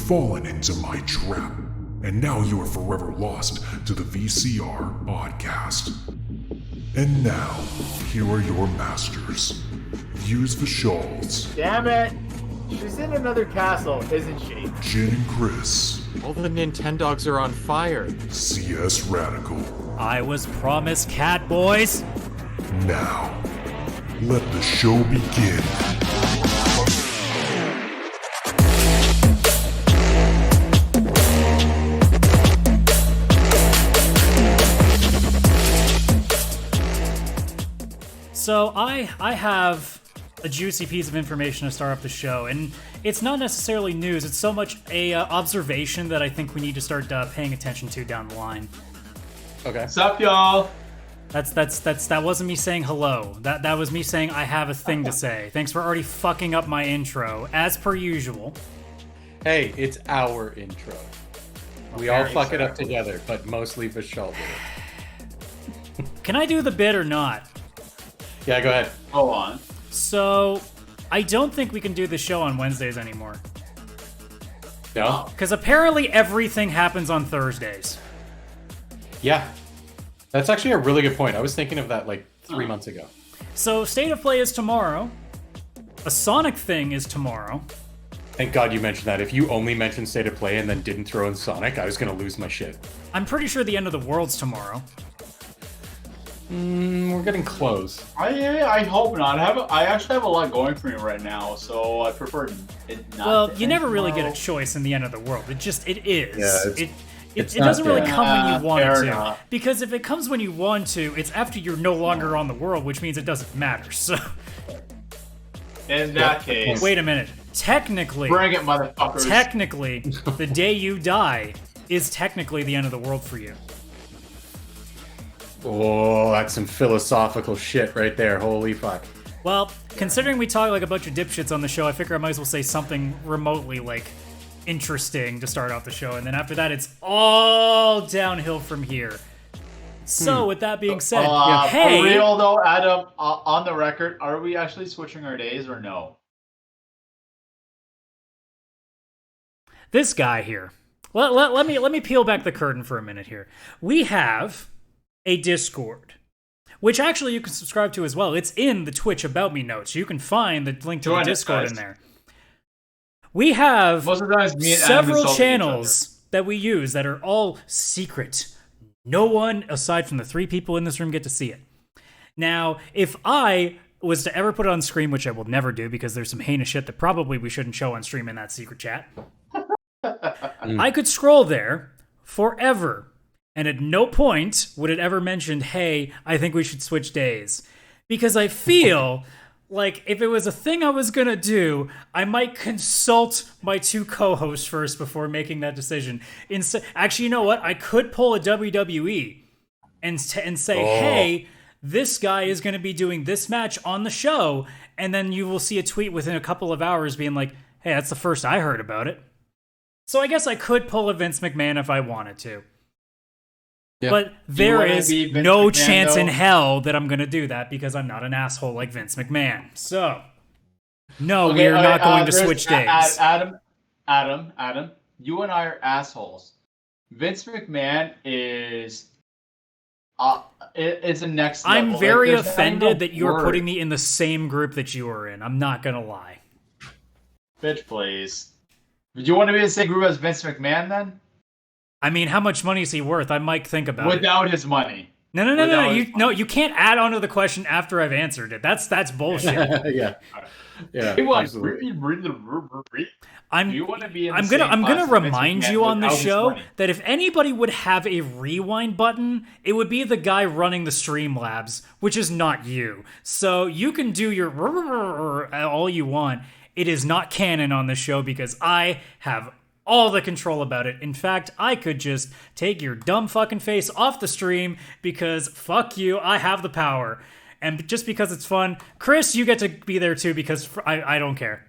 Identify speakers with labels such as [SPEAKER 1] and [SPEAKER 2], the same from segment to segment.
[SPEAKER 1] fallen into my trap, and now you are forever lost to the VCR Podcast. And now, here are your masters. Use Vishal's.
[SPEAKER 2] Damn it! She's in another castle, isn't she?
[SPEAKER 1] Jin and Chris.
[SPEAKER 3] All the Nintendogs are on fire.
[SPEAKER 1] CS Radical.
[SPEAKER 4] I was promised cat boys.
[SPEAKER 1] Now, let the show begin.
[SPEAKER 4] So I have a juicy piece of information to start off the show, and it's not necessarily news. It's so much a observation that I think we need to start paying attention to down the line.
[SPEAKER 3] Okay.
[SPEAKER 2] What's up, y'all?
[SPEAKER 4] That wasn't me saying hello. That was me saying I have a thing to say. Thanks for already fucking up my intro, as per usual.
[SPEAKER 3] Hey, it's our intro. We all fuck it up together, but mostly Vishal did it.
[SPEAKER 4] Can I do the bit or not?
[SPEAKER 3] Yeah, go ahead.
[SPEAKER 2] Go on.
[SPEAKER 4] So, I don't think we can do the show on Wednesdays anymore.
[SPEAKER 3] No?
[SPEAKER 4] Because apparently everything happens on Thursdays.
[SPEAKER 3] Yeah. That's actually a really good point. I was thinking of that like 3 months ago.
[SPEAKER 4] So, State of Play is tomorrow. A Sonic thing is tomorrow.
[SPEAKER 3] Thank God you mentioned that. If you only mentioned State of Play and then didn't throw in Sonic, I was going to lose my shit.
[SPEAKER 4] I'm pretty sure the end of the world's tomorrow.
[SPEAKER 3] We're getting close.
[SPEAKER 2] I hope not. I actually have a lot going for me right now, so I prefer it not.
[SPEAKER 4] Well,
[SPEAKER 2] to
[SPEAKER 4] you never
[SPEAKER 2] end
[SPEAKER 4] really get
[SPEAKER 2] tomorrow.
[SPEAKER 4] a choice in the end of the world. It is.
[SPEAKER 3] Yeah,
[SPEAKER 4] it
[SPEAKER 3] not
[SPEAKER 4] doesn't really
[SPEAKER 3] bad.
[SPEAKER 4] come when you want it
[SPEAKER 2] fair
[SPEAKER 4] to.
[SPEAKER 2] enough.
[SPEAKER 4] Because if it comes when you want to, it's after you're no longer on the world, which means it doesn't matter. So,
[SPEAKER 2] In that case,
[SPEAKER 4] wait a minute. Technically,
[SPEAKER 2] bring it, motherfuckers.
[SPEAKER 4] Technically, the day you die is technically the end of the world for you.
[SPEAKER 3] Oh, that's some philosophical shit right there. Holy fuck.
[SPEAKER 4] Well, considering we talk like a bunch of dipshits on the show, I figure I might as well say something remotely like interesting to start off the show, and then after that, it's all downhill from here. So, with that being said, hey,
[SPEAKER 2] for real though, Adam, on the record, are we actually switching our days or no?
[SPEAKER 4] this guy here. Let me peel back the curtain for a minute here. We have a Discord, which actually you can subscribe to as well. It's in the Twitch About Me notes. You can find the link to the Discord in there. We have
[SPEAKER 2] Most of the times me and Adam
[SPEAKER 4] several
[SPEAKER 2] insult each
[SPEAKER 4] channels that we use that are all secret. No one, aside from the 3 people in this room, get to see it. Now, if I was to ever put it on screen, which I will never do because there's some heinous shit that probably we shouldn't show on stream in that secret chat, I could scroll there forever, and at no point would it ever mention, hey, I think we should switch days. Because I feel like if it was a thing I was gonna do, I might consult my 2 co-hosts first before making that decision. Actually, you know what? I could pull a WWE and say, hey, this guy is going to be doing this match on the show, and then you will see a tweet within a couple of hours being like, hey, that's the first I heard about it. So I guess I could pull a Vince McMahon if I wanted to.
[SPEAKER 3] Yeah.
[SPEAKER 4] But there is
[SPEAKER 2] be Vince
[SPEAKER 4] no
[SPEAKER 2] McMahon,
[SPEAKER 4] chance in
[SPEAKER 2] though?
[SPEAKER 4] hell that I'm going to do that because I'm not an asshole like Vince McMahon. So, no, we are not going to switch days.
[SPEAKER 2] Adam, you and I are assholes. Vince McMahon is it's a next level.
[SPEAKER 4] I'm very
[SPEAKER 2] there's
[SPEAKER 4] offended
[SPEAKER 2] no
[SPEAKER 4] that you're
[SPEAKER 2] word.
[SPEAKER 4] putting me in the same group that you are in. I'm not going to lie.
[SPEAKER 2] Bitch, please. Do you want to be in the same group as Vince McMahon then?
[SPEAKER 4] I mean, how much money is he worth? I might think about it.
[SPEAKER 2] Without his money.
[SPEAKER 4] No. You can't add on to the question after I've answered it. That's bullshit.
[SPEAKER 3] Yeah. Yeah.
[SPEAKER 2] Hey, well,
[SPEAKER 3] Absolutely.
[SPEAKER 4] I'm
[SPEAKER 2] Do you want to be in the
[SPEAKER 4] I'm
[SPEAKER 2] same
[SPEAKER 4] gonna
[SPEAKER 2] class as Vince
[SPEAKER 4] remind
[SPEAKER 2] McMahon
[SPEAKER 4] you on the
[SPEAKER 2] without his
[SPEAKER 4] show
[SPEAKER 2] money?
[SPEAKER 4] that if anybody would have a rewind button, it would be the guy running the Streamlabs, which is not you. So you can do your all you want. It is not canon on the show because I have all the control about it. In fact, I could just take your dumb fucking face off the stream because fuck you, I have the power. And just because it's fun, Chris, you get to be there too because I don't care.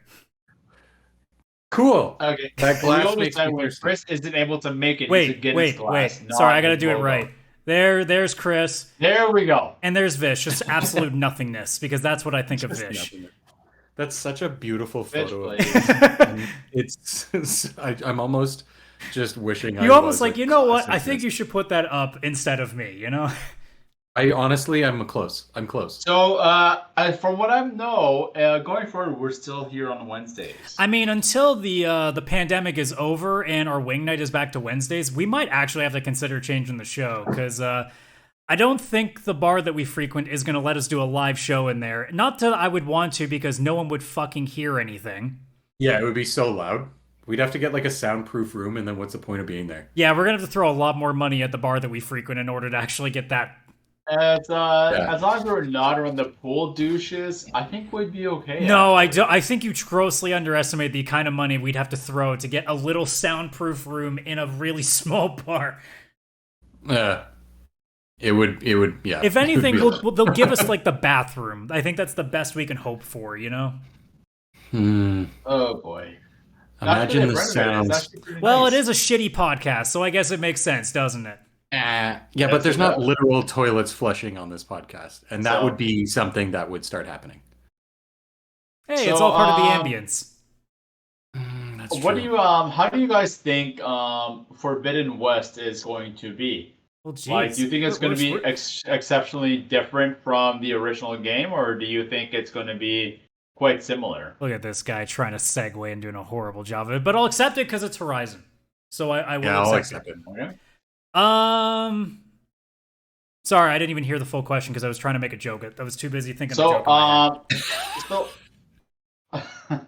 [SPEAKER 3] Cool.
[SPEAKER 2] Okay.
[SPEAKER 3] That glass
[SPEAKER 2] The only
[SPEAKER 3] makes
[SPEAKER 2] time
[SPEAKER 3] me
[SPEAKER 2] when
[SPEAKER 3] thirsty.
[SPEAKER 2] Chris isn't able to make it is a
[SPEAKER 4] Wait.
[SPEAKER 2] Guinness glass. not
[SPEAKER 4] Sorry, I gotta
[SPEAKER 2] his
[SPEAKER 4] do it
[SPEAKER 2] logo.
[SPEAKER 4] right. There's Chris,
[SPEAKER 2] There we go.
[SPEAKER 4] and there's Vish. Just absolute nothingness because that's what I think of Vish.
[SPEAKER 3] That's such a beautiful photo of
[SPEAKER 2] Bitch,
[SPEAKER 3] this. And I'm almost just wishing
[SPEAKER 4] You
[SPEAKER 3] I
[SPEAKER 4] almost
[SPEAKER 3] was
[SPEAKER 4] like, you know what?
[SPEAKER 3] classic
[SPEAKER 4] I think
[SPEAKER 3] this.
[SPEAKER 4] you should put that up instead of me, you know?
[SPEAKER 3] I'm close. I'm close.
[SPEAKER 2] So, from what I know, going forward, we're still here on Wednesdays.
[SPEAKER 4] I mean, until the pandemic is over and our wing night is back to Wednesdays, we might actually have to consider changing the show, because I don't think the bar that we frequent is going to let us do a live show in there. Not that I would want to, because no one would fucking hear anything.
[SPEAKER 3] Yeah, it would be so loud. We'd have to get like a soundproof room, and then what's the point of being there?
[SPEAKER 4] Yeah, we're going to have to throw a lot more money at the bar that we frequent in order to actually get that.
[SPEAKER 2] As long as we're not around the pool douches, I think we'd be okay.
[SPEAKER 4] No, I don't. I think you grossly underestimate the kind of money we'd have to throw to get a little soundproof room in a really small bar.
[SPEAKER 3] It would, yeah.
[SPEAKER 4] If anything, they'll give us like the bathroom. I think that's the best we can hope for, you know?
[SPEAKER 2] Oh boy.
[SPEAKER 3] Imagine the
[SPEAKER 2] That's
[SPEAKER 3] sounds.
[SPEAKER 4] Well,
[SPEAKER 2] nice.
[SPEAKER 4] it is a shitty podcast, so I guess it makes sense, doesn't it?
[SPEAKER 3] Yeah, but there's not literal toilets flushing on this podcast, and that
[SPEAKER 2] So-
[SPEAKER 3] would be something that would start happening.
[SPEAKER 4] Hey,
[SPEAKER 2] So,
[SPEAKER 4] it's all part of the ambience.
[SPEAKER 3] That's
[SPEAKER 2] What
[SPEAKER 3] true.
[SPEAKER 2] do you how do you guys think Forbidden West is going to be?
[SPEAKER 4] Well, geez.
[SPEAKER 2] Like, do you think it's going to be
[SPEAKER 4] We're-
[SPEAKER 2] exceptionally different from the original game, or do you think it's going to be quite similar?
[SPEAKER 4] Look at this guy trying to segue and doing a horrible job of it, but I'll accept it because it's Horizon. So I will
[SPEAKER 3] Yeah, I'll
[SPEAKER 4] accept
[SPEAKER 3] accept it.
[SPEAKER 2] Okay.
[SPEAKER 4] it. Sorry, I didn't even hear the full question because I was trying to make a joke. I was too busy thinking of the
[SPEAKER 2] So,
[SPEAKER 4] joke. In my head.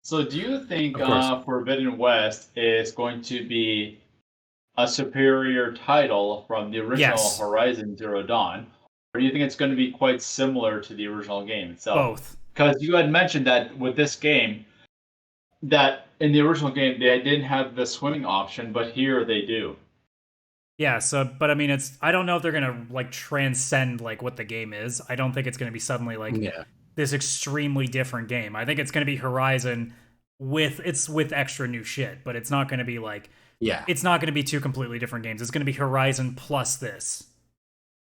[SPEAKER 2] so do you think
[SPEAKER 3] Of course.
[SPEAKER 2] Forbidden West is going to be a superior title from the original
[SPEAKER 4] Yes.
[SPEAKER 2] Horizon Zero Dawn, or do you think it's going to be quite similar to the original game itself?
[SPEAKER 4] Both.
[SPEAKER 2] Because you had mentioned that with this game, that in the original game they didn't have the swimming option, but here they do.
[SPEAKER 4] Yeah, so, but I mean, I don't know if they're gonna, like, transcend, like, what the game is. I don't think it's gonna be suddenly, like,
[SPEAKER 3] Yeah.
[SPEAKER 4] this extremely different game. I think it's gonna be Horizon with extra new shit, but it's not gonna be, like,
[SPEAKER 3] Yeah.
[SPEAKER 4] it's not gonna be two completely different games. It's gonna be Horizon plus this.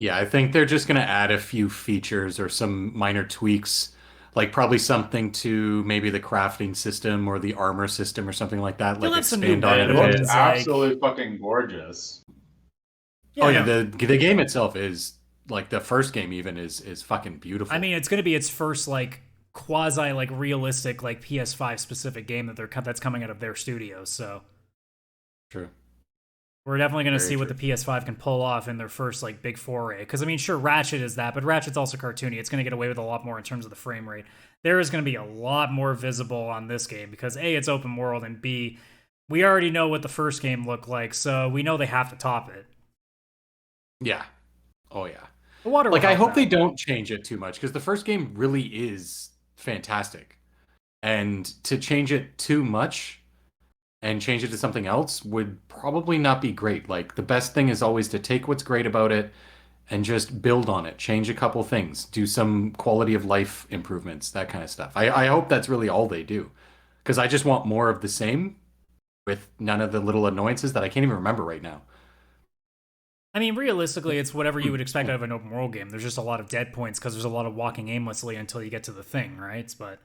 [SPEAKER 3] Yeah, I think they're just going to add a few features or some minor tweaks, like probably something to maybe the crafting system or the armor system or something like that.
[SPEAKER 4] They'll
[SPEAKER 3] Like
[SPEAKER 4] have some
[SPEAKER 3] expand
[SPEAKER 4] new
[SPEAKER 3] on
[SPEAKER 2] And
[SPEAKER 3] it
[SPEAKER 2] it
[SPEAKER 3] a
[SPEAKER 2] looks
[SPEAKER 3] bit.
[SPEAKER 4] weapons. like-
[SPEAKER 2] absolutely fucking gorgeous.
[SPEAKER 3] Oh yeah,
[SPEAKER 4] no.
[SPEAKER 3] the game itself is like the first game even is fucking beautiful.
[SPEAKER 4] I mean, it's gonna be its first, like, quasi, like, realistic, like, PS5 specific game that's coming out of their studios, so
[SPEAKER 3] true.
[SPEAKER 4] we're definitely going to
[SPEAKER 3] Very
[SPEAKER 4] see what
[SPEAKER 3] true.
[SPEAKER 4] the PS5 can pull off in their first, like, big foray. Because, I mean, sure, Ratchet is that, but Ratchet's also cartoony. It's going to get away with a lot more in terms of the frame rate. There is going to be a lot more visible on this game because, A, it's open world, and B, we already know what the first game looked like, so we know they have to top it.
[SPEAKER 3] Yeah. Oh yeah.
[SPEAKER 4] The water will
[SPEAKER 3] Like I
[SPEAKER 4] help
[SPEAKER 3] hope
[SPEAKER 4] that.
[SPEAKER 3] they don't change it too much because the first game really is fantastic, and to change it too much and change it to something else would probably not be great. Like the best thing is always to take what's great about it and just build on it, change a couple things, do some quality of life improvements, that kind of stuff. I hope that's really all they do, because I just want more of the same with none of the little annoyances that I can't even remember right now.
[SPEAKER 4] I mean, realistically, it's whatever you would expect out of an open world game. There's just a lot of dead points because there's a lot of walking aimlessly until you get to the thing, right? But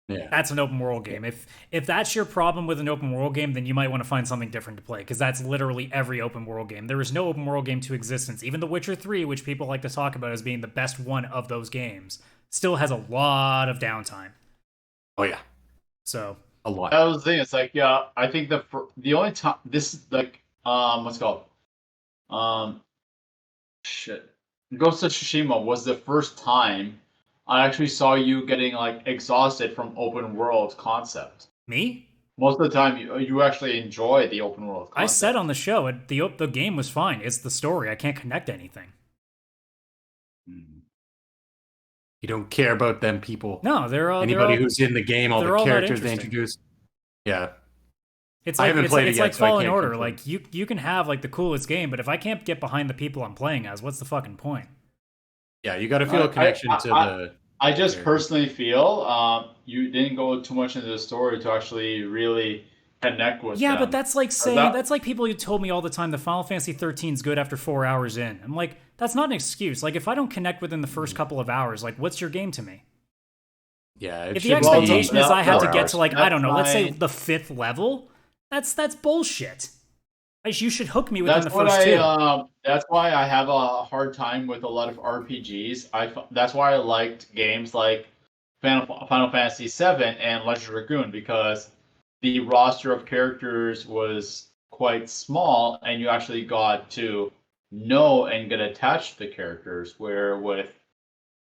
[SPEAKER 3] Yeah.
[SPEAKER 4] that's an open world game. If that's your problem with an open world game, then you might want to find something different to play because that's literally every open world game. There is no open world game to existence. Even The Witcher 3, which people like to talk about as being the best one of those games, still has a lot of downtime.
[SPEAKER 3] Oh yeah.
[SPEAKER 4] So
[SPEAKER 3] A lot.
[SPEAKER 2] That was the thing. It's like, yeah, I think the only time this is like what's it called shit, Ghost of Tsushima was the first time I actually saw you getting like exhausted from open world concept.
[SPEAKER 4] me?
[SPEAKER 2] Most of the time, you actually enjoy the open world concept.
[SPEAKER 4] I said on the show, the game was fine. It's the story. I can't connect to anything.
[SPEAKER 3] You don't care about them people.
[SPEAKER 4] No, they're all
[SPEAKER 3] Anybody
[SPEAKER 4] they're all,
[SPEAKER 3] who's in the game, all
[SPEAKER 4] they're
[SPEAKER 3] the
[SPEAKER 4] all not
[SPEAKER 3] characters they
[SPEAKER 4] interesting.
[SPEAKER 3] introduce. Yeah.
[SPEAKER 4] It's
[SPEAKER 3] I
[SPEAKER 4] like
[SPEAKER 3] haven't
[SPEAKER 4] it's,
[SPEAKER 3] played it
[SPEAKER 4] it's
[SPEAKER 3] yet,
[SPEAKER 4] like
[SPEAKER 3] so I
[SPEAKER 4] Fallen
[SPEAKER 3] can't
[SPEAKER 4] Order.
[SPEAKER 3] confirm.
[SPEAKER 4] Like you can have like the coolest game, but if I can't get behind the people I'm playing as, what's the fucking point?
[SPEAKER 3] Yeah, you got to feel a connection to the.
[SPEAKER 2] I just
[SPEAKER 3] Yeah.
[SPEAKER 2] personally feel you didn't go too much into the story to actually really connect with
[SPEAKER 4] Yeah,
[SPEAKER 2] them.
[SPEAKER 4] but that's like saying
[SPEAKER 2] that-
[SPEAKER 4] that's like people who told me all the time the Final Fantasy 13 is good after 4 hours in. I'm like, that's not an excuse. Like if I don't connect within the first couple of hours, like what's your game to me?
[SPEAKER 3] Yeah, it
[SPEAKER 4] If the
[SPEAKER 3] should
[SPEAKER 4] expectation
[SPEAKER 3] be
[SPEAKER 4] is I have to
[SPEAKER 2] 4
[SPEAKER 4] get to like, I don't know, let's say
[SPEAKER 2] That's
[SPEAKER 4] the 5th level, that's bullshit. You should hook me within
[SPEAKER 2] That's
[SPEAKER 4] the
[SPEAKER 2] what
[SPEAKER 4] first two.
[SPEAKER 2] that's why I have a hard time with a lot of RPGs. That's why I liked games like Final Fantasy VII and Legend of Dragoon, because the roster of characters was quite small and you actually got to know and get attached to the characters. Where with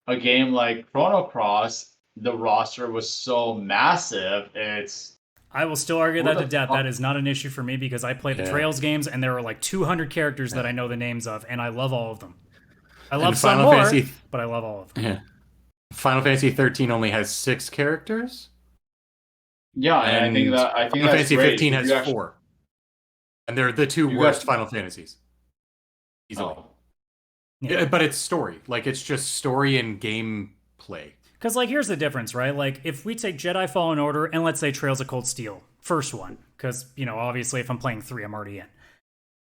[SPEAKER 2] a game like Chrono Cross, the roster was so massive.
[SPEAKER 4] I will still argue
[SPEAKER 2] Who
[SPEAKER 4] that
[SPEAKER 2] the
[SPEAKER 4] to death.
[SPEAKER 2] fuck-
[SPEAKER 4] That is not an issue for me because I play the Trails games and there are like 200 characters that I know the names of, and I love all of them. I love some
[SPEAKER 3] Final
[SPEAKER 4] more,
[SPEAKER 3] Fantasy-
[SPEAKER 4] but I love all of them.
[SPEAKER 3] Yeah. Final Fantasy 13 only has 6 characters.
[SPEAKER 2] Yeah, and I think
[SPEAKER 3] Final
[SPEAKER 2] that's
[SPEAKER 3] Fantasy
[SPEAKER 2] great.
[SPEAKER 3] 15
[SPEAKER 2] You
[SPEAKER 3] has
[SPEAKER 2] actually-
[SPEAKER 3] 4. And they're the 2
[SPEAKER 2] You
[SPEAKER 3] worst
[SPEAKER 2] got-
[SPEAKER 3] Final Fantasies. Easily.
[SPEAKER 2] Oh.
[SPEAKER 3] Yeah, but it's story. Like, it's just story and gameplay.
[SPEAKER 4] Because, like, here's the difference, right? Like, if we take Jedi Fallen Order and let's say Trails of Cold Steel, first one, because, you know, obviously if I'm playing 3, I'm already in.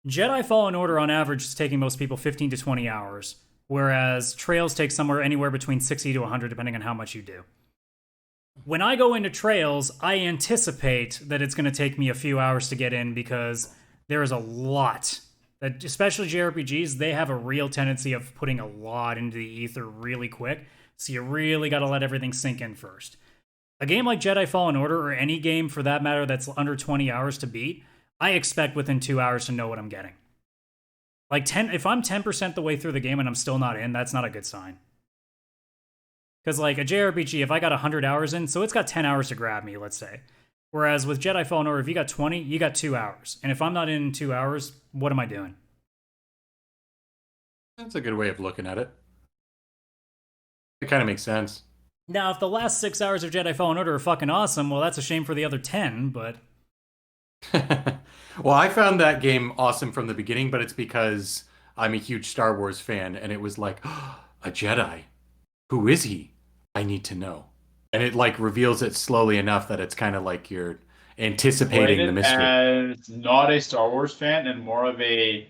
[SPEAKER 4] Jedi Fallen Order on average is taking most people 15 to 20 hours, whereas Trails takes anywhere between 60 to 100, depending on how much you do. When I go into Trails, I anticipate that it's going to take me a few hours to get in because there is a lot. That, especially JRPGs, they have a real tendency of putting a lot into the ether really quick. So you really got to let everything sink in first. A game like Jedi Fallen Order, or any game for that matter that's under 20 hours to beat, I expect within 2 hours to know what I'm getting. Like if I'm 10% the way through the game and I'm still not in, that's not a good sign. Because like a JRPG, if I got 100 hours in, so it's got 10 hours to grab me, let's say. Whereas with Jedi Fallen Order, if you got 20, you got 2 hours. And if I'm not in 2 hours, what am I doing?
[SPEAKER 3] That's a good way of looking at it. It kind of makes sense.
[SPEAKER 4] Now, if the last 6 hours of Jedi Fallen Order are fucking awesome, well, that's a shame for the other 10, but...
[SPEAKER 3] Well, I found that game awesome from the beginning, but it's because I'm a huge Star Wars fan, and it was like, oh, a Jedi. Who is he? I need to know. And it like reveals it slowly enough that it's kind of like you're anticipating the mystery.
[SPEAKER 2] As not a Star Wars fan and more of a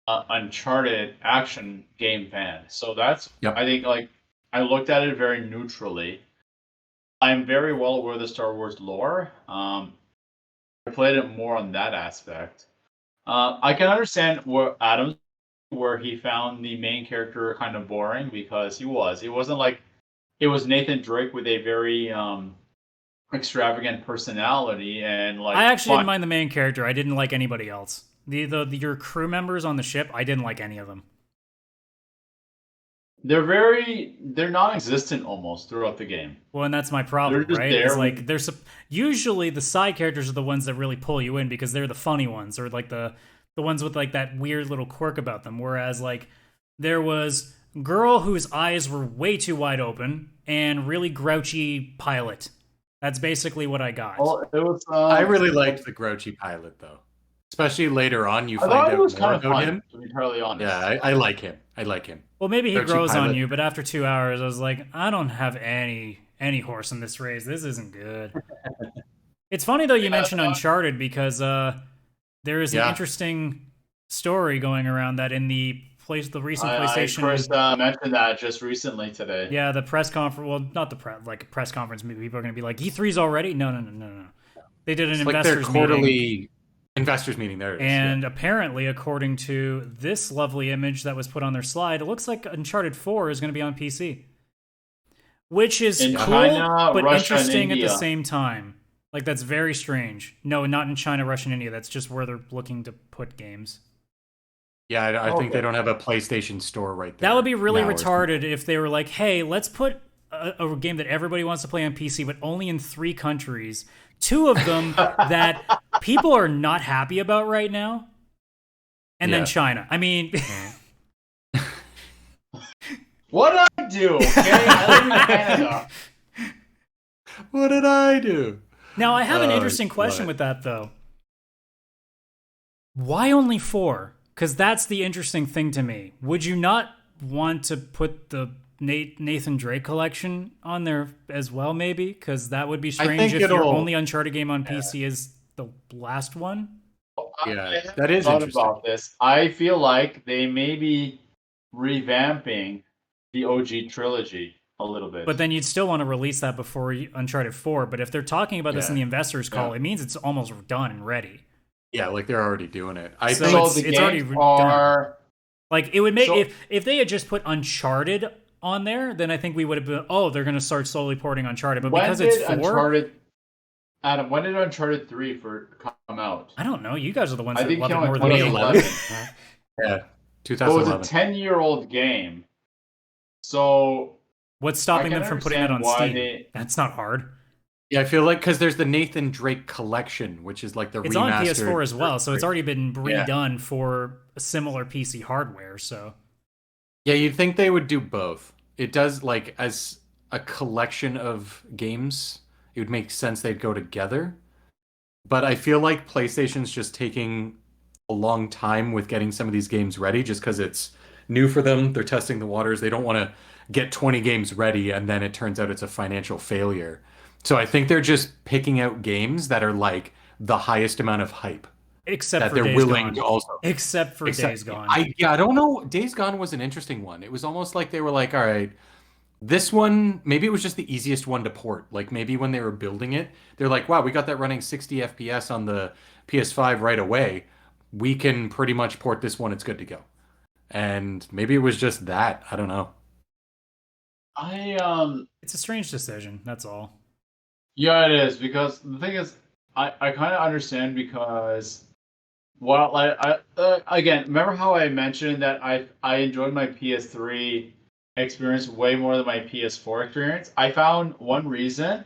[SPEAKER 2] Uncharted action game fan. So that's,
[SPEAKER 3] Yep.
[SPEAKER 2] I think, like, I looked at it very neutrally. I'm very well aware of the Star Wars lore. I played it more on that aspect. I can understand where he found the main character kind of boring, because it wasn't like it was Nathan Drake with a very extravagant personality, and like
[SPEAKER 4] I actually didn't mind the main character. I didn't like anybody else. Your crew members on the ship, I didn't like any of them.
[SPEAKER 2] They're non-existent almost throughout the game.
[SPEAKER 4] Well, and that's my problem,
[SPEAKER 2] They're just
[SPEAKER 4] right?
[SPEAKER 2] there
[SPEAKER 4] It's like usually the side characters are the ones that really pull you in because they're the funny ones, or like the ones with like that weird little quirk about them. Whereas like there was girl whose eyes were way too wide open and really grouchy pilot. That's basically what I got.
[SPEAKER 2] Well, it was.
[SPEAKER 3] I really liked the grouchy pilot, though. Especially later on, you
[SPEAKER 2] I
[SPEAKER 3] find
[SPEAKER 2] thought
[SPEAKER 3] out
[SPEAKER 2] it was
[SPEAKER 3] more
[SPEAKER 2] kind of
[SPEAKER 3] about
[SPEAKER 2] fun,
[SPEAKER 3] him.
[SPEAKER 2] to be entirely honest.
[SPEAKER 3] Yeah, I like him. I like him.
[SPEAKER 4] Well, maybe he
[SPEAKER 3] Grouchy
[SPEAKER 4] grows on
[SPEAKER 3] pilot.
[SPEAKER 4] you, but after 2 hours, I was like, I don't have any horse in this race. This isn't good. It's funny though you mentioned Uncharted because there is an interesting story going around that in the recent PlayStation.
[SPEAKER 2] Chris mentioned that just recently today.
[SPEAKER 4] Yeah, the press conference. Well, not the press conference. Maybe people are going to be like, E3's already? No. They did an
[SPEAKER 3] It's like their
[SPEAKER 4] investors
[SPEAKER 3] quarterly
[SPEAKER 4] meeting.
[SPEAKER 3] investors meeting. There it is.
[SPEAKER 4] And apparently, according to this lovely image that was put on their slide, it looks like Uncharted 4 is going to be on PC. Which is
[SPEAKER 2] In
[SPEAKER 4] cool,
[SPEAKER 2] China,
[SPEAKER 4] but
[SPEAKER 2] Russia, and
[SPEAKER 4] interesting at the
[SPEAKER 2] India.
[SPEAKER 4] same time. Like, that's very strange. No, not in China, Russia, and India. That's just where they're looking to put games.
[SPEAKER 3] Yeah, I think
[SPEAKER 2] Okay.
[SPEAKER 3] they don't have a PlayStation store right there.
[SPEAKER 4] That would be really
[SPEAKER 3] now or
[SPEAKER 4] retarded if they were like, hey, let's put a game that everybody wants to play on PC, but only in 3 countries. 2 of them that people are not happy about right now. And then
[SPEAKER 3] Yeah.
[SPEAKER 4] China. I mean...
[SPEAKER 2] What did I do? Okay, I live in Canada.
[SPEAKER 3] What did I do?
[SPEAKER 4] Now, I have an
[SPEAKER 3] Oh,
[SPEAKER 4] interesting question
[SPEAKER 3] what?
[SPEAKER 4] with that, though. Why only 4? Because that's the interesting thing to me. Would you not want to put the Nathan Drake collection on there as well, maybe? Because that would be strange
[SPEAKER 3] think
[SPEAKER 4] if your
[SPEAKER 3] it'll-
[SPEAKER 4] only Uncharted game on PC is the last one.
[SPEAKER 3] Yeah,
[SPEAKER 2] I
[SPEAKER 3] that is
[SPEAKER 2] thought
[SPEAKER 3] interesting.
[SPEAKER 2] about this. I feel like they may be revamping the OG trilogy. a little bit.
[SPEAKER 4] But then you'd still want to release that before Uncharted 4. But if they're talking about this in the investors call, it means it's almost done and ready.
[SPEAKER 3] Yeah, like they're already doing it.
[SPEAKER 4] So it's already done. Like it would make if they had just put Uncharted on there, then I think we would have been, they're going to start slowly porting Uncharted. But because it's 4,
[SPEAKER 2] Adam, when did Uncharted 3 come out?
[SPEAKER 4] I don't know. You guys are the ones that love it
[SPEAKER 2] more
[SPEAKER 4] than me.
[SPEAKER 3] 2011. Yeah, 2011.
[SPEAKER 2] So it was a 10-year-old game. So
[SPEAKER 4] what's stopping them from putting it on Steam? That's not hard.
[SPEAKER 3] Yeah, I feel like because there's the Nathan Drake collection, which is like the
[SPEAKER 4] it's
[SPEAKER 3] remastered.
[SPEAKER 4] It's on PS4 as well, so it's already been redone for similar PC hardware. So
[SPEAKER 3] yeah, you'd think they would do both. It does, like, as a collection of games, it would make sense they'd go together. But I feel like PlayStation's just taking a long time with getting some of these games ready, just because it's new for them. They're testing the waters. They don't want to get 20 games ready and then it turns out it's a financial failure. So I think they're just picking out games that are like the highest amount of hype.
[SPEAKER 4] Except
[SPEAKER 3] that
[SPEAKER 4] for
[SPEAKER 3] they're
[SPEAKER 4] Days
[SPEAKER 3] willing
[SPEAKER 4] Gone.
[SPEAKER 3] to also.
[SPEAKER 4] Except for Days Gone.
[SPEAKER 3] I don't know. Days Gone was an interesting one. It was almost like they were like, all right, this one, maybe it was just the easiest one to port. Like maybe when they were building it, they're like, wow, we got that running 60 FPS on the PS5 right away. We can pretty much port this one. It's good to go. And maybe it was just that. I don't know.
[SPEAKER 4] It's a strange decision. That's all.
[SPEAKER 2] Yeah, it is, because the thing is, I kind of understand, because again, remember how I mentioned that I enjoyed my PS3 experience way more than my PS4 experience? I found one reason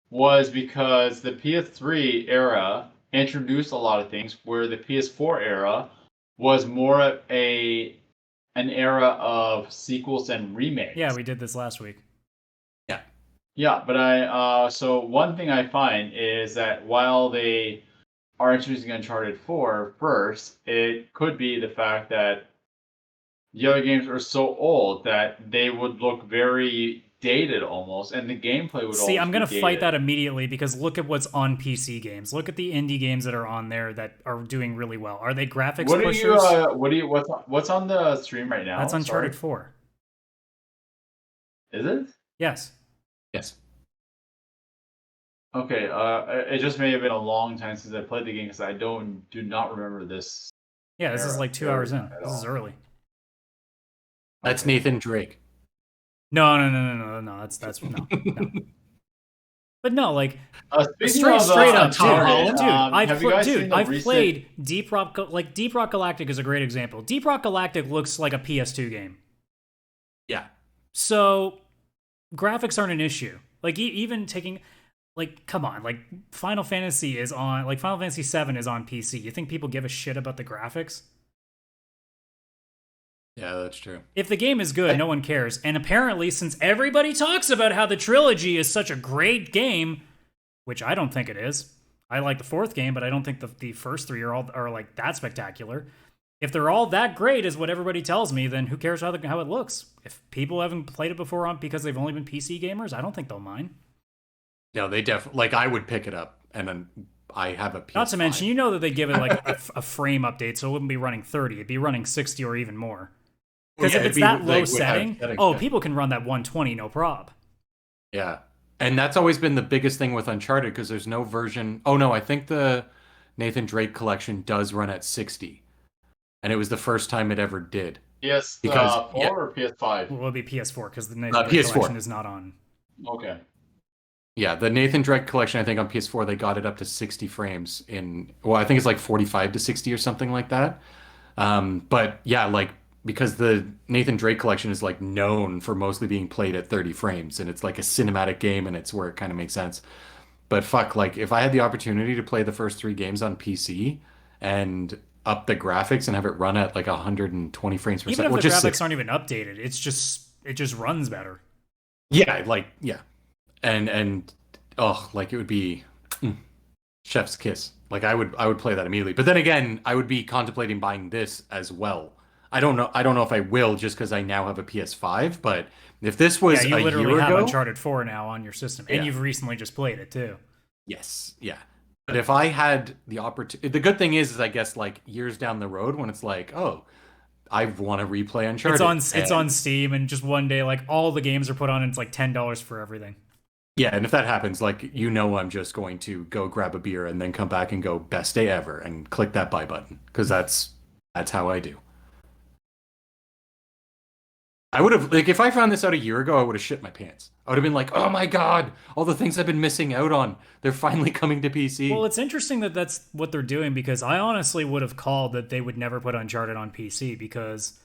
[SPEAKER 2] was because the PS3 era introduced a lot of things, where the PS4 era was more of an era of sequels and remakes.
[SPEAKER 4] Yeah, we did this last week.
[SPEAKER 2] Yeah, but so one thing I find is that while they are introducing Uncharted 4 first, it could be the fact that the other games are so old that they would look very dated almost, and the gameplay would
[SPEAKER 4] I'm going to fight that immediately, because look at what's on PC games. Look at the indie games that are on there that are doing really well. Are they graphics pushers?
[SPEAKER 2] What's on the stream right now?
[SPEAKER 4] That's Uncharted 4.
[SPEAKER 2] Is it?
[SPEAKER 4] Yes.
[SPEAKER 3] Yes.
[SPEAKER 2] Okay, it just may have been a long time since I played the game, because I do not remember this.
[SPEAKER 4] Yeah, this is like 2 hours in. This is early.
[SPEAKER 3] That's Nathan Drake.
[SPEAKER 4] No. That's no. But no, like straight up, dude. I've played Deep Rock. Like Deep Rock Galactic is a great example. Deep Rock Galactic looks like a PS2 game.
[SPEAKER 3] Yeah.
[SPEAKER 4] So graphics aren't an issue. Like even taking, like, come on, like Final Fantasy VII is on PC. You think people give a shit about the graphics?
[SPEAKER 3] Yeah, that's true.
[SPEAKER 4] If the game is good, no one cares. And apparently, since everybody talks about how the trilogy is such a great game, which I don't think it is. I like the fourth game, but I don't think the first three are like that spectacular. If they're all that great, is what everybody tells me, then who cares how it looks? If people haven't played it before because they've only been PC gamers, I don't think they'll mind.
[SPEAKER 3] No, they definitely, like, I would pick it up, and then I have a PS5.
[SPEAKER 4] Not to mention, you know that they give it like a frame update, so it wouldn't be running 30. It'd be running 60 or even more. Because if it's that low setting, people can run that 120, no prob.
[SPEAKER 3] Yeah. And that's always been the biggest thing with Uncharted, because there's no version. Oh, no, I think the Nathan Drake collection does run at 60. And it was the first time it ever did.
[SPEAKER 2] PS4 or PS5?
[SPEAKER 4] Well, it'll be PS4, because the Nathan Drake collection is not on.
[SPEAKER 2] Okay.
[SPEAKER 3] Yeah, the Nathan Drake collection, I think on PS4, they got it up to 60 frames I think it's like 45 to 60 or something like that. But yeah, like, because the Nathan Drake collection is like known for mostly being played at 30 frames, and it's like a cinematic game, and it's where it kind of makes sense. But fuck, like, if I had the opportunity to play the first 3 games on PC and up the graphics and have it run at like 120 frames per second,
[SPEAKER 4] even if the graphics aren't even updated, it just runs better.
[SPEAKER 3] Yeah, like, yeah. And like, it would be chef's kiss. Like, I would play that immediately. But then again, I would be contemplating buying this as well. I don't know if I will, just because I now have a PS5. But if this was
[SPEAKER 4] you
[SPEAKER 3] a year
[SPEAKER 4] literally have
[SPEAKER 3] ago,
[SPEAKER 4] Uncharted 4 now on your system, and you've recently just played it too.
[SPEAKER 3] Yes, yeah. But if I had the opportunity, the good thing is I guess, like, years down the road, when it's like, oh, I want to replay Uncharted.
[SPEAKER 4] It's on Steam, and just one day, like all the games are put on, and it's like $10 for everything.
[SPEAKER 3] Yeah, and if that happens, like, I'm just going to go grab a beer and then come back and go best day ever and click that buy button, because that's how I do. I would have, like, if I found this out a year ago, I would have shit my pants. I would have been like, oh my god, all the things I've been missing out on, they're finally coming to PC.
[SPEAKER 4] Well, it's interesting that that's what they're doing, because I honestly would have called that they would never put Uncharted on PC, because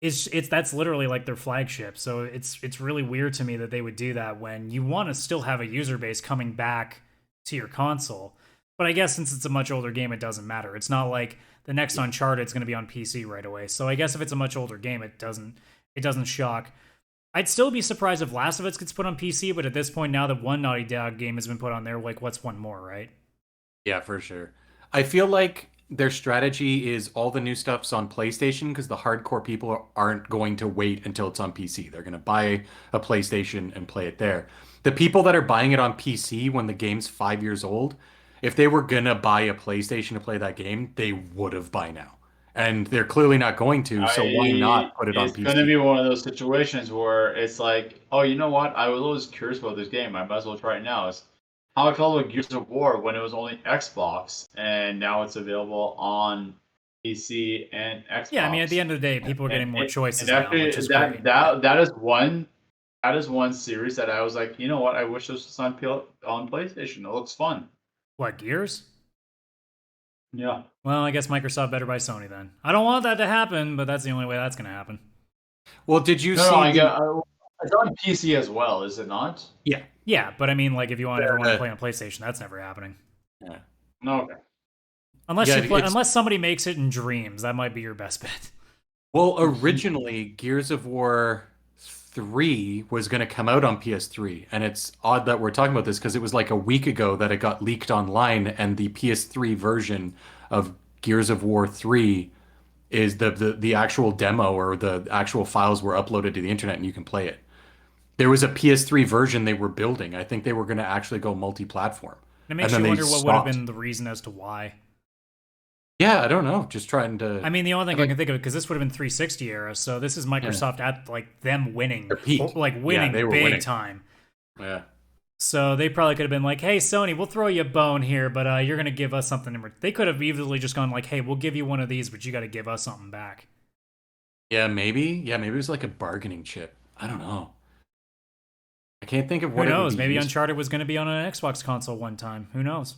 [SPEAKER 4] that's literally like their flagship. So it's really weird to me that they would do that when you want to still have a user base coming back to your console. But I guess since it's a much older game, it doesn't matter. It's not like the next Uncharted is going to be on PC right away. So I guess if it's a much older game, it doesn't shock. I'd still be surprised if Last of Us gets put on PC, but at this point, now that one Naughty Dog game has been put on there, like, what's one more, right?
[SPEAKER 3] Yeah, for sure. I feel like their strategy is all the new stuff's on PlayStation, because the hardcore people aren't going to wait until it's on PC. They're going to buy a PlayStation and play it there. The people that are buying it on PC when the game's 5 years old, if they were going to buy a PlayStation to play that game, they would have by now. And they're clearly not going to, so why not put it on PC?
[SPEAKER 2] It's going to be one of those situations where it's like, oh, you know what? I was always curious about this game. I might as well try it now. It's how I call it Gears of War when it was only Xbox, and now it's available on PC and Xbox.
[SPEAKER 4] Yeah, I mean, at the end of the day, people are getting more choices now,
[SPEAKER 2] actually,
[SPEAKER 4] which is great.
[SPEAKER 2] That is one series that I was like, you know what? I wish this was on PlayStation. It looks fun.
[SPEAKER 4] What, Gears?
[SPEAKER 2] Yeah.
[SPEAKER 4] Well, I guess Microsoft better buy Sony then. I don't want that to happen, but that's the only way that's going to happen.
[SPEAKER 3] Well, did you see?
[SPEAKER 2] It's on PC as well, is it not?
[SPEAKER 3] Yeah.
[SPEAKER 4] Yeah, but I mean, like, if you want everyone to play on PlayStation, that's never happening.
[SPEAKER 3] Yeah.
[SPEAKER 2] No, okay.
[SPEAKER 4] Unless somebody makes it in Dreams, that might be your best bet.
[SPEAKER 3] Well, originally, Gears of War 3 was going to come out on PS3, and it's odd that we're talking about this because it was like a week ago that it got leaked online, and the PS3 version of Gears of War 3 is the actual demo, or the actual files were uploaded to the internet and you can play it. There was a PS3 version they were building. I think they were going to actually go multi-platform.
[SPEAKER 4] It makes you wonder what would have been the reason as to why.
[SPEAKER 3] Yeah, I don't know. Just trying to...
[SPEAKER 4] I mean, the only thing I can think of, because this would have been 360 era, so this is Microsoft at, like, them winning.
[SPEAKER 3] Their peak.
[SPEAKER 4] Like, winning big time.
[SPEAKER 3] Yeah.
[SPEAKER 4] So they probably could have been like, hey, Sony, we'll throw you a bone here, but you're going to give us something. They could have easily just gone like, hey, we'll give you one of these, but you got to give us something back.
[SPEAKER 3] Yeah, maybe. Yeah, maybe it was like a bargaining chip. I don't know. I can't think of what.
[SPEAKER 4] Who knows? Maybe Uncharted was going to be on an Xbox console one time. Who knows?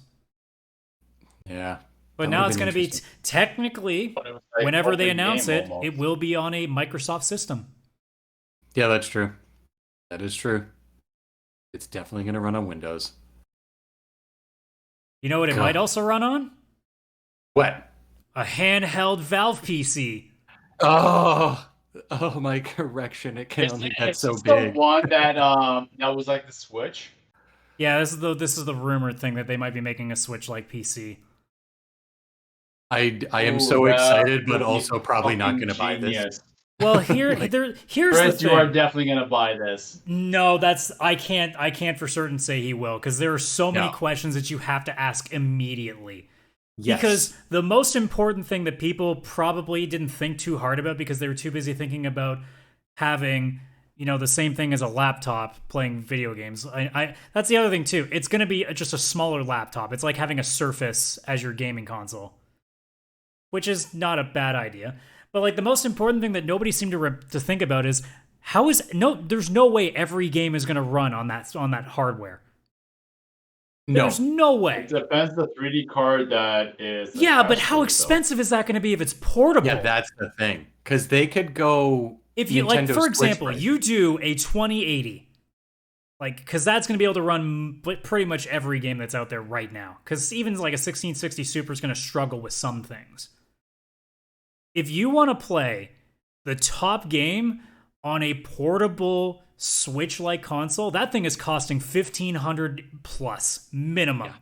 [SPEAKER 3] Yeah.
[SPEAKER 4] But now it's going to be technically, whenever they announce it, it will be on a Microsoft system.
[SPEAKER 3] Yeah, that's true. That is true. It's definitely going to run on Windows.
[SPEAKER 4] You know what it might also run on?
[SPEAKER 3] What?
[SPEAKER 4] A handheld Valve PC.
[SPEAKER 3] Oh, my correction. It can only get so big.
[SPEAKER 2] The one that was like the Switch.
[SPEAKER 4] Yeah, this is the rumored thing that they might be making a Switch-like PC.
[SPEAKER 3] I am so excited, but also probably not going to buy this.
[SPEAKER 4] Well, here's
[SPEAKER 2] Chris,
[SPEAKER 4] the thing.
[SPEAKER 2] You are definitely going to buy this.
[SPEAKER 4] No, I can't for certain say he will, because there are so many questions that you have to ask immediately. Yes. Because the most important thing that people probably didn't think too hard about because they were too busy thinking about having, the same thing as a laptop playing video games. That's the other thing too. It's going to be just a smaller laptop. It's like having a Surface as your gaming console, which is not a bad idea. But like the most important thing that nobody seemed to think about is there's no way every game is going to run on that hardware.
[SPEAKER 3] No.
[SPEAKER 4] There's no way.
[SPEAKER 2] It depends the 3D card that is.
[SPEAKER 4] Yeah, but how expensive is that going to be if it's portable?
[SPEAKER 3] Yeah, that's the thing. Because they could go.
[SPEAKER 4] If you for example, you do a 2080, because that's going to be able to run pretty much every game that's out there right now. Because even like a 1660 Super is going to struggle with some things. If you want to play the top game on a portable Switch-like console, that thing is costing $1,500 plus minimum. Yeah.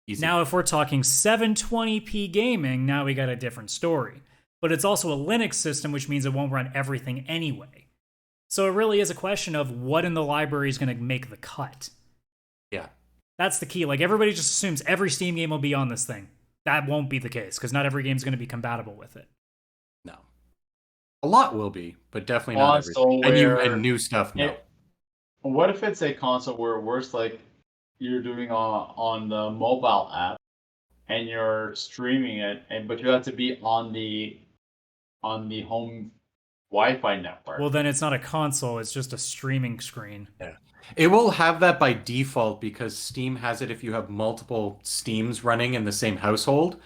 [SPEAKER 4] Easy. Now, if we're talking 720p gaming, now we got a different story. But it's also a Linux system, which means it won't run everything anyway. So it really is a question of what in the library is going to make the cut.
[SPEAKER 3] Yeah.
[SPEAKER 4] That's the key. Like, everybody just assumes every Steam game will be on this thing. That won't be the case, because not every game is going to be compatible with it.
[SPEAKER 3] No. A lot will be, but definitely not
[SPEAKER 2] console
[SPEAKER 3] everything.
[SPEAKER 2] where
[SPEAKER 3] And new stuff, no.
[SPEAKER 2] what if it's a console where it works like you're doing on the mobile app and you're streaming it, but you have to be on the home Wi-Fi network.
[SPEAKER 4] Well, then it's not a console, it's just a streaming screen.
[SPEAKER 3] Yeah. It will have that by default because Steam has it if you have multiple Steams running in the same household.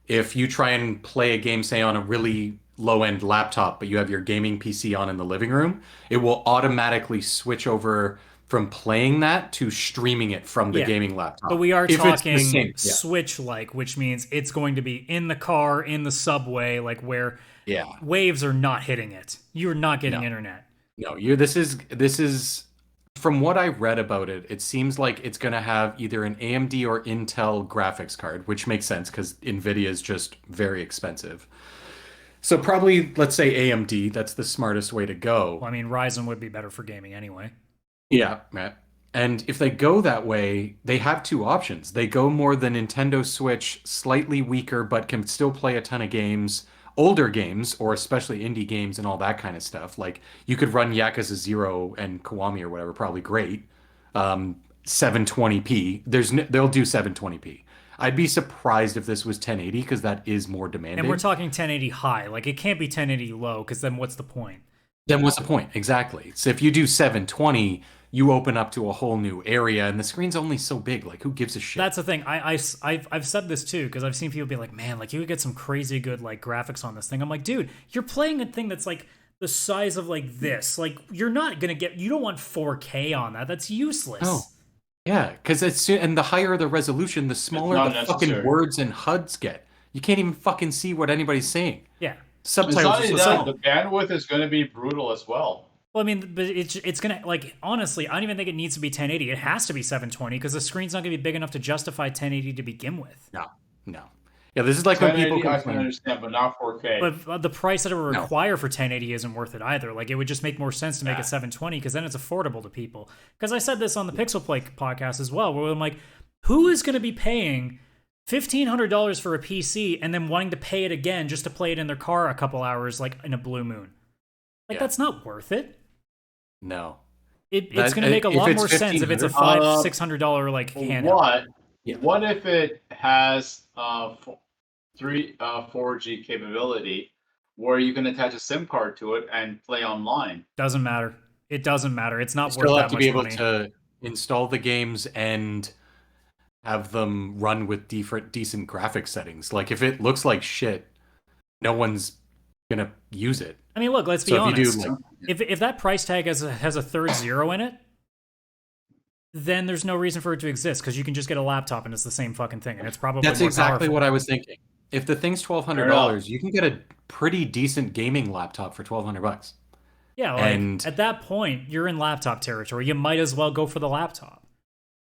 [SPEAKER 3] If you try and play a game, say, on a really low-end laptop, but you have your gaming PC on in the living room, it will automatically switch over from playing that to streaming it from the
[SPEAKER 4] Yeah.
[SPEAKER 3] gaming laptop.
[SPEAKER 4] But we are
[SPEAKER 3] If it's the
[SPEAKER 4] talking
[SPEAKER 3] same, yeah.
[SPEAKER 4] Switch-like, which means it's going to be in the car, in the subway, like where
[SPEAKER 3] Yeah.
[SPEAKER 4] waves are not hitting it. You're not getting
[SPEAKER 3] No.
[SPEAKER 4] internet.
[SPEAKER 3] No, this is from what I read about it, it seems like it's going to have either an AMD or Intel graphics card, which makes sense because Nvidia is just very expensive. So probably, let's say AMD, that's the smartest way to go.
[SPEAKER 4] Well, I mean, Ryzen would be better for gaming anyway.
[SPEAKER 3] Yeah, Matt. And if they go that way, they have two options. They go more the Nintendo Switch, slightly weaker, but can still play a ton of games, older games, or especially indie games and all that kind of stuff. Like you could run Yakuza 0 and Kiwami or whatever, probably great. 720p. They'll do 720p. I'd be surprised if this was 1080 because that is more demanding.
[SPEAKER 4] And we're talking 1080 high. Like, it can't be 1080 low because then what's the point?
[SPEAKER 3] Then what's the point? Exactly. So if you do 720, you open up to a whole new area, and the screen's only so big. Like, who gives a shit?
[SPEAKER 4] That's the thing. I've said this too because I've seen people be like, man, like you could get some crazy good like graphics on this thing. I'm like, dude, you're playing a thing that's like the size of like this. Like, you're not gonna get. You don't want 4K on that. That's useless.
[SPEAKER 3] No. Yeah, because and the higher the resolution, the smaller the fucking
[SPEAKER 2] necessary.
[SPEAKER 3] words and HUDs get. You can't even fucking see what anybody's saying.
[SPEAKER 4] Yeah.
[SPEAKER 2] It's not
[SPEAKER 3] Subtitles
[SPEAKER 2] only
[SPEAKER 3] are
[SPEAKER 2] that,
[SPEAKER 3] so
[SPEAKER 2] the bandwidth is going to be brutal as well.
[SPEAKER 4] Well, I mean, but it's gonna like honestly, I don't even think it needs to be 1080. It has to be 720 because the screen's not gonna be big enough to justify 1080 to begin with.
[SPEAKER 3] No. Yeah, this is like when people
[SPEAKER 2] 1080 I can
[SPEAKER 3] complain.
[SPEAKER 2] understand, but not 4K.
[SPEAKER 4] But the price that it would require for 1080 isn't worth it either. Like, it would just make more sense to make it 720 because then it's affordable to people. Because I said this on the Pixel Play podcast as well, where I'm like, who is going to be paying $1,500 for a PC and then wanting to pay it again just to play it in their car a couple hours, like in a blue moon? Like, that's not worth it.
[SPEAKER 3] No.
[SPEAKER 4] It's going to make a lot more sense if it's a $500-$600 like handheld.
[SPEAKER 2] What if it has 4G capability where you can attach a SIM card to it and play online?
[SPEAKER 4] Doesn't matter. It doesn't matter. It's not
[SPEAKER 3] You
[SPEAKER 4] worth
[SPEAKER 3] still
[SPEAKER 4] that
[SPEAKER 3] have to
[SPEAKER 4] much
[SPEAKER 3] be able
[SPEAKER 4] money.
[SPEAKER 3] to install the games and have them run with decent graphics settings. Like, if it looks like shit, no one's gonna use it.
[SPEAKER 4] I mean, look, let's be
[SPEAKER 3] So
[SPEAKER 4] honest.
[SPEAKER 3] if you do,
[SPEAKER 4] If that price tag has a third zero in it, then there's no reason for it to exist because you can just get a laptop and it's the same fucking thing, and it's probably
[SPEAKER 3] that's
[SPEAKER 4] more
[SPEAKER 3] exactly
[SPEAKER 4] powerful.
[SPEAKER 3] what I was thinking. If the thing's $1,200, you can get a pretty decent gaming laptop for $1,200.
[SPEAKER 4] Yeah, like,
[SPEAKER 3] And-
[SPEAKER 4] at that point, you're in laptop territory. You might as well go for the laptop.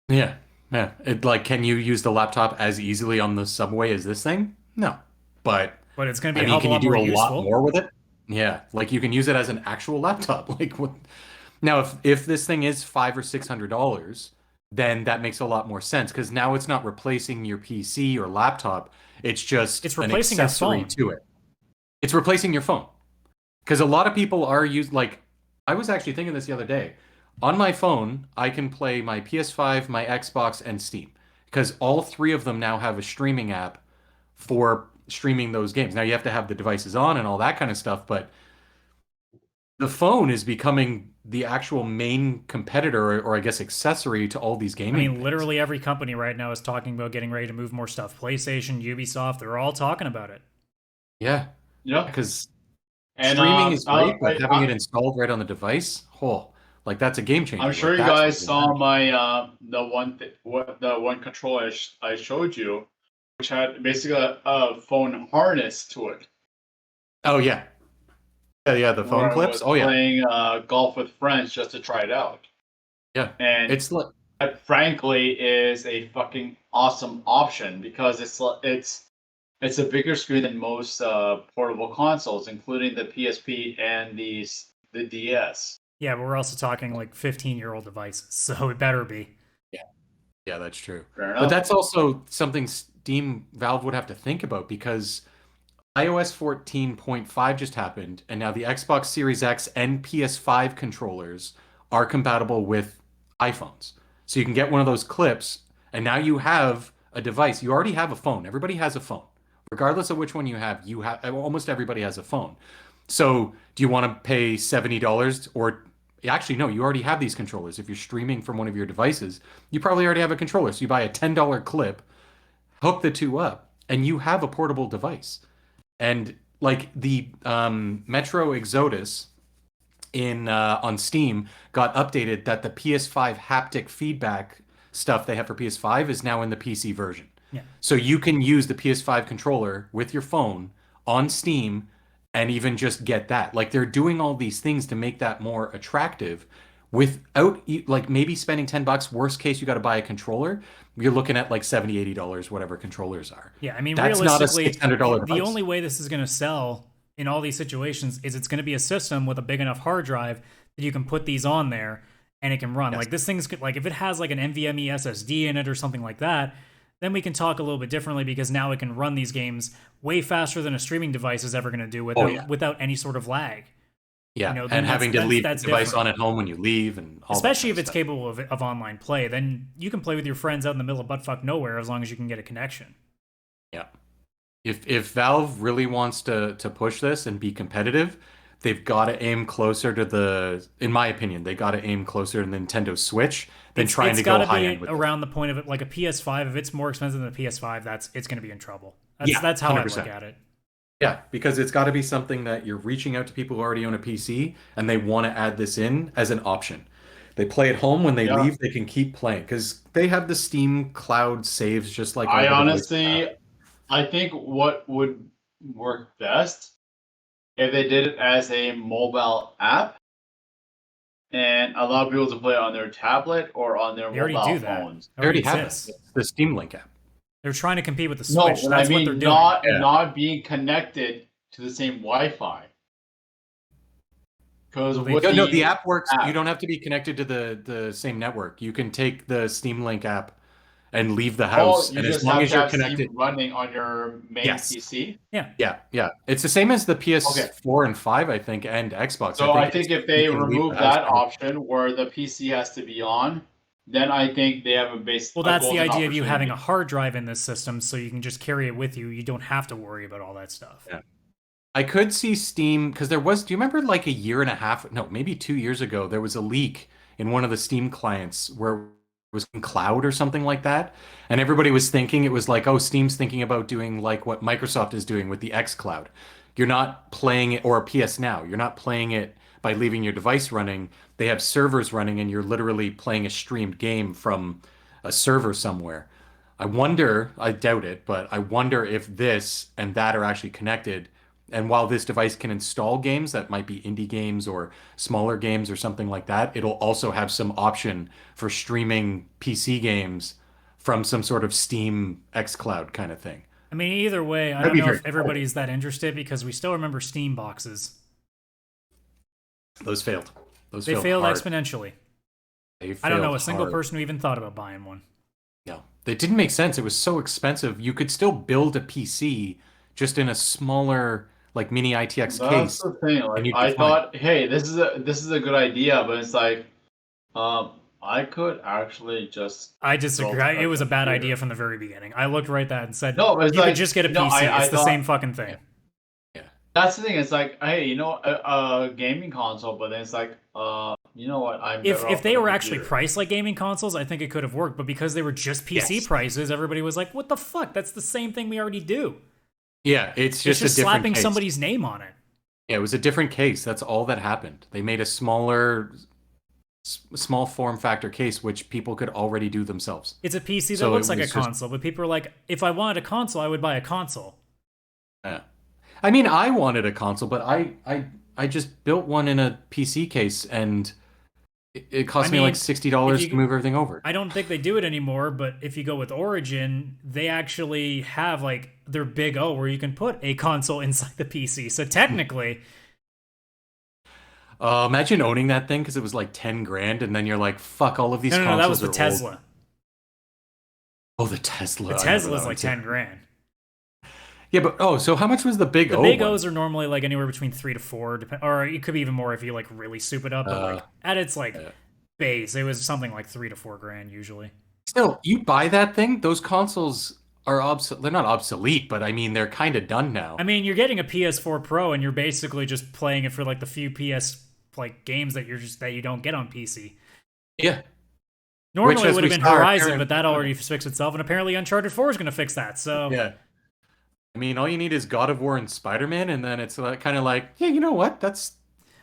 [SPEAKER 3] Yeah. Can you use the laptop as easily on the subway as this thing? No, but
[SPEAKER 4] it's going to
[SPEAKER 3] I
[SPEAKER 4] be a
[SPEAKER 3] mean,
[SPEAKER 4] hell of a
[SPEAKER 3] can you
[SPEAKER 4] lot
[SPEAKER 3] do
[SPEAKER 4] more
[SPEAKER 3] a lot
[SPEAKER 4] useful.
[SPEAKER 3] more with it? Yeah, like you can use it as an actual laptop. Like, what? Now, if this thing is $500 or $600, then that makes a lot more sense because now it's not replacing your PC or laptop. It's just
[SPEAKER 4] It's
[SPEAKER 3] an
[SPEAKER 4] replacing your
[SPEAKER 3] accessory
[SPEAKER 4] phone.
[SPEAKER 3] to it. It's replacing your phone because a lot of people are like. I was actually thinking this the other day. On my phone, I can play my PS5, my Xbox, and Steam because all three of them now have a streaming app for streaming those games. Now you have to have the devices on and all that kind of stuff, but the phone is becoming the actual main competitor or I guess accessory to all these
[SPEAKER 4] I
[SPEAKER 3] gaming
[SPEAKER 4] mean,
[SPEAKER 3] things.
[SPEAKER 4] literally every company right now is talking about getting ready to move more stuff. PlayStation, Ubisoft, they're all talking about it.
[SPEAKER 3] Yeah,
[SPEAKER 2] Yeah.
[SPEAKER 3] because
[SPEAKER 2] And
[SPEAKER 3] streaming is great, but having it installed right on the device, like that's a game changer.
[SPEAKER 2] I'm sure
[SPEAKER 3] Like,
[SPEAKER 2] you
[SPEAKER 3] that's
[SPEAKER 2] guys
[SPEAKER 3] what
[SPEAKER 2] saw my the one controller I showed you, which had basically a phone harness to it.
[SPEAKER 3] Oh yeah, the phone
[SPEAKER 2] where I
[SPEAKER 3] clips.
[SPEAKER 2] was
[SPEAKER 3] Oh yeah,
[SPEAKER 2] playing golf with friends just to try it out.
[SPEAKER 3] yeah.
[SPEAKER 2] And
[SPEAKER 3] It's like
[SPEAKER 2] that, frankly, is a fucking awesome option because it's a bigger screen than most portable consoles, including the PSP and the DS.
[SPEAKER 4] Yeah, but we're also talking like 15-year-old devices, so it better be.
[SPEAKER 3] yeah, that's true.
[SPEAKER 2] Fair
[SPEAKER 3] But
[SPEAKER 2] enough.
[SPEAKER 3] that's also something Valve would have to think about because iOS 14.5 just happened, and now the Xbox Series X and PS5 controllers are compatible with iPhones. So you can get one of those clips, and now you have a device. You already have a phone. Everybody has a phone. Regardless of which one you have almost everybody has a phone. So do you want to pay $70 or actually no, you already have these controllers. If you're streaming from one of your devices, you probably already have a controller. So you buy a $10 clip, hook the two up, and you have a portable device. And like the Metro Exodus in on Steam got updated that the PS5 haptic feedback stuff they have for PS5 is now in the PC version.
[SPEAKER 4] Yeah.
[SPEAKER 3] So you can use the PS5 controller with your phone on Steam and even just get that. Like they're doing all these things to make that more attractive without like maybe spending $10. Worst case, you got to buy a controller. You're looking at like $70, $80, whatever controllers are.
[SPEAKER 4] Yeah, I mean,
[SPEAKER 3] that's not a
[SPEAKER 4] realistically,
[SPEAKER 3] $600 device.
[SPEAKER 4] the only way this is going to sell in all these situations is it's going to be a system with a big enough hard drive that you can put these on there and it can run.
[SPEAKER 3] Yes.
[SPEAKER 4] Like this thing's like if it has like an NVMe SSD in it or something like that, then we can talk a little bit differently because now it can run these games way faster than a streaming device is ever going to do without any sort of lag.
[SPEAKER 3] Yeah,
[SPEAKER 4] You know,
[SPEAKER 3] and
[SPEAKER 4] then
[SPEAKER 3] having to leave the
[SPEAKER 4] that's
[SPEAKER 3] device
[SPEAKER 4] different.
[SPEAKER 3] on at home when you leave, and all
[SPEAKER 4] Especially if
[SPEAKER 3] that
[SPEAKER 4] it's
[SPEAKER 3] kind of
[SPEAKER 4] capable of online play, then you can play with your friends out in the middle of buttfuck nowhere as long as you can get a connection.
[SPEAKER 3] stuff. Yeah, if Valve really wants to push this and be competitive, they've got to aim closer to the. In my opinion, they got to aim closer to the Nintendo Switch than trying to go high end with
[SPEAKER 4] around the point of it. Like a PS5, if it's more expensive than a PS5, it's going to be in trouble.
[SPEAKER 3] Yeah,
[SPEAKER 4] That's how
[SPEAKER 3] 100%.
[SPEAKER 4] I look at it.
[SPEAKER 3] Yeah, because it's got to be something that you're reaching out to people who already own a PC and they want to add this in as an option. They play at home. When they leave, they can keep playing because they have the Steam cloud saves just like
[SPEAKER 2] I
[SPEAKER 3] all the
[SPEAKER 2] honestly, I think what would work best if they did it as a mobile app and allow people to play on their tablet or on their
[SPEAKER 4] They already
[SPEAKER 2] mobile
[SPEAKER 4] do that.
[SPEAKER 2] phones.
[SPEAKER 3] They already have
[SPEAKER 4] exists.
[SPEAKER 3] it. The Steam Link app.
[SPEAKER 4] They're trying to compete with the
[SPEAKER 2] No,
[SPEAKER 4] Switch.
[SPEAKER 2] but
[SPEAKER 4] That's
[SPEAKER 2] I
[SPEAKER 4] what they're
[SPEAKER 2] mean
[SPEAKER 4] doing.
[SPEAKER 2] not being connected to the same Wi-Fi. Because
[SPEAKER 3] No, the app works. You don't have to be connected to the same network. You can take the Steam Link app and leave the house,
[SPEAKER 2] you
[SPEAKER 3] and
[SPEAKER 2] just
[SPEAKER 3] as long
[SPEAKER 2] have
[SPEAKER 3] as
[SPEAKER 2] to
[SPEAKER 3] you're
[SPEAKER 2] have Steam
[SPEAKER 3] connected,
[SPEAKER 2] running on your main
[SPEAKER 3] Yes.
[SPEAKER 2] PC.
[SPEAKER 3] yeah, it's the same as the PS4 and 5, I think, and Xbox.
[SPEAKER 2] So I think if they
[SPEAKER 3] you can leave
[SPEAKER 2] remove
[SPEAKER 3] the house
[SPEAKER 2] that
[SPEAKER 3] and-
[SPEAKER 2] option where the PC has to be on, then I think they have a base.
[SPEAKER 4] Well,
[SPEAKER 2] a
[SPEAKER 4] that's the
[SPEAKER 2] golden
[SPEAKER 4] idea of you having a
[SPEAKER 2] opportunity.
[SPEAKER 4] hard drive in this system, so you can just carry it with you. You don't have to worry about all that stuff.
[SPEAKER 3] Yeah. I could see Steam because there was. Do you remember like a year and a half? No, maybe 2 years ago, there was a leak in one of the Steam clients where it was in cloud or something like that, and everybody was thinking it was like, oh, Steam's thinking about doing like what Microsoft is doing with the X Cloud. You're not playing it, or PS Now. You're not playing it by leaving your device running. They have servers running, and you're literally playing a streamed game from a server somewhere. I wonder. I doubt it, but I wonder if this and that are actually connected. And while this device can install games that might be indie games or smaller games or something like that, it'll also have some option for streaming PC games from some sort of Steam xCloud kind of thing.
[SPEAKER 4] I mean, either way, I
[SPEAKER 3] That'd
[SPEAKER 4] don't
[SPEAKER 3] be
[SPEAKER 4] know
[SPEAKER 3] very
[SPEAKER 4] if everybody's that interested because we still remember Steam boxes.
[SPEAKER 3] Those failed.
[SPEAKER 4] They failed
[SPEAKER 3] hard.
[SPEAKER 4] exponentially.
[SPEAKER 3] They
[SPEAKER 4] I don't know
[SPEAKER 3] failed
[SPEAKER 4] a single
[SPEAKER 3] hard.
[SPEAKER 4] person who even thought about buying one.
[SPEAKER 3] No, it didn't make sense. It was so expensive. You could still build a PC just in a smaller, like mini ITX
[SPEAKER 2] That's
[SPEAKER 3] case.
[SPEAKER 2] the thing. Like,
[SPEAKER 3] and you'd be
[SPEAKER 2] I
[SPEAKER 3] fine.
[SPEAKER 2] thought, hey, this is a good idea, but it's like, I could actually just.
[SPEAKER 4] I disagree.
[SPEAKER 2] Well,
[SPEAKER 4] It was a bad
[SPEAKER 2] computer.
[SPEAKER 4] idea from the very beginning. I looked right at that and said,
[SPEAKER 2] No, but it's
[SPEAKER 4] you
[SPEAKER 2] like,
[SPEAKER 4] could just get a PC.
[SPEAKER 2] no, I
[SPEAKER 4] It's the
[SPEAKER 2] thought-
[SPEAKER 4] same fucking thing.
[SPEAKER 2] That's the thing. It's like, hey, a gaming console, but then it's like, you know what? I'm
[SPEAKER 4] If
[SPEAKER 2] better off
[SPEAKER 4] they
[SPEAKER 2] with a
[SPEAKER 4] were actually
[SPEAKER 2] computer.
[SPEAKER 4] priced like gaming consoles, I think it could have worked. But because they were just PC
[SPEAKER 3] Yes.
[SPEAKER 4] prices, everybody was like, "What the fuck? That's the same thing we already do."
[SPEAKER 3] Yeah, it's
[SPEAKER 4] It's
[SPEAKER 3] just
[SPEAKER 4] just
[SPEAKER 3] a different
[SPEAKER 4] slapping
[SPEAKER 3] case.
[SPEAKER 4] somebody's name on it.
[SPEAKER 3] Yeah, it was a different case. That's all that happened. They made a small form factor case, which people could already do themselves.
[SPEAKER 4] It's a PC that
[SPEAKER 3] So
[SPEAKER 4] looks
[SPEAKER 3] it
[SPEAKER 4] like a
[SPEAKER 3] was just-
[SPEAKER 4] console, but people are like, "If I wanted a console, I would buy a console."
[SPEAKER 3] Yeah. I mean, I wanted a console, but I just built one in a PC case, and it cost
[SPEAKER 4] I
[SPEAKER 3] me
[SPEAKER 4] mean,
[SPEAKER 3] like $60
[SPEAKER 4] if you-
[SPEAKER 3] to move everything over.
[SPEAKER 4] I don't think they do it anymore, but if you go with Origin, they actually have like their big O where you can put a console inside the PC. So technically,
[SPEAKER 3] Imagine owning that thing because it was like 10 grand, and then you're like, fuck, all of these
[SPEAKER 4] no,
[SPEAKER 3] consoles
[SPEAKER 4] that was the
[SPEAKER 3] are old.
[SPEAKER 4] Tesla.
[SPEAKER 3] Oh, the Tesla.
[SPEAKER 4] The
[SPEAKER 3] I remember
[SPEAKER 4] Tesla's
[SPEAKER 3] that
[SPEAKER 4] like
[SPEAKER 3] one too.
[SPEAKER 4] 10 grand.
[SPEAKER 3] Yeah, but so how much was the big
[SPEAKER 4] The
[SPEAKER 3] O
[SPEAKER 4] big
[SPEAKER 3] one?
[SPEAKER 4] O's are normally like anywhere between 3 to 4, or it could be even more if you like really soup it up. But like at its like base, it was something like 3 to 4 grand usually.
[SPEAKER 3] Still, you buy that thing, those consoles are they're not obsolete, but I mean they're kind of done now.
[SPEAKER 4] I mean, you're getting a PS4 Pro, and you're basically just playing it for like the few PS like games that you don't get on PC.
[SPEAKER 3] Yeah.
[SPEAKER 4] Normally it would have been Horizon,
[SPEAKER 3] apparently-
[SPEAKER 4] but that already fixed itself, and apparently Uncharted 4 is going to fix that. So
[SPEAKER 3] Yeah. I mean, all you need is God of War and Spider-Man, and then it's kind of like, yeah, you know what? Those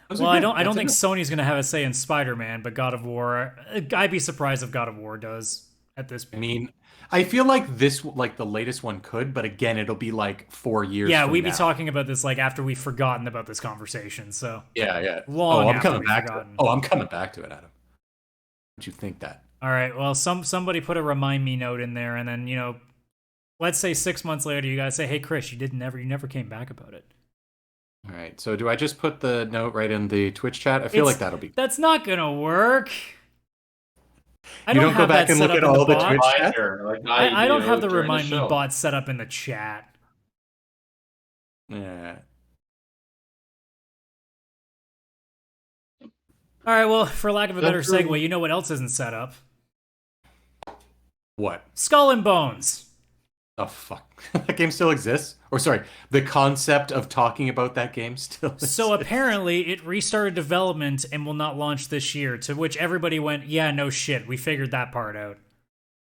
[SPEAKER 4] well,
[SPEAKER 3] are
[SPEAKER 4] I
[SPEAKER 3] good.
[SPEAKER 4] don't think
[SPEAKER 3] That's
[SPEAKER 4] Sony's going to have a say in Spider-Man, but God of War, I'd be surprised if God of War does at this
[SPEAKER 3] I
[SPEAKER 4] point.
[SPEAKER 3] mean, I feel like the latest one could, but again, it'll be like 4 years.
[SPEAKER 4] Yeah,
[SPEAKER 3] from
[SPEAKER 4] we'd be
[SPEAKER 3] now.
[SPEAKER 4] talking about this like after we've forgotten about this conversation. So
[SPEAKER 3] Yeah.
[SPEAKER 4] Long
[SPEAKER 3] I'm
[SPEAKER 4] after
[SPEAKER 3] coming
[SPEAKER 4] we've
[SPEAKER 3] back.
[SPEAKER 4] forgotten.
[SPEAKER 3] I'm coming back to it, Adam. Don't you think that?
[SPEAKER 4] all right, well, somebody put a remind me note in there, and then let's say 6 months later, you guys say, "Hey, Chris, you never came back about it."
[SPEAKER 3] All right. So do I just put the note right in the Twitch chat? I feel like that'll be.
[SPEAKER 4] That's not gonna work. I
[SPEAKER 3] You
[SPEAKER 4] don't
[SPEAKER 3] don't go
[SPEAKER 4] have
[SPEAKER 3] back
[SPEAKER 4] that
[SPEAKER 3] and
[SPEAKER 4] set
[SPEAKER 3] look
[SPEAKER 4] up
[SPEAKER 3] at
[SPEAKER 4] in the
[SPEAKER 3] all the
[SPEAKER 4] bot.
[SPEAKER 3] Twitch chat?
[SPEAKER 4] I don't have the remind me bot set up in the chat.
[SPEAKER 3] Yeah.
[SPEAKER 4] All right, well, for lack of a better segue, you know what else isn't set up?
[SPEAKER 3] What?
[SPEAKER 4] Skull and Bones.
[SPEAKER 3] Oh fuck! That game still exists? Or sorry, the concept of talking about that game still exists.
[SPEAKER 4] So apparently, it restarted development and will not launch this year. To which everybody went, "Yeah, no shit, we figured that part out."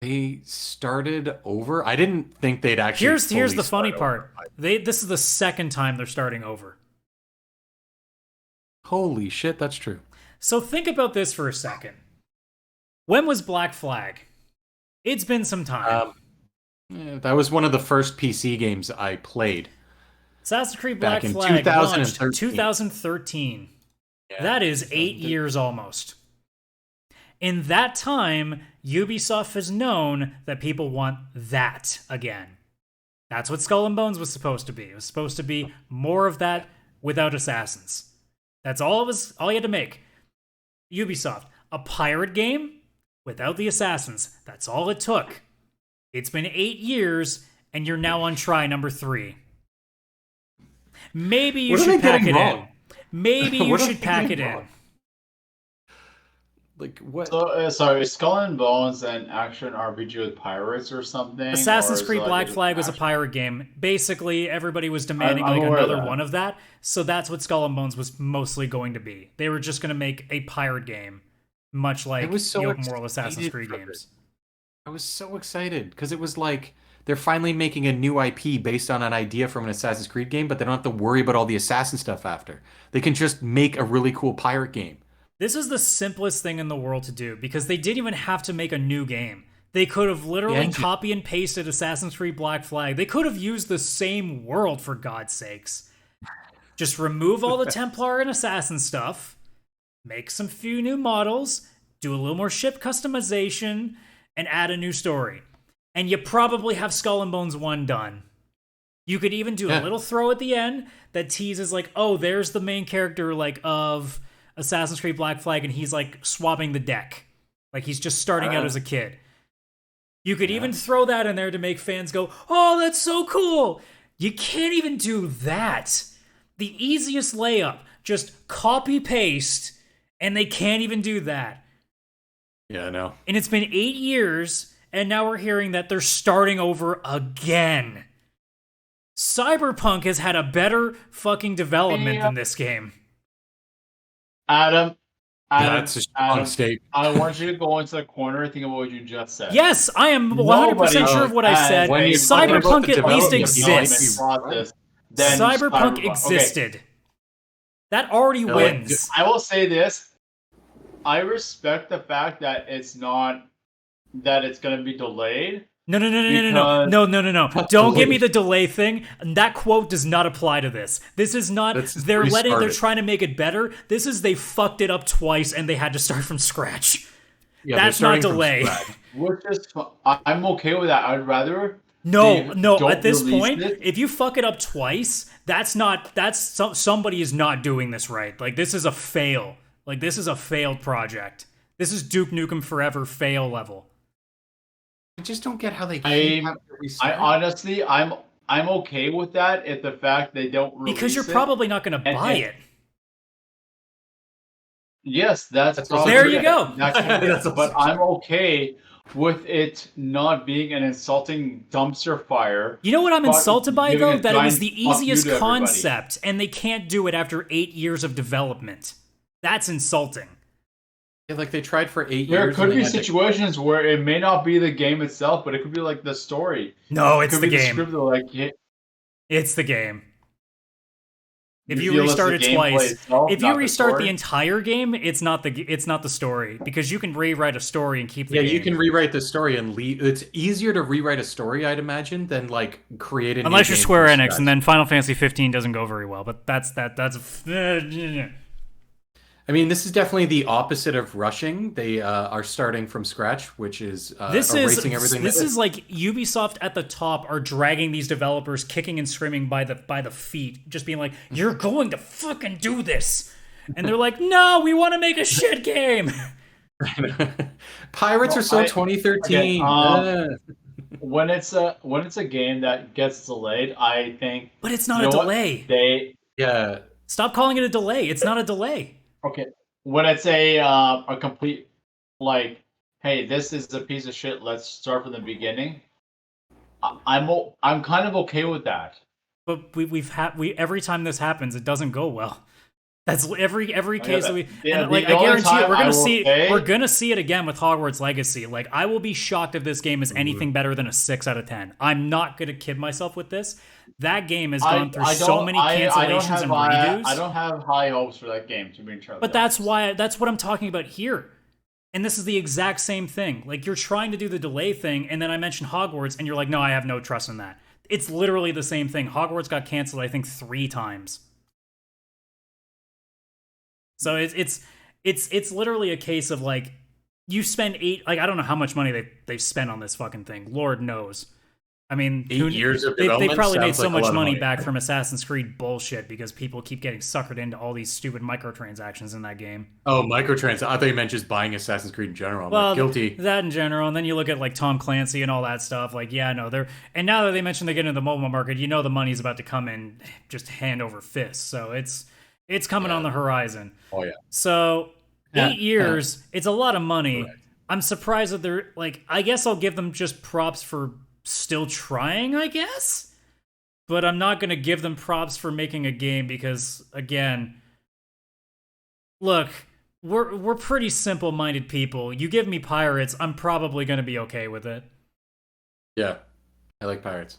[SPEAKER 3] They started over. I didn't think they'd actually.
[SPEAKER 4] Here's the
[SPEAKER 3] fully
[SPEAKER 4] funny
[SPEAKER 3] start
[SPEAKER 4] part.
[SPEAKER 3] over.
[SPEAKER 4] This is the second time they're starting over.
[SPEAKER 3] Holy shit! That's true.
[SPEAKER 4] So think about this for a second. When was Black Flag? It's been some time.
[SPEAKER 3] Yeah, that was one of the first PC games I played.
[SPEAKER 4] Assassin's Creed Black
[SPEAKER 3] back in
[SPEAKER 4] Flag launched
[SPEAKER 3] 2013.
[SPEAKER 4] 2013.
[SPEAKER 3] Yeah,
[SPEAKER 4] That is 8 years almost. In that time, Ubisoft has known that people want that again. That's what Skull and Bones was supposed to be. It was supposed to be more of that without assassins. That's all you had to make. Ubisoft, a pirate game without the assassins. That's all it took. It's been 8 years, and you're now on try number 3. Maybe you
[SPEAKER 3] What are
[SPEAKER 4] should
[SPEAKER 3] they
[SPEAKER 4] pack
[SPEAKER 3] getting
[SPEAKER 4] it
[SPEAKER 3] wrong?
[SPEAKER 4] in. Maybe you
[SPEAKER 3] What are
[SPEAKER 4] should
[SPEAKER 3] they
[SPEAKER 4] pack it
[SPEAKER 3] getting
[SPEAKER 4] in.
[SPEAKER 3] wrong? Like what?
[SPEAKER 2] So, sorry, Skull and Bones and action RPG with pirates or something?
[SPEAKER 4] Assassin's
[SPEAKER 2] or is it
[SPEAKER 4] Creed
[SPEAKER 2] like
[SPEAKER 4] Black
[SPEAKER 2] a
[SPEAKER 4] Flag was a
[SPEAKER 2] action-
[SPEAKER 4] pirate game. Basically, everybody was demanding
[SPEAKER 2] I'm
[SPEAKER 4] like
[SPEAKER 2] aware of
[SPEAKER 4] another
[SPEAKER 2] that.
[SPEAKER 4] one of that. So that's what Skull and Bones was mostly going to be. They were just going to make a pirate game, much like
[SPEAKER 3] was so
[SPEAKER 4] the open world Assassin's
[SPEAKER 3] excited
[SPEAKER 4] Creed
[SPEAKER 3] for
[SPEAKER 4] games.
[SPEAKER 3] I was so excited because it was like they're finally making a new IP based on an idea from an Assassin's Creed game, but they don't have to worry about all the assassin stuff after. They can just make a really cool pirate game.
[SPEAKER 4] This is the simplest thing in the world to do because they didn't even have to make a new game. They could have literally
[SPEAKER 3] Yeah,
[SPEAKER 4] copy and pasted Assassin's Creed Black Flag. They could have used the same world, for God's sakes. Just remove all the Templar and Assassin stuff, make some few new models, do a little more ship customization, and add a new story. And you probably have Skull and Bones 1 done. You could even do a little throw at the end that teases like, oh, there's the main character like of Assassin's Creed Black Flag, and he's like swapping the deck. Like he's just starting out as a kid. You could even throw that in there to make fans go, oh, that's so cool. You can't even do that. The easiest layup, just copy paste, and they can't even do that.
[SPEAKER 3] Yeah, I know.
[SPEAKER 4] And it's been 8 years, and now we're hearing that they're starting over again. Cyberpunk has had a better fucking development than this game.
[SPEAKER 2] Adam,
[SPEAKER 3] That's a strong statement.
[SPEAKER 2] I want you to go into the corner and think about what you just said.
[SPEAKER 4] Yes, I am 100% sure of what I said.
[SPEAKER 3] when you talk about
[SPEAKER 4] Cyberpunk
[SPEAKER 3] the
[SPEAKER 4] at least
[SPEAKER 3] development
[SPEAKER 4] exists.
[SPEAKER 2] Process, then
[SPEAKER 4] Cyberpunk
[SPEAKER 2] Okay.
[SPEAKER 4] existed. That already
[SPEAKER 3] like,
[SPEAKER 4] wins.
[SPEAKER 2] I will say this. I respect the fact that it's going to be delayed.
[SPEAKER 4] No.
[SPEAKER 2] Because-
[SPEAKER 4] Don't give me the delay thing. That quote does not apply to this. This is not. They're trying to make it better. This is they fucked it up twice and they had to start from scratch.
[SPEAKER 3] Yeah,
[SPEAKER 4] That's
[SPEAKER 3] they're
[SPEAKER 4] not
[SPEAKER 3] starting from
[SPEAKER 4] delay.
[SPEAKER 3] scratch.
[SPEAKER 2] Which is, I'm okay with that. I'd rather.
[SPEAKER 4] No.
[SPEAKER 2] don't
[SPEAKER 4] At this
[SPEAKER 2] release
[SPEAKER 4] point,
[SPEAKER 2] it.
[SPEAKER 4] if you fuck it up twice, somebody is not doing this right. Like this is a fail. Like this is a failed project. This is Duke Nukem Forever fail level.
[SPEAKER 3] I just don't get how they
[SPEAKER 2] I
[SPEAKER 3] keep having to restart.
[SPEAKER 2] honestly, I'm I'm okay with that if the fact they don't release
[SPEAKER 4] Because you're
[SPEAKER 2] it.
[SPEAKER 4] probably not going to buy it.
[SPEAKER 2] Yes, that's probably
[SPEAKER 4] there you go.
[SPEAKER 2] But I'm okay with it not being an insulting dumpster fire.
[SPEAKER 4] You know what I'm insulted by, though? That it was the
[SPEAKER 2] fuck you
[SPEAKER 4] easiest
[SPEAKER 2] to everybody.
[SPEAKER 4] concept, and they can't do it after 8 years of development. That's insulting.
[SPEAKER 3] Yeah, like they tried for 8 years.
[SPEAKER 2] There could be situations where it may not be the game itself, but it could be like the story.
[SPEAKER 4] No, it's the game.
[SPEAKER 2] The script, like,
[SPEAKER 4] it's the game. If
[SPEAKER 2] You
[SPEAKER 4] you
[SPEAKER 2] feel it's
[SPEAKER 4] restart
[SPEAKER 2] the
[SPEAKER 4] it twice,
[SPEAKER 2] itself,
[SPEAKER 4] if you
[SPEAKER 2] not
[SPEAKER 4] restart the
[SPEAKER 2] story?
[SPEAKER 4] entire game, it's not the story, because you can rewrite a story and keep the game.
[SPEAKER 3] Yeah, you can rewrite the story and leave. It's easier to rewrite a story, I'd imagine, than like create a new
[SPEAKER 4] Unless you're
[SPEAKER 3] game
[SPEAKER 4] Square
[SPEAKER 3] from
[SPEAKER 4] Enix,
[SPEAKER 3] scratch.
[SPEAKER 4] and then Final Fantasy 15 doesn't go very well. But that's.
[SPEAKER 3] I mean, this is definitely the opposite of rushing. They are starting from scratch, which is erasing everything.
[SPEAKER 4] This is like Ubisoft at the top are dragging these developers kicking and screaming by the feet, just being like, "You're going to fucking do this," and they're like, "No, we want to make a shit game."
[SPEAKER 3] Pirates are so 2013.
[SPEAKER 2] When it's a game that gets delayed, I think.
[SPEAKER 4] But it's not a delay.
[SPEAKER 3] Stop
[SPEAKER 4] calling it a delay. It's not a delay.
[SPEAKER 2] Okay, when it's a complete, like, hey, this is a piece of shit. Let's start from the beginning. I'm kind of okay with that.
[SPEAKER 4] But we every time this happens, it doesn't go well. That's every case that we.
[SPEAKER 2] Yeah,
[SPEAKER 4] and, like, I guarantee you, we're gonna see it again with Hogwarts Legacy. Like, I will be shocked if this game is anything better than a 6 out of 10. I'm not gonna kid myself with this. That game has gone through so many cancellations and redos.
[SPEAKER 2] I don't have high hopes for that game, to be entirely
[SPEAKER 4] But that's what I'm talking about here. And this is the exact same thing. Like, you're trying to do the delay thing, and then I mentioned Hogwarts, and you're like, no, I have no trust in that. It's literally the same thing. Hogwarts got canceled, I think, 3 times. So it's literally a case of, like, you spend I don't know how much money they've spent on this fucking thing. Lord knows. I mean,
[SPEAKER 3] 8 years of
[SPEAKER 4] they
[SPEAKER 3] development
[SPEAKER 4] probably made
[SPEAKER 3] sounds
[SPEAKER 4] so
[SPEAKER 3] like a
[SPEAKER 4] much
[SPEAKER 3] lot of
[SPEAKER 4] money
[SPEAKER 3] money.
[SPEAKER 4] back from Assassin's Creed bullshit because people keep getting suckered into all these stupid microtransactions in that game.
[SPEAKER 3] Oh, microtransactions. I thought you meant just buying Assassin's Creed in general. I'm like, guilty.
[SPEAKER 4] That in general, and then you look at like Tom Clancy and all that stuff. Like, yeah, no, and now that they mentioned they get into the mobile market, you know the money's about to come in just hand over fist. So it's coming on the horizon.
[SPEAKER 3] Oh yeah.
[SPEAKER 4] So 8 years, it's a lot of money. Correct. I'm surprised that they're like. I guess I'll give them just props for still trying, I guess. But I'm not going to give them props for making a game because, again, look, we're pretty simple-minded people. You give me Pirates, I'm probably going to be okay with it.
[SPEAKER 3] Yeah, I like Pirates.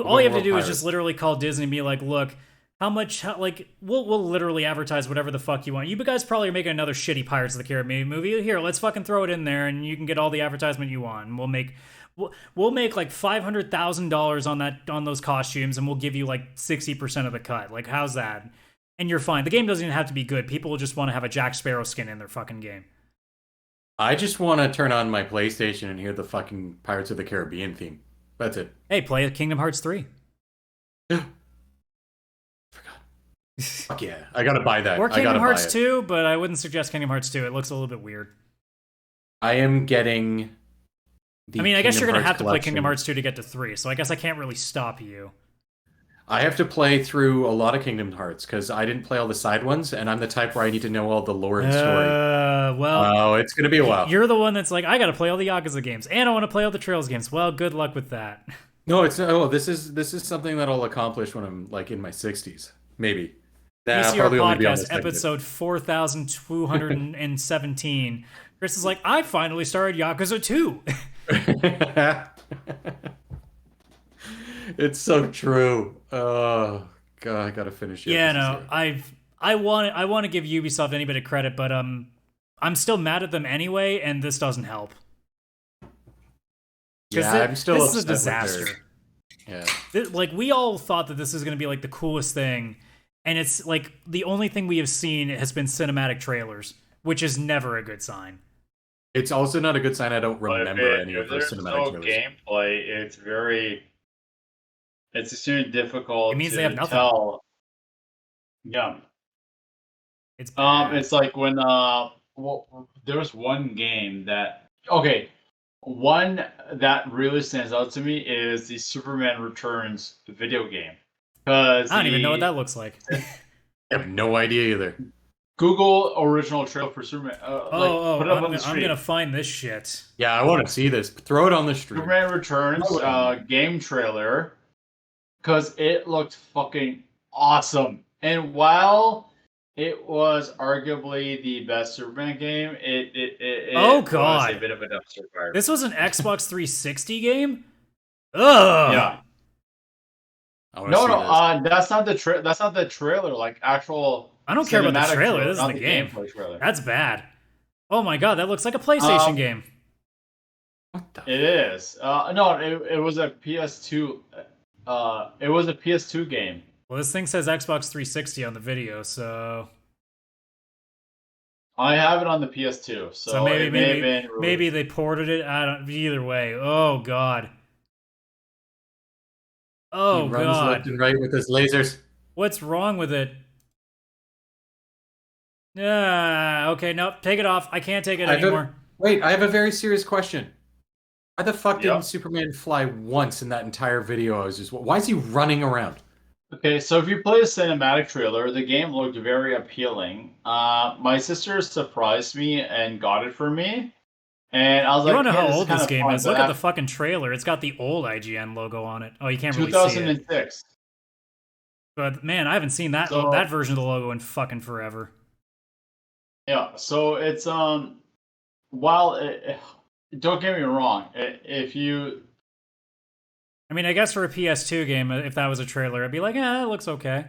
[SPEAKER 4] All you have to do is just literally call Disney and be like, look, we'll literally advertise whatever the fuck you want. You guys probably are making another shitty Pirates of the Caribbean movie. Here, let's fucking throw it in there and you can get all the advertisement you want. And we'll make like $500,000 on those costumes, and we'll give you like 60% of the cut. Like, how's that? And you're fine. The game doesn't even have to be good. People will just want to have a Jack Sparrow skin in their fucking game.
[SPEAKER 3] I just want to turn on my PlayStation and hear the fucking Pirates of the Caribbean theme. That's it.
[SPEAKER 4] Hey, play Kingdom Hearts 3.
[SPEAKER 3] Forgot. Fuck yeah. I gotta buy that.
[SPEAKER 4] Or Kingdom Hearts 2, but I wouldn't suggest Kingdom Hearts 2. It looks a little bit weird.
[SPEAKER 3] I am getting...
[SPEAKER 4] I guess you're going to have to play Kingdom Hearts 2 to get to 3, so I guess I can't really stop you.
[SPEAKER 3] I have to play through a lot of Kingdom Hearts, because I didn't play all the side ones, and I'm the type where I need to know all the lore and story. Oh, it's going to be a while.
[SPEAKER 4] You're the one that's like, I got to play all the Yakuza games, and I want to play all the Trails games. Well, good luck with that.
[SPEAKER 3] No, it's not. Oh, this is something that I'll accomplish when I'm, like, in my 60s. Maybe.
[SPEAKER 4] VCR Podcast, episode 4217. Chris is like, I finally started Yakuza 2.
[SPEAKER 3] It's so true. Oh god, I gotta finish it.
[SPEAKER 4] Yeah, no, I want to give Ubisoft any bit of credit, but I'm still mad at them anyway, and this doesn't help.
[SPEAKER 3] Yeah, I'm still.
[SPEAKER 4] This is a disaster.
[SPEAKER 3] Yeah,
[SPEAKER 4] like, we all thought that this is going to be like the coolest thing, and it's like the only thing we have seen has been cinematic trailers, which is never a good sign.
[SPEAKER 3] It's also not a good sign I don't remember any of those cinematic trailers.
[SPEAKER 2] Gameplay, it's extremely difficult.
[SPEAKER 4] It means they have nothing.
[SPEAKER 2] Tell. Yeah.
[SPEAKER 4] It's bad.
[SPEAKER 2] It's like when there was one game that one that really stands out to me is the Superman Returns video game. Because
[SPEAKER 4] I don't even know what that looks like.
[SPEAKER 3] I have no idea either.
[SPEAKER 2] Google original trailer for Superman. Put it up on the
[SPEAKER 4] I'm
[SPEAKER 2] stream.
[SPEAKER 4] gonna find this shit.
[SPEAKER 3] Yeah, I want to see this. Throw it on the stream.
[SPEAKER 2] Superman Returns game trailer, because it looked fucking awesome. And while it was arguably the best Superman game, it
[SPEAKER 4] Oh, God.
[SPEAKER 2] was a bit of a dumpster fire.
[SPEAKER 4] This was an Xbox 360 game? Ugh.
[SPEAKER 2] Yeah. That's not the that's not the trailer. Like actual.
[SPEAKER 4] I don't care about the
[SPEAKER 2] cinematic
[SPEAKER 4] trailer. This is
[SPEAKER 2] not
[SPEAKER 4] the game.
[SPEAKER 2] gameplay trailer.
[SPEAKER 4] That's bad. Oh my god, that looks like a PlayStation game.
[SPEAKER 3] What the?
[SPEAKER 2] It is. No, it was a PS2. It was a PS2 game.
[SPEAKER 4] Well, this thing says Xbox 360 on the video, so
[SPEAKER 2] I have it on the PS2, so
[SPEAKER 4] maybe
[SPEAKER 2] it may have been released.
[SPEAKER 4] maybe they ported it. I don't. Either way. Oh god. Oh
[SPEAKER 3] He runs
[SPEAKER 4] god.
[SPEAKER 3] left and right with his lasers.
[SPEAKER 4] What's wrong with it? Okay, nope. Take it off. I can't take it anymore.
[SPEAKER 3] Wait, I have a very serious question. Why the fuck
[SPEAKER 2] Yep.
[SPEAKER 3] didn't Superman fly once in that entire video? Why is he running around?
[SPEAKER 2] Okay, so if you play the cinematic trailer, the game looked very appealing. My sister surprised me and got it for me, and I was
[SPEAKER 4] You
[SPEAKER 2] like,
[SPEAKER 4] want to know
[SPEAKER 2] "Hey,
[SPEAKER 4] how old
[SPEAKER 2] kinda
[SPEAKER 4] this game
[SPEAKER 2] fun,"
[SPEAKER 4] is?
[SPEAKER 2] but
[SPEAKER 4] Look at the fucking trailer. It's got the old IGN logo on it. Oh, you can't really see it.
[SPEAKER 2] 2006.
[SPEAKER 4] But man, I haven't seen that
[SPEAKER 2] So-
[SPEAKER 4] version of the logo in fucking forever.
[SPEAKER 2] Yeah, so it's while don't get me wrong, if you
[SPEAKER 4] I mean, I guess for a PS2 game, if that was a trailer, I'd be like, it looks okay.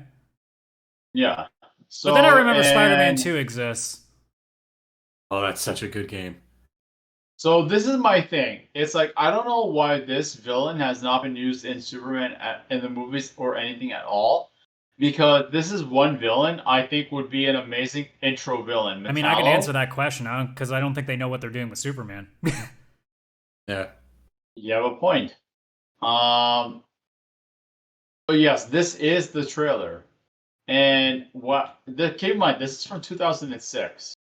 [SPEAKER 2] yeah. So
[SPEAKER 4] But then I remember
[SPEAKER 2] and-
[SPEAKER 4] Spider-Man 2 exists.
[SPEAKER 3] Oh, that's such a good game.
[SPEAKER 2] So this is my thing. It's like I don't know why this villain has not been used in Superman in the movies or anything at all. Because this is one villain I think would be an amazing intro villain.
[SPEAKER 4] I mean, I can
[SPEAKER 2] Metallo.
[SPEAKER 4] answer that question because I don't think they know what they're doing with Superman.
[SPEAKER 3] Yeah.
[SPEAKER 2] You have a point. But yes, this is the trailer, and keep in mind this is from 2006.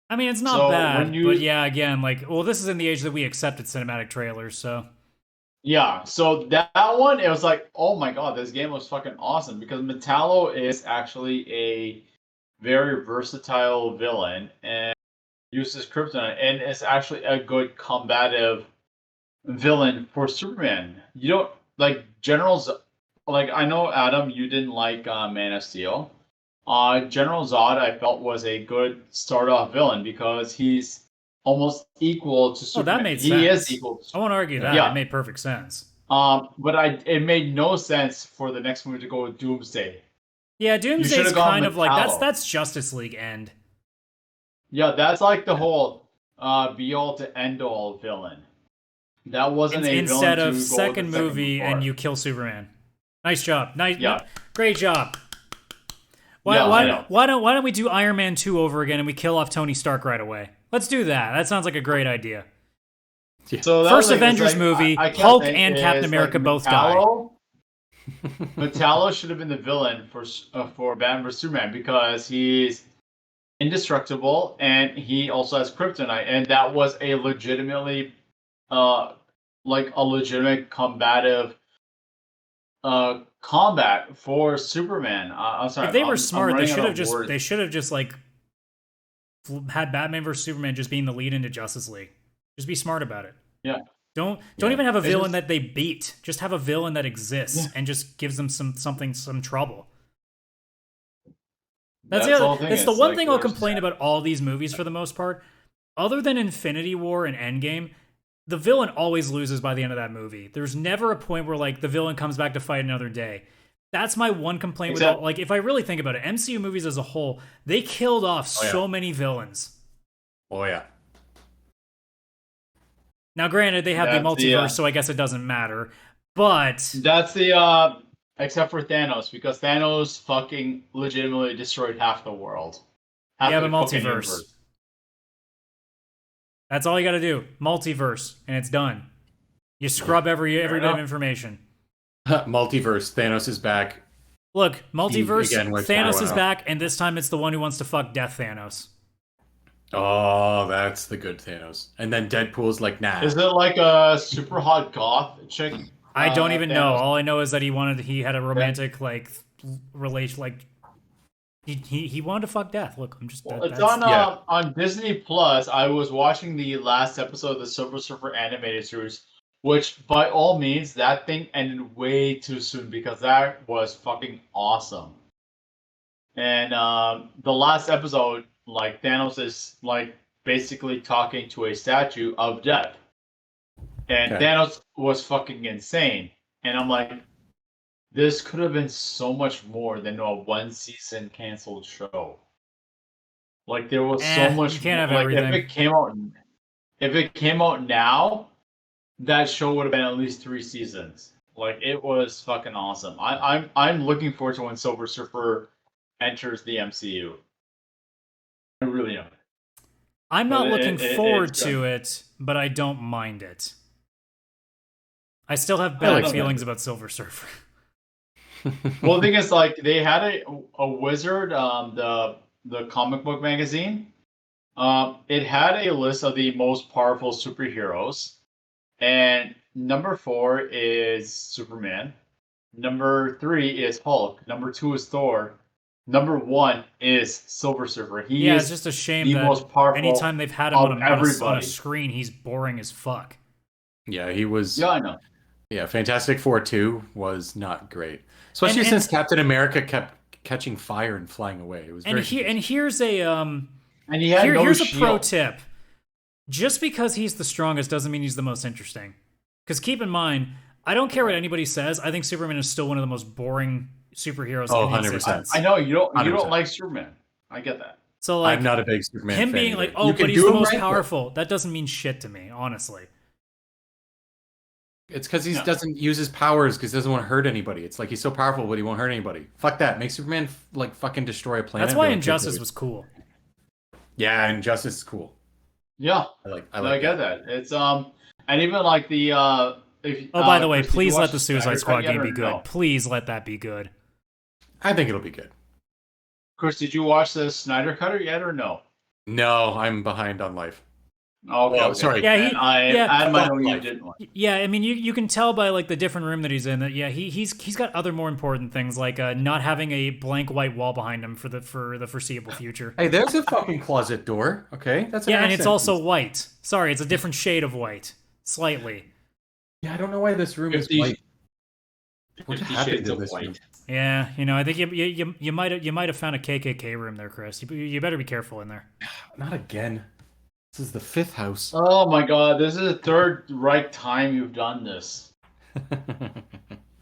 [SPEAKER 4] I mean, it's not
[SPEAKER 2] So
[SPEAKER 4] bad,
[SPEAKER 2] when you-
[SPEAKER 4] but yeah, again, like, well, this is in the age that we accepted cinematic trailers, so.
[SPEAKER 2] Yeah, so that one, it was like, oh my god, this game was fucking awesome because Metallo is actually a very versatile villain and uses kryptonite and is actually a good combative villain for Superman. You don't like generals. Like I know Adam, you didn't like Man of Steel. General Zod, I felt was a good start-off villain because he's almost equal to Superman.
[SPEAKER 4] that made
[SPEAKER 2] He
[SPEAKER 4] sense.
[SPEAKER 2] is equal to
[SPEAKER 4] I won't argue that.
[SPEAKER 2] Yeah.
[SPEAKER 4] It made perfect sense.
[SPEAKER 2] but it made no sense for the next movie to go with Doomsday.
[SPEAKER 4] Yeah, Doomsday's
[SPEAKER 2] should've gone
[SPEAKER 4] kind of like
[SPEAKER 2] Metallo.
[SPEAKER 4] that's Justice League end.
[SPEAKER 2] Yeah, that's like the whole be-all to end-all villain. That wasn't a villain
[SPEAKER 4] Instead
[SPEAKER 2] to
[SPEAKER 4] of
[SPEAKER 2] go with
[SPEAKER 4] second
[SPEAKER 2] the
[SPEAKER 4] movie
[SPEAKER 2] part.
[SPEAKER 4] and you kill Superman. Nice job. Nice.
[SPEAKER 2] Yeah.
[SPEAKER 4] Great job.
[SPEAKER 2] Yeah, I know.
[SPEAKER 4] Why don't we do Iron Man 2 over again and we kill off Tony Stark right away? Let's do that. That sounds like a great idea.
[SPEAKER 2] So that
[SPEAKER 4] First
[SPEAKER 2] was like,
[SPEAKER 4] Avengers
[SPEAKER 2] it's like,
[SPEAKER 4] movie,
[SPEAKER 2] I kept
[SPEAKER 4] Hulk
[SPEAKER 2] thinking
[SPEAKER 4] and
[SPEAKER 2] is,
[SPEAKER 4] Captain
[SPEAKER 2] like,
[SPEAKER 4] America both die.
[SPEAKER 2] Metallo should have been the villain for Batman vs Superman because he's indestructible and he also has kryptonite, and that was a legitimately, like a legitimate combative, combat for Superman. I'm sorry.
[SPEAKER 4] If they were
[SPEAKER 2] I'm
[SPEAKER 4] smart, they
[SPEAKER 2] running
[SPEAKER 4] should
[SPEAKER 2] out
[SPEAKER 4] have
[SPEAKER 2] of
[SPEAKER 4] just
[SPEAKER 2] words.
[SPEAKER 4] they should have just like had Batman vs Superman just being the lead into Justice League. Just be smart about it.
[SPEAKER 2] Yeah.
[SPEAKER 4] Don't
[SPEAKER 3] Yeah.
[SPEAKER 4] even have a
[SPEAKER 2] They
[SPEAKER 4] villain
[SPEAKER 2] just-
[SPEAKER 4] that they beat. Just have a villain that exists
[SPEAKER 2] Yeah.
[SPEAKER 4] and just gives them some trouble.
[SPEAKER 2] That's
[SPEAKER 4] the
[SPEAKER 2] the whole
[SPEAKER 4] other,
[SPEAKER 2] thing.
[SPEAKER 4] that's the
[SPEAKER 2] It's
[SPEAKER 4] one
[SPEAKER 2] like
[SPEAKER 4] thing I'll
[SPEAKER 2] there's-
[SPEAKER 4] complain about all these movies for the most part. Other than Infinity War and Endgame, the villain always loses by the end of that movie. There's never a point where like the villain comes back to fight another day. That's my one complaint with
[SPEAKER 2] Except-
[SPEAKER 4] all, like if I really think about it, MCU movies as a whole, they killed off
[SPEAKER 3] Oh, yeah.
[SPEAKER 4] so many villains.
[SPEAKER 3] Oh yeah.
[SPEAKER 4] Now, granted, they have the
[SPEAKER 2] That's
[SPEAKER 4] multiverse,
[SPEAKER 2] the,
[SPEAKER 4] so I guess it doesn't matter. But
[SPEAKER 2] That's the except for Thanos, because Thanos fucking legitimately destroyed half the world. Half
[SPEAKER 4] yeah,
[SPEAKER 2] the
[SPEAKER 4] but
[SPEAKER 2] fucking
[SPEAKER 4] multiverse.
[SPEAKER 2] universe.
[SPEAKER 4] That's all you got to do. Multiverse, and it's done. You scrub every bit of
[SPEAKER 2] enough.
[SPEAKER 4] information.
[SPEAKER 3] Multiverse. Thanos is back.
[SPEAKER 4] Look, multiverse.
[SPEAKER 3] again wipes
[SPEAKER 4] Thanos
[SPEAKER 3] everyone
[SPEAKER 4] is
[SPEAKER 3] out.
[SPEAKER 4] back, and this time it's the one who wants to fuck Death Thanos.
[SPEAKER 3] Oh, that's the good Thanos. And then Deadpool's like, nah.
[SPEAKER 2] Is it like a super hot goth chick?
[SPEAKER 4] I don't even know.
[SPEAKER 2] Thanos?
[SPEAKER 4] All I know is that he had a romantic relation, like he wanted to fuck Death. Look, I'm just
[SPEAKER 2] Well, it's
[SPEAKER 3] yeah.
[SPEAKER 2] on Disney Plus. I was watching the last episode of the Silver Surfer animated series, which by all means that thing ended way too soon because that was fucking awesome. And the last episode, like Thanos is like basically talking to a statue of Death, and
[SPEAKER 3] Okay.
[SPEAKER 2] Thanos was fucking insane. And I'm like, this could have been so much more than a one season canceled show. Like there was so much
[SPEAKER 4] you can't have
[SPEAKER 2] more. Like
[SPEAKER 4] everything.
[SPEAKER 2] if it came out now, that show would have been at least 3 seasons. Like it was fucking awesome. I'm looking forward to when Silver Surfer enters the MCU. I really am.
[SPEAKER 4] I'm not
[SPEAKER 2] But
[SPEAKER 4] looking
[SPEAKER 2] it's
[SPEAKER 4] forward
[SPEAKER 2] good.
[SPEAKER 4] to it, but I don't mind it. I still have
[SPEAKER 3] I
[SPEAKER 4] bad
[SPEAKER 3] like
[SPEAKER 4] feelings about Silver Surfer.
[SPEAKER 2] Well, the thing is, like, they had a wizard, the comic book magazine. It had a list of the most powerful superheroes, and number 4 is Superman. Number 3 is Hulk. Number 2 is Thor. Number 1 is Silver Surfer. He
[SPEAKER 4] Yeah,
[SPEAKER 2] is
[SPEAKER 4] it's just a shame
[SPEAKER 2] the
[SPEAKER 4] that
[SPEAKER 2] most powerful
[SPEAKER 4] anytime they've had him
[SPEAKER 2] of
[SPEAKER 4] on a
[SPEAKER 2] everybody.
[SPEAKER 4] screen, he's boring as fuck.
[SPEAKER 3] Yeah, he was.
[SPEAKER 2] Yeah, I know.
[SPEAKER 3] Yeah, Fantastic Four 2 was not great. Especially
[SPEAKER 4] And-
[SPEAKER 3] since Captain America kept catching fire and flying away. It was very
[SPEAKER 4] Here's a
[SPEAKER 2] And he had no
[SPEAKER 4] here's a
[SPEAKER 2] shield.
[SPEAKER 4] pro tip. Just because he's the strongest doesn't mean he's the most interesting. Because keep in mind, I don't care what anybody says. I think Superman is still one of the most boring superheroes
[SPEAKER 3] Oh,
[SPEAKER 4] in
[SPEAKER 3] 100%.
[SPEAKER 4] existence.
[SPEAKER 2] I know you don't
[SPEAKER 3] 100%.
[SPEAKER 2] like Superman. I get that.
[SPEAKER 4] So like
[SPEAKER 3] I'm not a big Superman
[SPEAKER 4] him
[SPEAKER 3] fan
[SPEAKER 4] being
[SPEAKER 3] either.
[SPEAKER 4] like,
[SPEAKER 3] You
[SPEAKER 4] oh,
[SPEAKER 3] can
[SPEAKER 4] but he's
[SPEAKER 3] do
[SPEAKER 4] the
[SPEAKER 3] him
[SPEAKER 4] most
[SPEAKER 3] right, but
[SPEAKER 4] powerful. That doesn't mean shit to me, honestly.
[SPEAKER 3] It's because he
[SPEAKER 2] No.
[SPEAKER 3] doesn't use his powers because he doesn't want to hurt anybody. It's like he's so powerful, but he won't hurt anybody. Fuck that. Make Superman like fucking destroy a planet.
[SPEAKER 4] That's why
[SPEAKER 3] Be like,
[SPEAKER 4] Injustice
[SPEAKER 3] "Okay,
[SPEAKER 4] was cool.
[SPEAKER 3] Yeah, Injustice is cool.
[SPEAKER 2] Yeah,
[SPEAKER 3] I
[SPEAKER 2] I
[SPEAKER 3] like
[SPEAKER 2] get that. It's and even like the if
[SPEAKER 4] Oh, by the way,
[SPEAKER 2] Chris, did you
[SPEAKER 4] please
[SPEAKER 2] watch
[SPEAKER 4] let the Suicide
[SPEAKER 2] Snyder
[SPEAKER 4] Squad
[SPEAKER 2] Cut yet
[SPEAKER 4] game
[SPEAKER 2] or
[SPEAKER 4] be good.
[SPEAKER 2] no?
[SPEAKER 4] Please let that be good.
[SPEAKER 3] I think it'll be good.
[SPEAKER 2] Chris, did you watch the Snyder Cutter yet or no?
[SPEAKER 3] No, I'm behind on life.
[SPEAKER 2] Okay,
[SPEAKER 3] Oh,
[SPEAKER 2] okay.
[SPEAKER 3] sorry.
[SPEAKER 4] Yeah,
[SPEAKER 2] And I might know you
[SPEAKER 3] Life.
[SPEAKER 2] didn't watch.
[SPEAKER 4] Yeah, I mean, you can tell by like the different room that he's in that he's got other more important things like not having a blank white wall behind him for the foreseeable future.
[SPEAKER 3] Hey, there's a fucking closet door. Okay, that's an
[SPEAKER 4] Yeah, and it's
[SPEAKER 3] accent
[SPEAKER 4] also
[SPEAKER 3] piece.
[SPEAKER 4] white. Sorry, it's a different shade of white, slightly.
[SPEAKER 3] Yeah, I don't know why this room is
[SPEAKER 2] 50
[SPEAKER 3] white. What
[SPEAKER 2] 50
[SPEAKER 3] happened
[SPEAKER 2] Shades
[SPEAKER 3] to
[SPEAKER 2] of
[SPEAKER 3] this
[SPEAKER 2] White.
[SPEAKER 3] room?
[SPEAKER 4] Yeah, you know, I think you might have found a KKK room there, Chris. You better be careful in there.
[SPEAKER 3] Not again. This is the 5th house.
[SPEAKER 2] Oh my God, this is the third right time you've done this.
[SPEAKER 4] All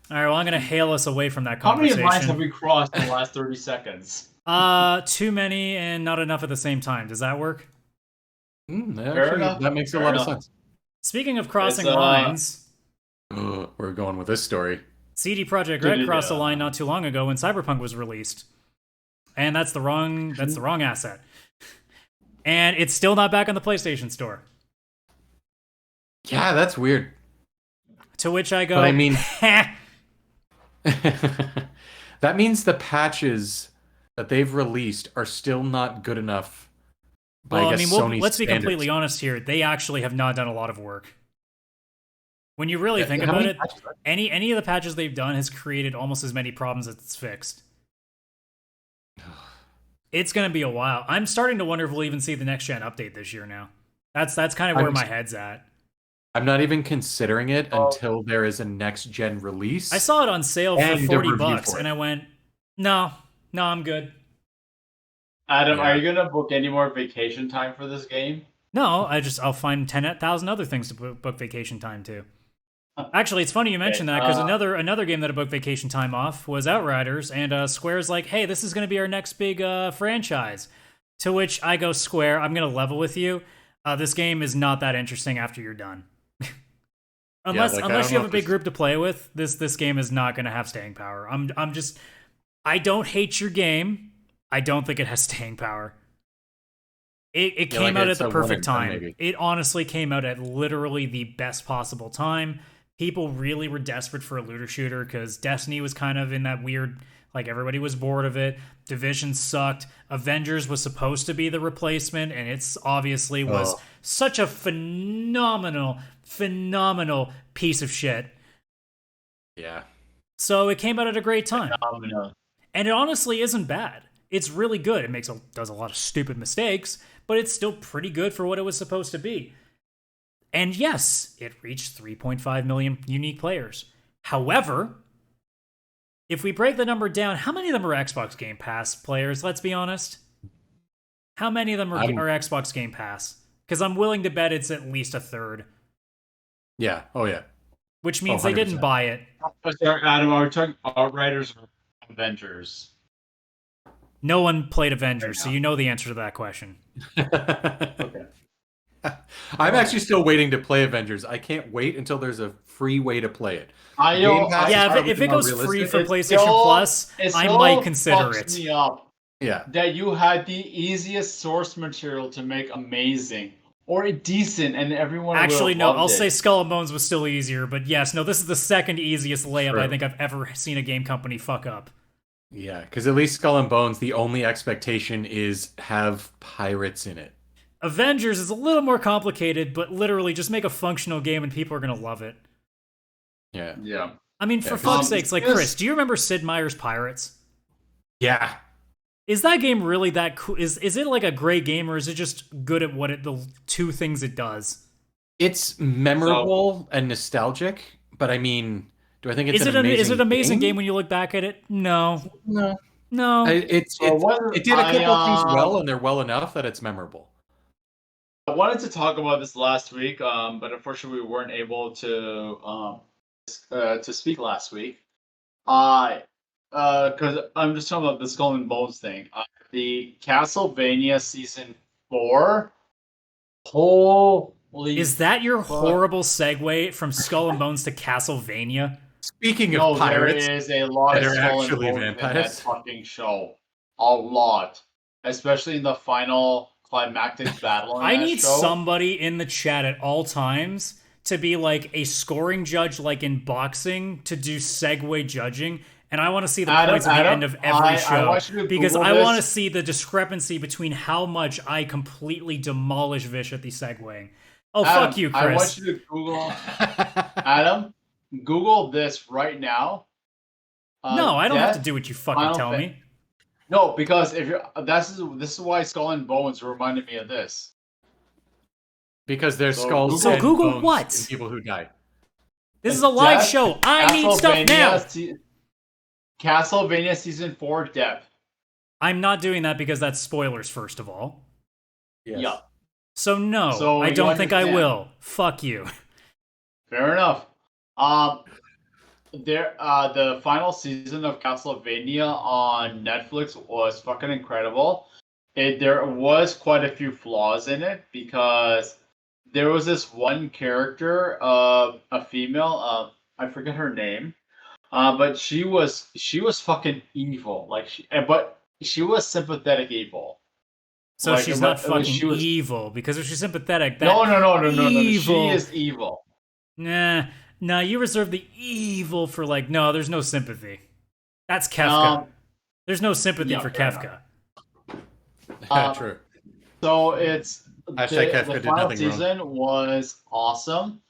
[SPEAKER 4] right, well, I'm gonna hail us away from that
[SPEAKER 2] How many
[SPEAKER 4] conversation.
[SPEAKER 2] lines have we crossed in the last 30 seconds?
[SPEAKER 4] Too many and not enough at the same time. Does that work?
[SPEAKER 2] Fair enough.
[SPEAKER 3] That makes a
[SPEAKER 2] Fair
[SPEAKER 3] lot
[SPEAKER 2] enough.
[SPEAKER 3] of sense.
[SPEAKER 4] Speaking of crossing
[SPEAKER 2] It's,
[SPEAKER 4] lines,
[SPEAKER 3] We're going with this story.
[SPEAKER 4] CD Projekt Red crossed a line not too long ago when Cyberpunk was released, and that's the wrong asset. And it's still not back on the PlayStation Store.
[SPEAKER 3] Yeah, that's weird.
[SPEAKER 4] To which I go,
[SPEAKER 3] But I mean-
[SPEAKER 4] "Heh."
[SPEAKER 3] That means the patches that they've released are still not good enough. By,
[SPEAKER 4] Well,
[SPEAKER 3] I
[SPEAKER 4] I
[SPEAKER 3] guess,
[SPEAKER 4] mean,
[SPEAKER 3] Sony's
[SPEAKER 4] let's be
[SPEAKER 3] standards.
[SPEAKER 4] completely honest here. They actually have not done a lot of work. When you really think
[SPEAKER 3] How
[SPEAKER 4] about
[SPEAKER 3] many
[SPEAKER 4] it,
[SPEAKER 3] patches are-
[SPEAKER 4] any of the patches they've done has created almost as many problems as it's fixed. It's gonna be a while. I'm starting to wonder if we'll even see the next gen update this year now. That's kind of where
[SPEAKER 3] I'm-
[SPEAKER 4] my head's at.
[SPEAKER 3] I'm not even considering it
[SPEAKER 2] Oh.
[SPEAKER 3] until there is a next gen release.
[SPEAKER 4] I saw it on sale for
[SPEAKER 3] And a
[SPEAKER 4] 40
[SPEAKER 3] review
[SPEAKER 4] bucks,
[SPEAKER 3] for it.
[SPEAKER 4] and I went, no, I'm good.
[SPEAKER 2] Adam,
[SPEAKER 3] Yeah.
[SPEAKER 2] are you gonna book any more vacation time for this game?
[SPEAKER 4] No, I'll find 10,000 other things to book vacation time to. Actually, it's funny you mentioned that because another game that I booked vacation time off was Outriders, and Square's like, hey, this is going to be our next big franchise. To which I go, Square, I'm going to level with you. This game is not that interesting after you're done. Unless
[SPEAKER 3] like, I
[SPEAKER 4] unless
[SPEAKER 3] don't
[SPEAKER 4] you have
[SPEAKER 3] know
[SPEAKER 4] a
[SPEAKER 3] if
[SPEAKER 4] big
[SPEAKER 3] this-
[SPEAKER 4] group to play with, this game is not going to have staying power. I don't hate your game. I don't think it has staying power. It
[SPEAKER 3] Yeah,
[SPEAKER 4] came
[SPEAKER 3] like
[SPEAKER 4] out at
[SPEAKER 3] it's
[SPEAKER 4] the
[SPEAKER 3] a one
[SPEAKER 4] perfect
[SPEAKER 3] and done,
[SPEAKER 4] time.
[SPEAKER 3] maybe.
[SPEAKER 4] It honestly came out at literally the best possible time. People really were desperate for a looter shooter because Destiny was kind of in that weird Like, everybody was bored of it. Division sucked. Avengers was supposed to be the replacement, and it's obviously was such a phenomenal piece of shit.
[SPEAKER 3] Yeah.
[SPEAKER 4] So it came out at a great time.
[SPEAKER 2] Phenomenal.
[SPEAKER 4] And it honestly isn't bad. It's really good. It does a lot of stupid mistakes, but it's still pretty good for what it was supposed to be. And yes, it reached 3.5 million unique players. However, if we break the number down, how many of them are Xbox Game Pass players? Let's be honest. How many of them are Xbox Game Pass? Because I'm willing to bet it's at least a third.
[SPEAKER 3] Yeah. Oh, yeah.
[SPEAKER 4] Which means they didn't buy it.
[SPEAKER 2] Adam, are we talking Outriders or Avengers?
[SPEAKER 4] No one played Avengers, so you know the answer to that question.
[SPEAKER 2] Okay.
[SPEAKER 3] I'm actually still waiting to play Avengers. I can't wait until there's a free way to play it.
[SPEAKER 4] If it goes free for PlayStation Plus, I might consider it.
[SPEAKER 2] Me up
[SPEAKER 3] Yeah.
[SPEAKER 2] that you had the easiest source material to make amazing or decent, and everyone
[SPEAKER 4] Actually, no, I'll say
[SPEAKER 2] it.
[SPEAKER 4] Skull and Bones was still easier, but yes, no, this is the second easiest layup
[SPEAKER 3] True.
[SPEAKER 4] I think I've ever seen a game company fuck up.
[SPEAKER 3] Yeah, because at least Skull and Bones, the only expectation is have pirates in it.
[SPEAKER 4] Avengers is a little more complicated, but literally just make a functional game and people are going to love it.
[SPEAKER 3] Yeah.
[SPEAKER 2] Yeah.
[SPEAKER 4] I mean, for fuck's sakes, like, Chris, do you remember Sid Meier's Pirates?
[SPEAKER 3] Yeah.
[SPEAKER 4] Is that game really that cool? Is it like a great game, or is it just good at the two things it does?
[SPEAKER 3] It's memorable and nostalgic, but I mean, do I think it's
[SPEAKER 4] is it an amazing game when you look back at it? No.
[SPEAKER 3] It did a couple things well, and they're well enough that it's memorable.
[SPEAKER 2] I wanted to talk about this last week, but unfortunately we weren't able to speak last week. Because I'm just talking about the Skull and Bones thing. The Castlevania Season 4. Holy...
[SPEAKER 4] Is that your horrible segue from Skull and Bones to Castlevania?
[SPEAKER 3] Speaking of pirates,
[SPEAKER 2] there is a lot of
[SPEAKER 3] that are
[SPEAKER 2] Skull and
[SPEAKER 3] actually
[SPEAKER 2] Bones in that
[SPEAKER 3] vampires.
[SPEAKER 2] fucking show. A lot. Especially in the final climactic battle in
[SPEAKER 4] I
[SPEAKER 2] that
[SPEAKER 4] need
[SPEAKER 2] show.
[SPEAKER 4] somebody in the chat at all times to be like a scoring judge, like in boxing, to do segue judging. And I want to see the points at the end of every show, because I want to see the discrepancy between how much I completely demolish Vish at the segueing. Oh,
[SPEAKER 2] Adam,
[SPEAKER 4] fuck you, Chris.
[SPEAKER 2] I want you to Google... Adam, Google this right now.
[SPEAKER 4] No, I don't have to do what you fucking tell me.
[SPEAKER 2] No, because if you're... This is why Skull and Bones reminded me of this.
[SPEAKER 3] Because there's skulls
[SPEAKER 4] So
[SPEAKER 3] and
[SPEAKER 4] Google
[SPEAKER 3] bones
[SPEAKER 4] what?
[SPEAKER 3] in people who die.
[SPEAKER 4] This is a live show. I need stuff now.
[SPEAKER 2] Castlevania Season 4 Depth.
[SPEAKER 4] I'm not doing that because that's spoilers, first of all.
[SPEAKER 3] Yes.
[SPEAKER 2] Yeah.
[SPEAKER 4] So no,
[SPEAKER 2] So
[SPEAKER 4] I
[SPEAKER 2] you
[SPEAKER 4] don't think I
[SPEAKER 2] understand.
[SPEAKER 4] will. Fuck you.
[SPEAKER 2] Fair enough. The final season of Castlevania on Netflix was fucking incredible. There was quite a few flaws in it because there was this one character, a female, I forget her name, but she was fucking evil. But she was sympathetic evil.
[SPEAKER 4] So
[SPEAKER 2] Like,
[SPEAKER 4] she's
[SPEAKER 2] but-
[SPEAKER 4] not fucking
[SPEAKER 2] she was-
[SPEAKER 4] evil, because if she's sympathetic, that
[SPEAKER 2] No.
[SPEAKER 4] evil.
[SPEAKER 2] She is evil.
[SPEAKER 4] Nah, you reserve the evil for no, there's no sympathy. That's Kefka. There's no sympathy for
[SPEAKER 2] fair
[SPEAKER 4] Kefka.
[SPEAKER 3] True.
[SPEAKER 2] So it's
[SPEAKER 3] Hashtag Kefka
[SPEAKER 2] the
[SPEAKER 3] did
[SPEAKER 2] final
[SPEAKER 3] nothing wrong.
[SPEAKER 2] season was awesome.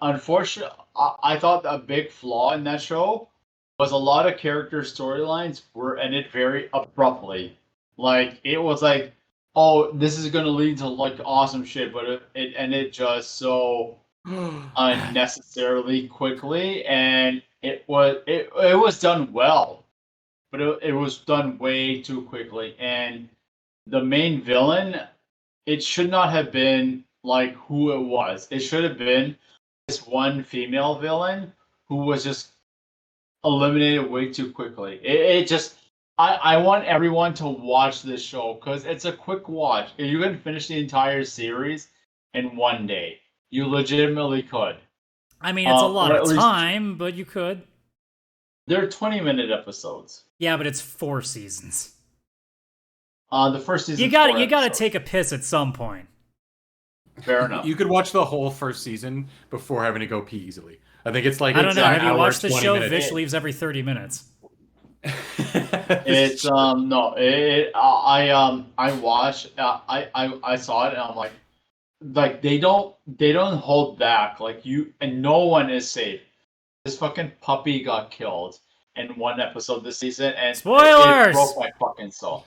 [SPEAKER 2] Unfortunately, I thought a big flaw in that show was a lot of character storylines were ended very abruptly. Like it was like, oh, this is gonna lead to awesome shit, but it ended just so unnecessarily quickly, and it was done well, but it was done way too quickly. And the main villain, it should not have been like who it was. It should have been this one female villain who was just eliminated way too quickly. It just, I want everyone to watch this show because it's a quick watch. If you can finish the entire series in one day, you legitimately could.
[SPEAKER 4] I mean, it's a lot
[SPEAKER 2] or at
[SPEAKER 4] of
[SPEAKER 2] least-
[SPEAKER 4] time, but you could.
[SPEAKER 2] They're 20-minute episodes.
[SPEAKER 4] Yeah, but it's 4 seasons.
[SPEAKER 2] The first season.
[SPEAKER 4] You gotta take a piss at some point.
[SPEAKER 2] Fair enough.
[SPEAKER 3] You could watch the whole first season before having to go pee easily. I think it's like
[SPEAKER 4] I don't know.
[SPEAKER 3] an
[SPEAKER 4] Have you
[SPEAKER 3] hour,
[SPEAKER 4] watched the
[SPEAKER 3] 20
[SPEAKER 4] show?
[SPEAKER 3] minutes.
[SPEAKER 4] Vish leaves every 30 minutes.
[SPEAKER 2] It's no, I watched I saw it and I'm like they don't hold back, like you, and no one is safe. This fucking puppy got killed in one episode this season, and
[SPEAKER 4] Spoilers!
[SPEAKER 2] it broke my fucking soul.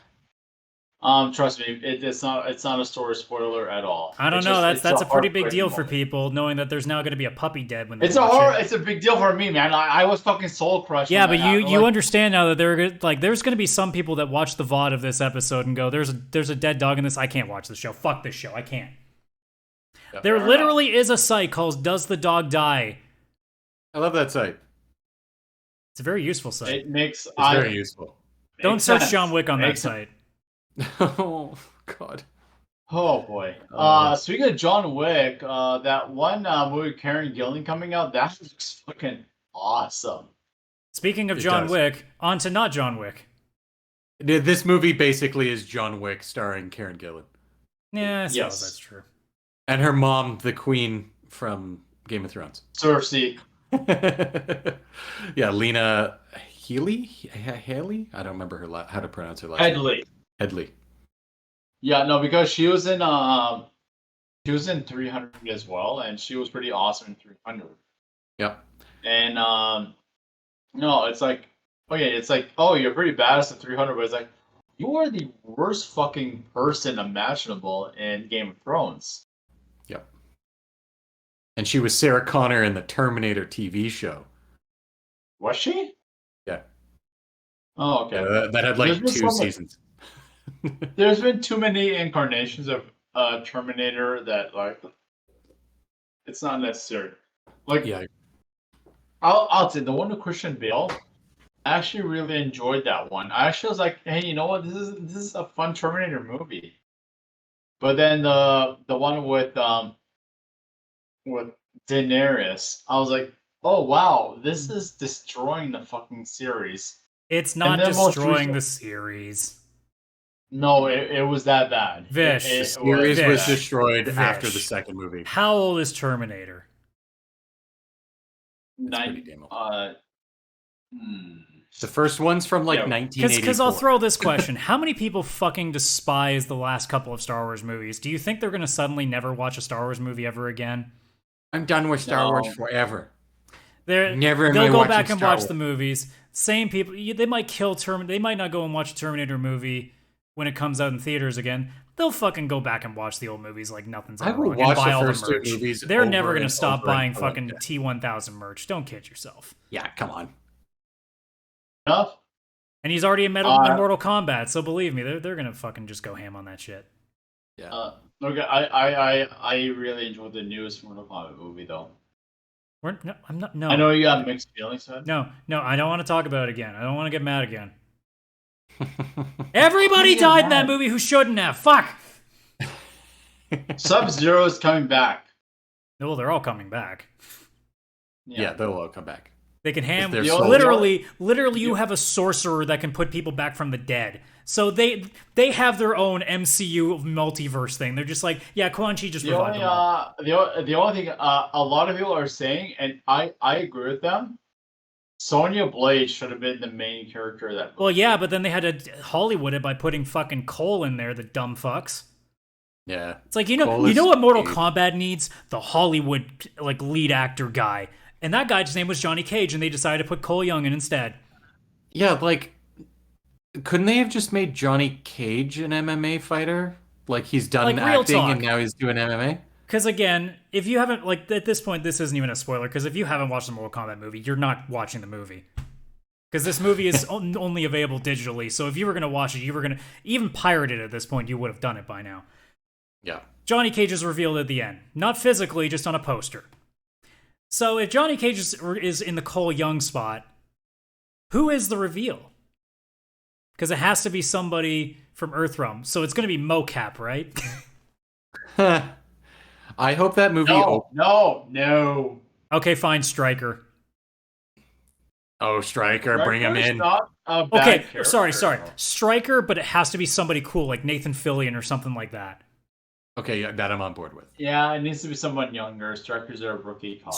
[SPEAKER 2] Trust me, it's not a story spoiler at all.
[SPEAKER 4] I don't
[SPEAKER 2] It's
[SPEAKER 4] know.
[SPEAKER 2] just-
[SPEAKER 4] That's
[SPEAKER 2] it's
[SPEAKER 4] a pretty big
[SPEAKER 2] heartbreaking
[SPEAKER 4] deal for
[SPEAKER 2] moment.
[SPEAKER 4] people, knowing that there's now going to be a puppy dead when they
[SPEAKER 2] It's
[SPEAKER 4] watch it.
[SPEAKER 2] it's a big deal for me, man. I was fucking soul crushed.
[SPEAKER 4] Yeah,
[SPEAKER 2] when
[SPEAKER 4] but
[SPEAKER 2] that
[SPEAKER 4] you
[SPEAKER 2] happened. Like,
[SPEAKER 4] understand now that there's going to be some people that watch the VOD of this episode and go, there's a dead dog in this. I can't watch this show. Fuck this show. I can't.
[SPEAKER 3] Yep.
[SPEAKER 4] There
[SPEAKER 2] Fair
[SPEAKER 4] literally is a site called Does the Dog Die?
[SPEAKER 3] I love that site.
[SPEAKER 4] It's a very useful site.
[SPEAKER 2] it makes
[SPEAKER 3] It's very useful.
[SPEAKER 4] Don't
[SPEAKER 2] makes
[SPEAKER 4] search
[SPEAKER 2] sense.
[SPEAKER 4] John Wick on that
[SPEAKER 2] Makes
[SPEAKER 4] site.
[SPEAKER 3] Oh God.
[SPEAKER 2] Oh boy. Speaking of John Wick, that one movie with Karen Gillan coming out, that looks fucking awesome.
[SPEAKER 4] Speaking of
[SPEAKER 3] It
[SPEAKER 4] John
[SPEAKER 3] does.
[SPEAKER 4] Wick, on to not John Wick.
[SPEAKER 3] This movie basically is John Wick starring Karen Gillan
[SPEAKER 4] Yeah, I suppose
[SPEAKER 2] Yes.
[SPEAKER 4] that's true.
[SPEAKER 3] and her mom, the Queen from Game of Thrones.
[SPEAKER 2] Cersei.
[SPEAKER 3] Yeah, Lena Haley. I don't remember how to pronounce her last name.
[SPEAKER 2] Headley.
[SPEAKER 3] Headley.
[SPEAKER 2] Yeah, no, because she was in 300 as well, and she was pretty awesome in 300.
[SPEAKER 3] Yep.
[SPEAKER 2] And no, it's like, you're pretty badass in 300, but it's like, you are the worst fucking person imaginable in Game of Thrones.
[SPEAKER 3] Yep. And she was Sarah Connor in the Terminator TV show.
[SPEAKER 2] Was she?
[SPEAKER 3] Yeah.
[SPEAKER 2] Oh, okay.
[SPEAKER 3] That had like
[SPEAKER 2] There's been
[SPEAKER 3] 2
[SPEAKER 2] so much-
[SPEAKER 3] seasons.
[SPEAKER 2] There's been too many incarnations of Terminator that like it's not necessary. Like
[SPEAKER 3] Yeah.
[SPEAKER 2] I'll say the one with Christian Bale, I actually really enjoyed that one. I actually was like, hey, you know what? This is a fun Terminator movie. But then the one with Daenerys, I was like, oh wow, this is destroying the fucking series.
[SPEAKER 4] It's not
[SPEAKER 2] then most
[SPEAKER 4] destroying
[SPEAKER 2] recent-
[SPEAKER 4] the series.
[SPEAKER 2] No, it was that bad.
[SPEAKER 4] Vish.
[SPEAKER 3] The
[SPEAKER 2] It
[SPEAKER 3] series
[SPEAKER 4] Vish.
[SPEAKER 3] was destroyed
[SPEAKER 4] Vish.
[SPEAKER 3] after the second movie.
[SPEAKER 4] How old is Terminator?
[SPEAKER 3] It's pretty
[SPEAKER 2] Nine,
[SPEAKER 3] damn old. The first one's from like
[SPEAKER 2] Yeah.
[SPEAKER 3] 1984.
[SPEAKER 4] Because I'll throw this question. How many people fucking despise the last couple of Star Wars movies? Do you think they're going to suddenly never watch a Star Wars movie ever again?
[SPEAKER 3] I'm done with Star
[SPEAKER 2] No.
[SPEAKER 3] Wars forever.
[SPEAKER 4] They'll
[SPEAKER 3] Never am I
[SPEAKER 4] go
[SPEAKER 3] watching
[SPEAKER 4] back and
[SPEAKER 3] Star
[SPEAKER 4] watch
[SPEAKER 3] Wars.
[SPEAKER 4] the movies. Same people. They might kill They might not go and watch a Terminator movie when it comes out in theaters again. They'll fucking go back and watch the old movies like nothing's
[SPEAKER 3] I
[SPEAKER 4] ever
[SPEAKER 3] will
[SPEAKER 4] wrong and
[SPEAKER 3] watch
[SPEAKER 4] buy
[SPEAKER 3] the
[SPEAKER 4] all
[SPEAKER 3] first
[SPEAKER 4] the
[SPEAKER 3] two
[SPEAKER 4] merch.
[SPEAKER 3] movies
[SPEAKER 4] They're
[SPEAKER 3] over
[SPEAKER 4] never going to
[SPEAKER 3] and
[SPEAKER 4] stop
[SPEAKER 3] over and
[SPEAKER 4] buying
[SPEAKER 3] over
[SPEAKER 4] fucking
[SPEAKER 3] again.
[SPEAKER 4] T1000 merch. Don't kid yourself.
[SPEAKER 3] Yeah, come on.
[SPEAKER 2] enough.
[SPEAKER 4] And he's already in Mortal Kombat, so believe me, they're going to fucking just go ham on that shit.
[SPEAKER 3] Yeah.
[SPEAKER 2] Okay, I really enjoyed the newest Mortal Kombat movie though.
[SPEAKER 4] I'm not. No.
[SPEAKER 2] I know you got mixed feelings, man.
[SPEAKER 4] No, I don't want to talk about it again. I don't want to get mad again. Everybody died in that movie who shouldn't have. Fuck.
[SPEAKER 2] Sub-Zero is coming back.
[SPEAKER 4] Well, they're all coming back.
[SPEAKER 3] Yeah, they'll all come back.
[SPEAKER 4] They can ham.
[SPEAKER 3] They're
[SPEAKER 2] so-
[SPEAKER 4] Literally, you have a sorcerer that can put people back from the dead. So they have their own MCU multiverse thing. They're just like, yeah, Quan Chi just
[SPEAKER 2] The
[SPEAKER 4] revived
[SPEAKER 2] only,
[SPEAKER 4] them all.
[SPEAKER 2] the only thing a lot of people are saying, and I agree with them, Sonya Blade should have been the main character of that movie.
[SPEAKER 4] Well, yeah, but then they had to Hollywood it by putting fucking Cole in there, the dumb fucks.
[SPEAKER 3] Yeah.
[SPEAKER 4] It's like,
[SPEAKER 3] Cole
[SPEAKER 4] you
[SPEAKER 3] is
[SPEAKER 4] know what Mortal
[SPEAKER 3] huge.
[SPEAKER 4] Kombat needs? The Hollywood like lead actor guy. And that guy's name was Johnny Cage, and they decided to put Cole Young in instead.
[SPEAKER 3] Yeah, like, couldn't they have just made Johnny Cage an MMA fighter? Like, he's done
[SPEAKER 4] Like, real
[SPEAKER 3] acting
[SPEAKER 4] talk.
[SPEAKER 3] and now he's doing MMA?
[SPEAKER 4] Because again, if you haven't, like, at this point, this isn't even a spoiler, because if you haven't watched the Mortal Kombat movie, you're not watching the movie. Because this movie is only available digitally, so if you were going to watch it, you were going to, even pirate it at this point, you would have done it by now.
[SPEAKER 3] Yeah.
[SPEAKER 4] Johnny Cage is revealed at the end. Not physically, just on a poster. So if Johnny Cage is in the Cole Young spot, who is the reveal? Because it has to be somebody from Earthrealm. So it's going to be mocap, right?
[SPEAKER 3] I hope that movie...
[SPEAKER 2] No.
[SPEAKER 4] Okay, fine, Stryker.
[SPEAKER 3] Oh, Stryker, bring him
[SPEAKER 2] Stryker's
[SPEAKER 3] in.
[SPEAKER 2] not a bad
[SPEAKER 4] Okay,
[SPEAKER 2] character.
[SPEAKER 4] sorry. Stryker, but it has to be somebody cool, like Nathan Fillion or something like that.
[SPEAKER 3] Okay, yeah, that I'm on board with.
[SPEAKER 2] Yeah, it needs to be someone younger. Striker's a rookie cop.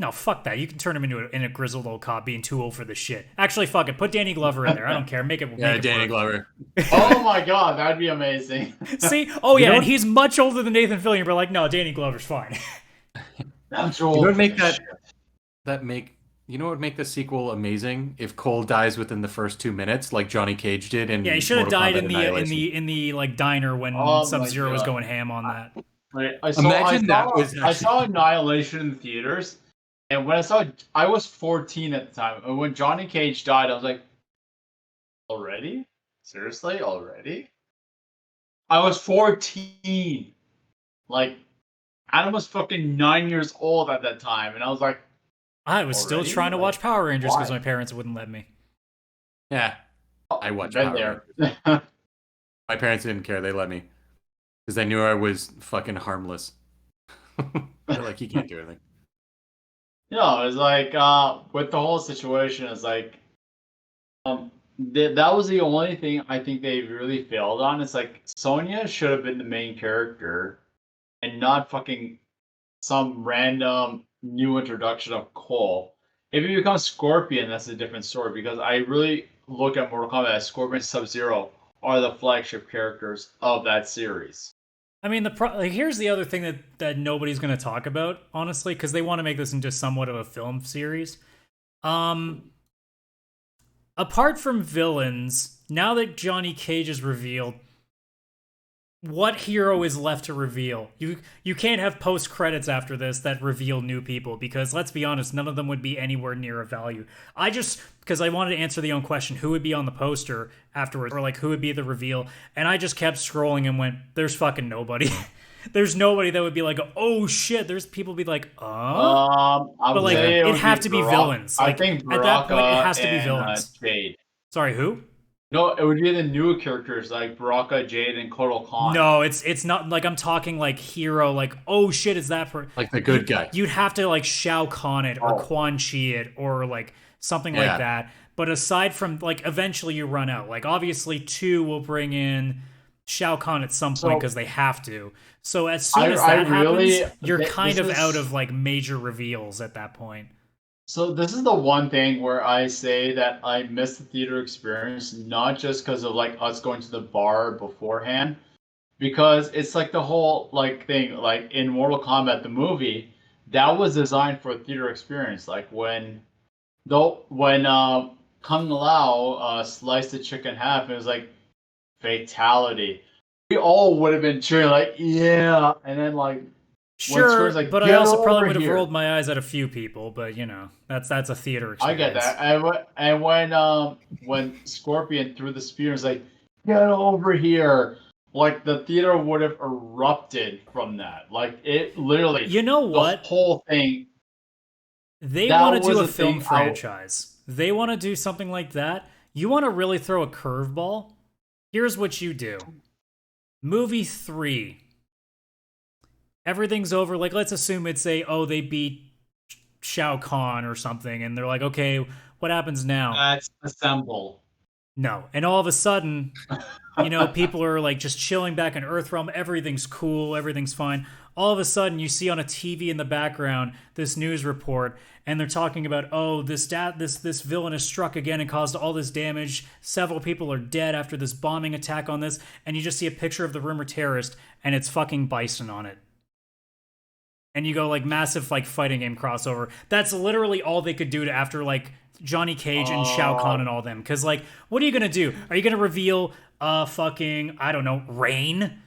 [SPEAKER 4] No, fuck that. You can turn him into a grizzled old cop being too old for this shit. Actually, fuck it. Put Danny Glover in there. I don't care. Make it.
[SPEAKER 3] Yeah,
[SPEAKER 4] make it
[SPEAKER 3] Danny
[SPEAKER 4] work.
[SPEAKER 3] Glover.
[SPEAKER 2] Oh my god, that'd be amazing.
[SPEAKER 4] See? Oh yeah, and he's much older than Nathan Fillion. But like, no, Danny Glover's fine.
[SPEAKER 2] That's
[SPEAKER 3] You know what would make you know what would make the sequel amazing? If Cole dies within the first 2 minutes, like Johnny Cage did in
[SPEAKER 4] Yeah, he should have
[SPEAKER 3] Mortal
[SPEAKER 4] died
[SPEAKER 3] Kombat
[SPEAKER 4] in the
[SPEAKER 3] Annihilation.
[SPEAKER 4] in the like diner when
[SPEAKER 2] Oh my
[SPEAKER 4] Sub-Zero was
[SPEAKER 2] God.
[SPEAKER 4] going ham on that.
[SPEAKER 2] I saw Annihilation in the theaters, and when I was 14 at the time, and when Johnny Cage died, I was like, already? Seriously? Already? I was 14. Like, Adam was fucking 9 years old at that time, and I was like,
[SPEAKER 4] I was still
[SPEAKER 2] Already?
[SPEAKER 4] trying to
[SPEAKER 2] Like,
[SPEAKER 4] watch Power Rangers because
[SPEAKER 2] why?
[SPEAKER 4] my parents wouldn't let me.
[SPEAKER 3] Yeah, I watched
[SPEAKER 2] been
[SPEAKER 3] Power
[SPEAKER 2] there.
[SPEAKER 3] Rangers. My parents didn't care. They let me. Because they knew I was fucking harmless. They're like, you can't do anything.
[SPEAKER 2] No, it's like with the whole situation, it's like that was the only thing I think they really failed on. It's like Sonya should have been the main character, and not fucking some random new introduction of Cole. If he becomes Scorpion, that's a different story. Because I really look at Mortal Kombat as Scorpion and Sub-Zero are the flagship characters of that series.
[SPEAKER 4] I mean, here's the other thing that nobody's going to talk about, honestly, because they want to make this into somewhat of a film series. Apart from villains, now that Johnny Cage is revealed, what hero is left to reveal? You can't have post credits after this that reveal new people, because let's be honest, none of them would be anywhere near a value. Because I wanted to answer the own question, who would be on the poster afterwards, or like who would be the reveal, and I just kept scrolling and went, there's fucking nobody. There's nobody that would be like, oh shit. There's people be like, but like it'd have to be villains. Like,
[SPEAKER 2] I think
[SPEAKER 4] at that point, it has to be
[SPEAKER 2] and,
[SPEAKER 4] villains.
[SPEAKER 2] Jade.
[SPEAKER 4] Sorry, who?
[SPEAKER 2] No, it would be the new characters like Baraka, Jade, and Kotal Khan.
[SPEAKER 4] No, it's not like I'm talking like hero, like, oh shit, is that
[SPEAKER 3] Like the good guy.
[SPEAKER 4] You'd have to like Shao Kahn it or Quan Chi it or like something like that. But aside from like eventually you run out. Like obviously 2 will bring in Shao Kahn at some point because they have to. So as soon as that happens, you're kind of out of like major reveals at that point.
[SPEAKER 2] So this is the one thing where I say that I miss the theater experience, not just because of like us going to the bar beforehand, because it's like the whole like thing, like in Mortal Kombat the movie, that was designed for a theater experience. Like when Kung Lao sliced the chicken in half, it was like fatality. We all would have been cheering like, yeah, and then like.
[SPEAKER 4] Sure,
[SPEAKER 2] like,
[SPEAKER 4] but I also probably would have rolled my eyes at a few people. But you know, that's a theater experience.
[SPEAKER 2] I get that. And when Scorpion threw the spear, it's like, get over here. Like the theater would have erupted from that. Like it literally.
[SPEAKER 4] You know what?
[SPEAKER 2] The whole thing.
[SPEAKER 4] They want to do a film franchise. They want to do something like that. You want to really throw a curveball? Here's what you do. Movie 3. Everything's over. Like, let's assume it's they beat Shao Kahn or something, and they're like, okay, what happens now?
[SPEAKER 2] Let's assemble.
[SPEAKER 4] No. And all of a sudden, you know, people are like just chilling back in Earthrealm. Everything's cool. Everything's fine. All of a sudden, you see on a TV in the background this news report, and they're talking about, this villain has struck again and caused all this damage. Several people are dead after this bombing attack on this, and you just see a picture of the rumored terrorist, and it's fucking Bison on it. And you go like massive like fighting game crossover. That's literally all they could do to after like Johnny Cage and Shao Kahn and all them. Because like, what are you gonna do? Are you gonna reveal fucking I don't know Rain?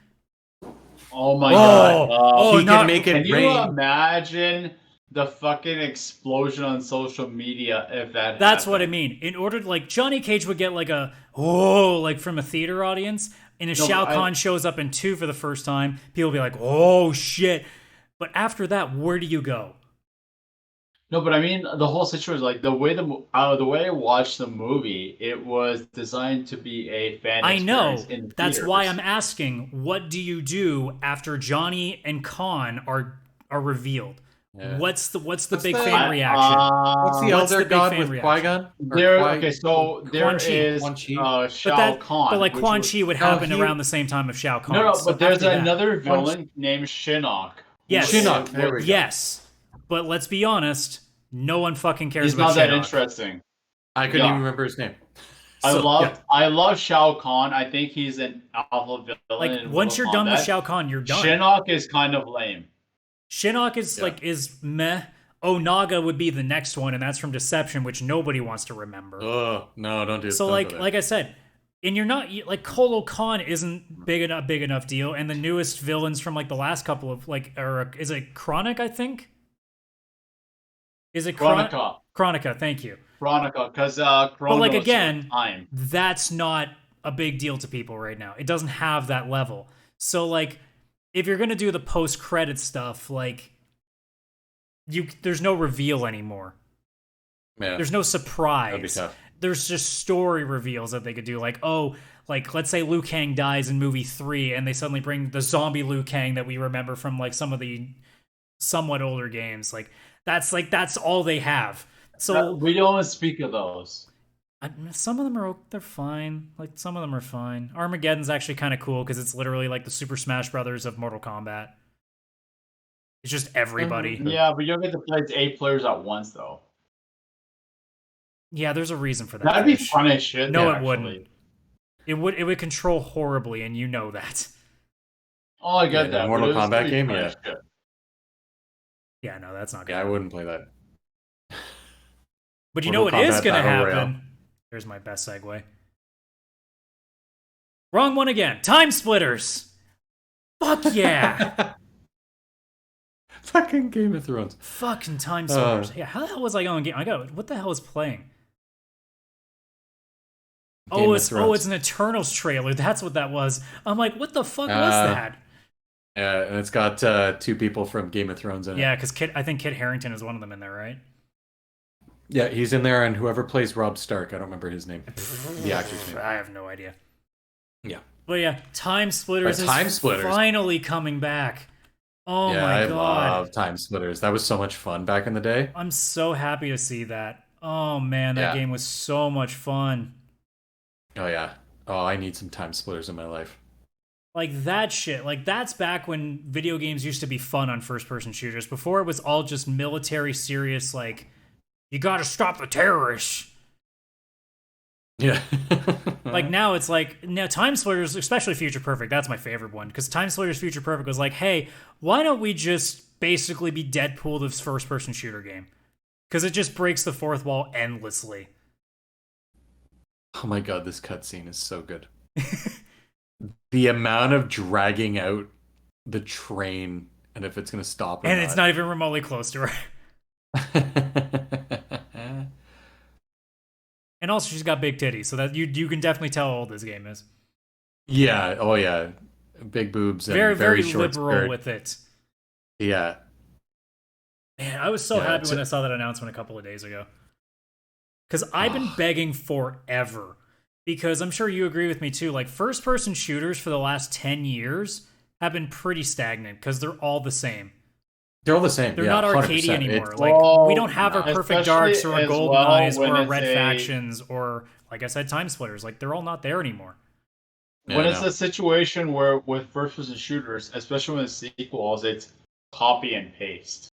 [SPEAKER 2] Oh my god!
[SPEAKER 3] He can make it
[SPEAKER 2] rain. Can you
[SPEAKER 3] rain.
[SPEAKER 2] imagine the fucking explosion on social media if that?
[SPEAKER 4] That's
[SPEAKER 2] happened?
[SPEAKER 4] what I mean. In order to like Johnny Cage would get like a like from a theater audience, and if Shao Kahn shows up in 2 for the first time, people will be like, oh shit. But after that, where do you go?
[SPEAKER 2] No, but I mean the whole situation, like the way I watched the movie, it was designed to be a fan.
[SPEAKER 4] I know.
[SPEAKER 2] In
[SPEAKER 4] That's
[SPEAKER 2] theaters.
[SPEAKER 4] why I'm asking. What do you do after Johnny and Khan are revealed?
[SPEAKER 3] Yeah.
[SPEAKER 4] What's the
[SPEAKER 3] What's
[SPEAKER 4] big
[SPEAKER 3] the-
[SPEAKER 4] fan reaction?
[SPEAKER 3] What's the
[SPEAKER 4] What's
[SPEAKER 3] elder
[SPEAKER 4] the big
[SPEAKER 3] god
[SPEAKER 4] fan
[SPEAKER 3] with
[SPEAKER 4] reaction?
[SPEAKER 3] Qui-Gon?
[SPEAKER 2] So there
[SPEAKER 4] Quan Chi.
[SPEAKER 2] is
[SPEAKER 3] Quan Chi.
[SPEAKER 2] Shao Kahn.
[SPEAKER 4] But like
[SPEAKER 2] which
[SPEAKER 4] Quan
[SPEAKER 2] was-
[SPEAKER 4] Chi would happen around the same time of Shao Kahn.
[SPEAKER 2] No,
[SPEAKER 4] so
[SPEAKER 2] but there's
[SPEAKER 4] after that-
[SPEAKER 2] another
[SPEAKER 3] Quan
[SPEAKER 2] villain named Shinnok.
[SPEAKER 4] Yes.
[SPEAKER 3] Shinnok, there we go.
[SPEAKER 4] Yes, but let's be honest. No one fucking cares
[SPEAKER 2] He's
[SPEAKER 4] about
[SPEAKER 2] not that
[SPEAKER 4] Shinnok.
[SPEAKER 2] interesting.
[SPEAKER 3] I couldn't
[SPEAKER 2] Yeah.
[SPEAKER 3] even remember his name.
[SPEAKER 2] I
[SPEAKER 3] So,
[SPEAKER 2] love Shao Kahn. I think he's an alpha villain.
[SPEAKER 4] Like
[SPEAKER 2] in
[SPEAKER 4] once
[SPEAKER 2] Mortal
[SPEAKER 4] you're done with
[SPEAKER 2] Kombat.
[SPEAKER 4] Shao Kahn, you're done.
[SPEAKER 2] Shinnok is kind of lame.
[SPEAKER 4] Shinnok is is meh. Onaga would be the next one, and that's from Deception, which nobody wants to remember.
[SPEAKER 3] Oh no, don't do it.
[SPEAKER 4] So
[SPEAKER 3] Don't
[SPEAKER 4] like
[SPEAKER 3] go there.
[SPEAKER 4] like I said, and you're not like Kolo Khan isn't big enough deal, and the newest villains from like the last couple of like or is it Chronic? I think. Is it
[SPEAKER 2] Chronica.
[SPEAKER 4] Chronica? Thank you.
[SPEAKER 2] Chronica, because
[SPEAKER 4] But like
[SPEAKER 2] Chronos
[SPEAKER 4] again,
[SPEAKER 2] time.
[SPEAKER 4] that's not a big deal to people right now. It doesn't have that level. So like, if you're gonna do the post credit stuff, like, there's no reveal anymore.
[SPEAKER 3] yeah,
[SPEAKER 4] There's no
[SPEAKER 3] that'd be
[SPEAKER 4] surprise.
[SPEAKER 3] tough.
[SPEAKER 4] There's just story reveals that they could do, like, oh, like let's say Liu Kang dies in movie 3, and they suddenly bring the zombie Liu Kang that we remember from like some of the somewhat older games. Like that's all they have. So
[SPEAKER 2] We don't speak of those.
[SPEAKER 4] some of them they're fine. Like some of them are fine. Armageddon's actually kind of cool because it's literally like the Super Smash Brothers of Mortal Kombat. It's just everybody.
[SPEAKER 2] Yeah, but you don't get to play 8 players at once, though.
[SPEAKER 4] Yeah, there's a reason for that.
[SPEAKER 2] That'd be
[SPEAKER 4] Vish.
[SPEAKER 2] fun as shit.
[SPEAKER 4] No,
[SPEAKER 2] though,
[SPEAKER 4] it
[SPEAKER 2] actually.
[SPEAKER 4] wouldn't. It would control horribly, and you know that.
[SPEAKER 2] Oh, I get
[SPEAKER 3] Yeah,
[SPEAKER 2] that.
[SPEAKER 3] the Mortal
[SPEAKER 2] but it would
[SPEAKER 3] Kombat
[SPEAKER 2] still be
[SPEAKER 3] game,
[SPEAKER 2] fun
[SPEAKER 3] yeah.
[SPEAKER 2] as shit.
[SPEAKER 4] Yeah, no, that's not good.
[SPEAKER 3] Yeah, I wouldn't play that.
[SPEAKER 4] But you know what
[SPEAKER 3] Mortal
[SPEAKER 4] is
[SPEAKER 3] Kombat
[SPEAKER 4] going to
[SPEAKER 3] Battle
[SPEAKER 4] happen?
[SPEAKER 3] Royale.
[SPEAKER 4] Here's my best segue. Wrong one again. Timesplitters. Fuck yeah.
[SPEAKER 3] Fucking Game of Thrones.
[SPEAKER 4] Fucking Timesplitters. Yeah, how the hell was I going? What the hell was playing?
[SPEAKER 3] Game of
[SPEAKER 4] It's
[SPEAKER 3] Thrones.
[SPEAKER 4] an Eternals trailer. That's what that was. I'm like, what the fuck was
[SPEAKER 3] Uh,
[SPEAKER 4] that?
[SPEAKER 3] Yeah, and it's got 2 people from Game of Thrones in it.
[SPEAKER 4] Yeah, because I think Kit Harington is one of them in there, right?
[SPEAKER 3] Yeah, he's in there, and whoever plays Rob Stark, I don't remember his name. The actor's name.
[SPEAKER 4] I have no idea.
[SPEAKER 3] Yeah.
[SPEAKER 4] But yeah, Timesplitters is
[SPEAKER 3] Timesplitters.
[SPEAKER 4] finally coming back. Oh
[SPEAKER 3] yeah,
[SPEAKER 4] my
[SPEAKER 3] I
[SPEAKER 4] god.
[SPEAKER 3] love Timesplitters. That was so much fun back in the day.
[SPEAKER 4] I'm so happy to see that. Oh man, that
[SPEAKER 3] Yeah.
[SPEAKER 4] game was so much fun.
[SPEAKER 3] Oh yeah. Oh, I need some Timesplitters in my life.
[SPEAKER 4] Like that shit. Like that's back when video games used to be fun on first person shooters. Before it was all just military serious, like, you gotta stop the terrorists.
[SPEAKER 3] Yeah.
[SPEAKER 4] Like now it's like, now Timesplitters, especially Future Perfect, that's my favorite one. Because Timesplitters Future Perfect was like, hey, why don't we just basically be Deadpool this first person shooter game? Because it just breaks the fourth wall endlessly.
[SPEAKER 3] Oh my god, this cutscene is so good. The amount of dragging out the train and if it's gonna stop or
[SPEAKER 4] And it's not even remotely close to her. And also she's got big titties, so that you can definitely tell how old this game is.
[SPEAKER 3] Yeah, oh yeah. Big boobs and
[SPEAKER 4] Very, very
[SPEAKER 3] short
[SPEAKER 4] liberal
[SPEAKER 3] skirt.
[SPEAKER 4] with it.
[SPEAKER 3] Yeah.
[SPEAKER 4] Man, I was so
[SPEAKER 3] Yeah,
[SPEAKER 4] happy
[SPEAKER 3] it's
[SPEAKER 4] when I saw that announcement a couple of days ago. Because I've been begging forever. Because I'm sure you agree with me too. Like, first person shooters for the last 10 years have been pretty stagnant because they're all the same.
[SPEAKER 3] They're all the same.
[SPEAKER 4] They're
[SPEAKER 3] yeah,
[SPEAKER 4] not arcadey
[SPEAKER 3] 100%.
[SPEAKER 4] anymore.
[SPEAKER 3] It's-
[SPEAKER 4] Like, we don't have our
[SPEAKER 2] no.
[SPEAKER 4] Perfect
[SPEAKER 2] Especially
[SPEAKER 4] Darks or our
[SPEAKER 2] as
[SPEAKER 4] Golden
[SPEAKER 2] well
[SPEAKER 4] Eyes or
[SPEAKER 2] when
[SPEAKER 4] our
[SPEAKER 2] it's
[SPEAKER 4] Red
[SPEAKER 2] a-
[SPEAKER 4] Factions or, like I said, Timesplitters. Like, they're all not there anymore.
[SPEAKER 3] Yeah,
[SPEAKER 2] When
[SPEAKER 3] I
[SPEAKER 2] it's
[SPEAKER 3] know.
[SPEAKER 2] a situation where with first-person shooters, especially when it's sequels, it's copy and paste.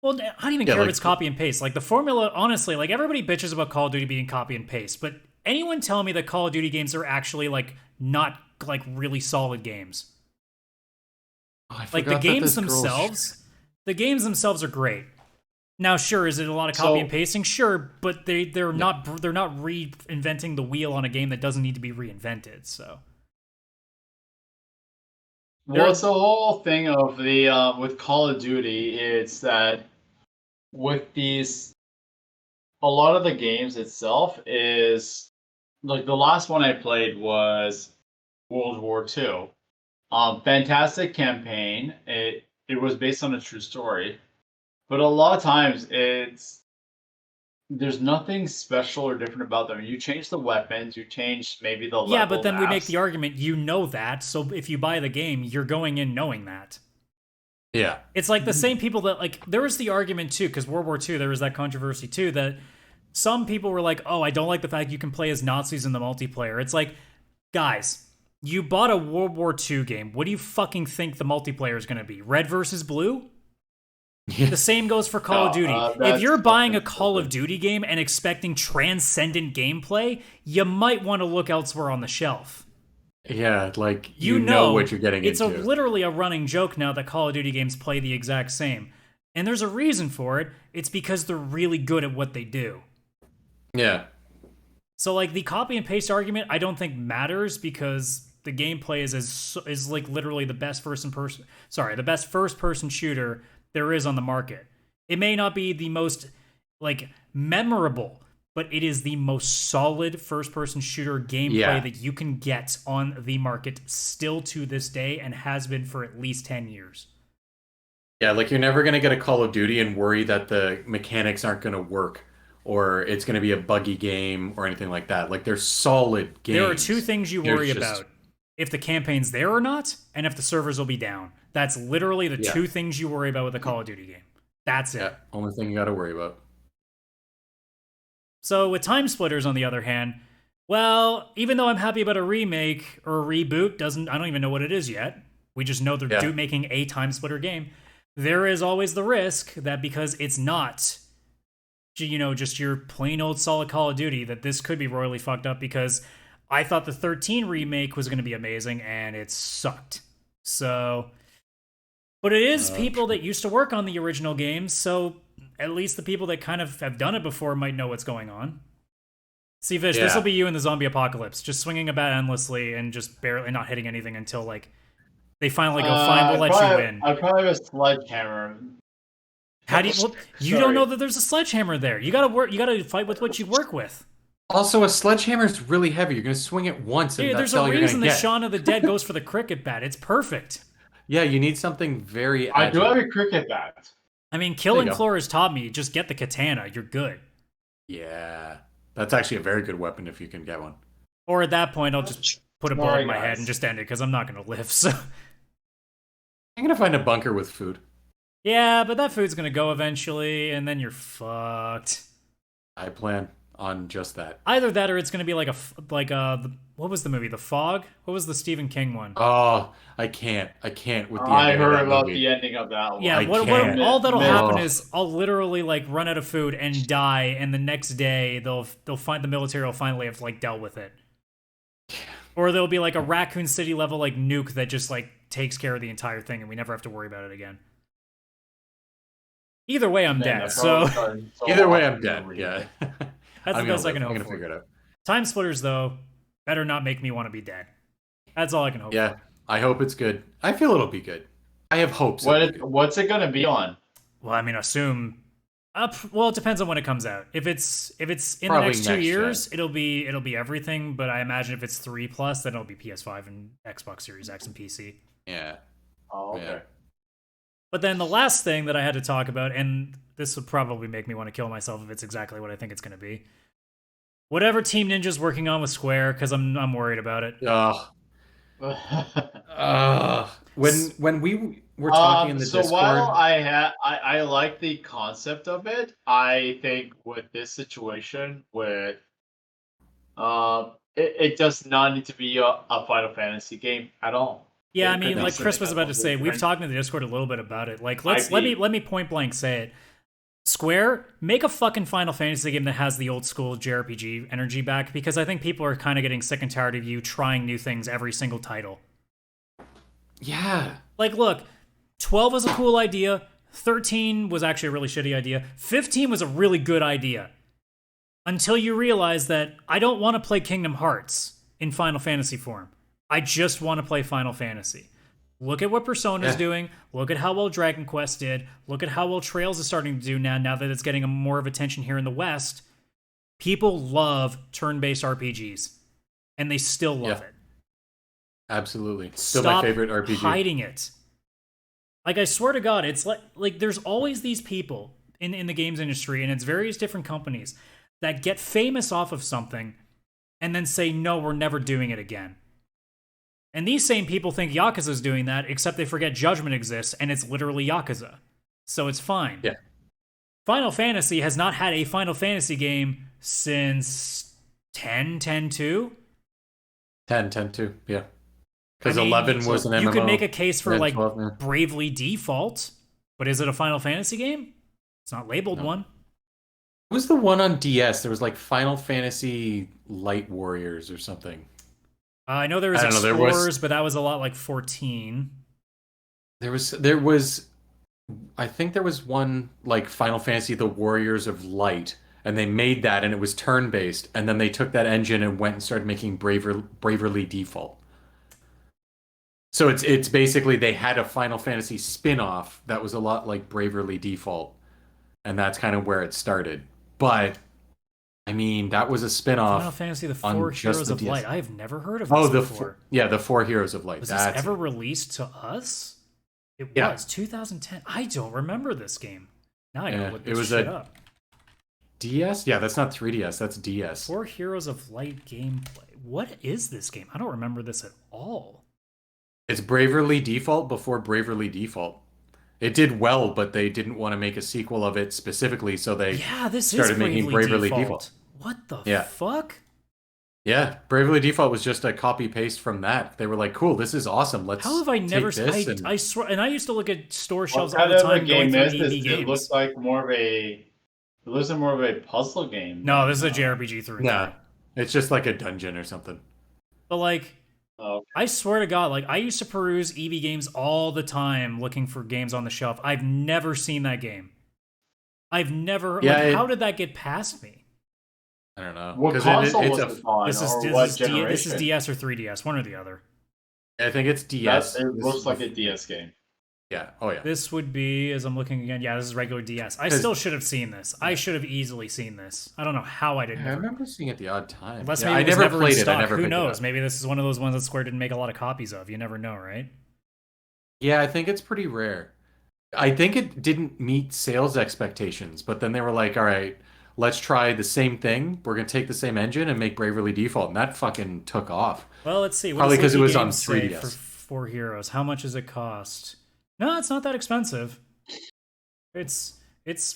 [SPEAKER 4] Well, I don't even
[SPEAKER 3] Yeah,
[SPEAKER 4] care if
[SPEAKER 3] like-
[SPEAKER 4] it's copy and paste. Like, the formula, honestly, like, everybody bitches about Call of Duty being copy and paste, but anyone tell me that Call of Duty games are actually, like, not, like, really solid games?
[SPEAKER 3] Oh, I
[SPEAKER 4] Like, the
[SPEAKER 3] forgot that
[SPEAKER 4] games
[SPEAKER 3] this girl's-
[SPEAKER 4] themselves are great. Now, sure, is it a lot of copy
[SPEAKER 2] So-
[SPEAKER 4] and pasting? Sure, but they're not reinventing the wheel on a game that doesn't need to be reinvented, so.
[SPEAKER 2] Well, it's the whole thing of the with Call of Duty. It's that with these, a lot of the games itself is like the last one I played was World War II. Fantastic campaign. It was based on a true story, but a lot of times there's nothing special or different about them. You change the weapons, you change maybe the
[SPEAKER 4] Yeah,
[SPEAKER 2] level
[SPEAKER 4] but then we make
[SPEAKER 2] maps.
[SPEAKER 4] the argument, you know that, so if you buy the game, you're going in knowing that.
[SPEAKER 3] Yeah.
[SPEAKER 4] It's like the same people that, like, there was the argument too, because World War II, there was that controversy too, that some people were like, oh, I don't like the fact you can play as Nazis in the multiplayer. It's like, guys, you bought a World War II game. What do you fucking think the multiplayer is going to be? Red versus blue? The same goes for Call of Duty. If you're buying a Call of Duty game and expecting transcendent gameplay, you might want to look elsewhere on the shelf.
[SPEAKER 3] Yeah, like, you know what you're getting
[SPEAKER 4] into.
[SPEAKER 3] It's
[SPEAKER 4] Literally a running joke now that Call of Duty games play the exact same. And there's a reason for it. It's because they're really good at what they do.
[SPEAKER 3] Yeah.
[SPEAKER 4] So, like, the copy and paste argument, I don't think matters because the gameplay is like literally the best the best first-person shooter there is on the market. It may not be the most, like, memorable, but it is the most solid first-person shooter gameplay that you can get on the market still to this day and has been for at least 10 years.
[SPEAKER 3] Yeah, like, you're never going to get a Call of Duty and worry that the mechanics aren't going to work or it's going to be a buggy game or anything like that. Like, they're solid games.
[SPEAKER 4] There are two things you worry about. If the campaign's there or not, and if the servers will be down. That's literally the two things you worry about with a Call of Duty game. That's it.
[SPEAKER 3] Yeah, only thing you got to worry about.
[SPEAKER 4] So with Timesplitters, on the other hand, well, even though I'm happy about a remake or a reboot, I don't even know what it is yet. We just know they're making a Timesplitter game. There is always the risk that because it's not, just your plain old solid Call of Duty, that this could be royally fucked up because I thought the 13 remake was going to be amazing and it sucked. So, but it is people that used to work on the original games, so at least the people that kind of have done it before might know what's going on. See, Vish, this will be you in the zombie apocalypse, just swinging a bat endlessly and just barely not hitting anything until, like, they finally go, fine, we'll let you win.
[SPEAKER 2] I probably have a sledgehammer.
[SPEAKER 4] How do you? Well, you don't know that there's a sledgehammer there. You gotta work. You gotta fight with what you work with.
[SPEAKER 3] Also, a sledgehammer is really heavy. You're gonna swing it once, and that's all you're gonna get.
[SPEAKER 4] There's a reason that Shaun of the Dead goes for the cricket bat. It's perfect.
[SPEAKER 3] Yeah, you need something very agile.
[SPEAKER 2] I do have a cricket bat.
[SPEAKER 4] I mean, Killing Floor has taught me, just get the katana. You're good.
[SPEAKER 3] Yeah. That's actually a very good weapon if you can get one.
[SPEAKER 4] Or at that point, I'll just put a bullet in my head and just end it, because I'm not going to live, so...
[SPEAKER 3] I'm going to find a bunker with food.
[SPEAKER 4] Yeah, but that food's going to go eventually, and then you're fucked.
[SPEAKER 3] I plan on just that.
[SPEAKER 4] Either that or it's going to be like what was the movie? The Fog? What was the Stephen King one?
[SPEAKER 3] Oh, I can't with the ending
[SPEAKER 2] I heard about
[SPEAKER 3] movie.
[SPEAKER 2] the ending of that one.
[SPEAKER 4] Yeah, all that'll happen is I'll literally, like, run out of food and die, and the nenext day they'll find the military will finally have, like, dealt with it. Or there'll be, like, a Raccoon City level, like, nuke that just, like, takes care of the entire thing and we never have to worry about it again. Either way, I'm dead, so...
[SPEAKER 3] Either way, I'm dead, yeah.
[SPEAKER 4] That's the best I can hope for.
[SPEAKER 3] I'm going to figure it out.
[SPEAKER 4] Timesplitters, though, better not make me want to be dead. That's all I can hope for.
[SPEAKER 3] Yeah, I hope it's good. I feel it'll be good. I have hopes.
[SPEAKER 2] What's it going to be on?
[SPEAKER 4] Well, I mean, assume... well, it depends on when it comes out. If it's in
[SPEAKER 3] Probably
[SPEAKER 4] the next 2 years,
[SPEAKER 3] gen.
[SPEAKER 4] it'll be everything, but I imagine if it's 3+, then it'll be PS5 and Xbox Series X and PC.
[SPEAKER 3] Yeah.
[SPEAKER 2] Oh, okay.
[SPEAKER 3] Yeah.
[SPEAKER 4] But then the last thing that I had to talk about, and this would probably make me want to kill myself if it's exactly what I think it's going to be. Whatever Team Ninja's working on with Square, because I'm worried about it.
[SPEAKER 3] When we were talking in the Discord...
[SPEAKER 2] So while I like the concept of it, I think with this situation, with it does not need to be a Final Fantasy game at all.
[SPEAKER 4] Yeah, I mean, like Chris was about to say, we've talked in the Discord a little bit about it. Like, let me point blank say it. Square, make a fucking Final Fantasy game that has the old school JRPG energy back, because I think people are kind of getting sick and tired of you trying new things every single title.
[SPEAKER 3] Yeah.
[SPEAKER 4] Like, look, 12 was a cool idea. 13 was actually a really shitty idea. 15 was a really good idea. Until you realize that I don't want to play Kingdom Hearts in Final Fantasy form. I just want to play Final Fantasy. Look at what Persona's doing. Look at how well Dragon Quest did. Look at how well Trails is starting to do now that it's getting more of attention here in the West. People love turn-based RPGs. And they still love it.
[SPEAKER 3] Absolutely. Still
[SPEAKER 4] Stop
[SPEAKER 3] my favorite RPG.
[SPEAKER 4] hiding it. Like, I swear to God, it's like there's always these people in the games industry, and it's various different companies, that get famous off of something and then say, no, we're never doing it again. And these same people think Yakuza's doing that, except they forget Judgment exists, and it's literally Yakuza. So it's fine.
[SPEAKER 3] Yeah.
[SPEAKER 4] Final Fantasy has not had a Final Fantasy game since 10-2?
[SPEAKER 3] 10-2, yeah. Because
[SPEAKER 4] I mean,
[SPEAKER 3] 11 was an MMO.
[SPEAKER 4] You could make a case for, like,
[SPEAKER 3] 12, yeah.
[SPEAKER 4] Bravely Default, but is it a Final Fantasy game? It's not labeled one.
[SPEAKER 3] What was the one on DS? There was like Final Fantasy Light Warriors or something.
[SPEAKER 4] I know there was Explorers, but that was a lot like 14.
[SPEAKER 3] There was I think there was one like Final Fantasy The Warriors of Light, and they made that and it was turn-based, and then they took that engine and went and started making Bravely Default. So it's basically they had a Final Fantasy spin-off that was a lot like Bravely Default, and that's kind of where it started. But I mean, that was a spin-off.
[SPEAKER 4] Final Fantasy The Four Heroes of Light. I have never heard of this before.
[SPEAKER 3] The Four Heroes of Light.
[SPEAKER 4] Was this ever released to us? It was 2010. I don't remember this game. Now I gotta look this shit up.
[SPEAKER 3] DS? Yeah, that's not 3DS. That's DS.
[SPEAKER 4] Four Heroes of Light gameplay. What is this game? I don't remember this at all.
[SPEAKER 3] It's Bravely Default before Bravely Default. It did well, but they didn't want to make a sequel of it specifically, so they started making Bravely Default.
[SPEAKER 4] What the fuck?
[SPEAKER 3] Yeah, Bravely Default was just a copy-paste from that. They were like, cool, this is awesome. Let's
[SPEAKER 4] How have I never
[SPEAKER 3] take this
[SPEAKER 4] I swear, and I used to look at store shelves
[SPEAKER 2] all
[SPEAKER 4] the time
[SPEAKER 2] game
[SPEAKER 4] going through
[SPEAKER 2] is
[SPEAKER 4] EV games.
[SPEAKER 2] It looks like more of a puzzle game.
[SPEAKER 4] No, this is a JRPG through and through.
[SPEAKER 3] It's just like a dungeon or something.
[SPEAKER 4] But like, I swear to God, like I used to peruse EV games all the time looking for games on the shelf. I've never seen that game. I've never. How did that get past me?
[SPEAKER 3] I don't know.
[SPEAKER 2] What console was it on?
[SPEAKER 4] This is DS or 3DS, one or the other.
[SPEAKER 3] I think it's DS.
[SPEAKER 2] It looks like a DS game.
[SPEAKER 3] Yeah. Oh, yeah.
[SPEAKER 4] This would be, as I'm looking again, this is regular DS. I still should have seen this. I should have easily seen this. I don't know how I didn't.
[SPEAKER 3] I remember seeing it the odd time.
[SPEAKER 4] Unless maybe
[SPEAKER 3] I never played it. I never.
[SPEAKER 4] Who knows? Maybe this is one of those ones that Square didn't make a lot of copies of. You never know, right?
[SPEAKER 3] Yeah, I think it's pretty rare. I think it didn't meet sales expectations, but then they were like, all right, let's try the same thing. We're going to take the same engine and make Bravely Default, and that fucking took off.
[SPEAKER 4] Well, let's see.
[SPEAKER 3] Probably because it was on 3DS.
[SPEAKER 4] For Four Heroes, how much does it cost? No, it's not that expensive. It's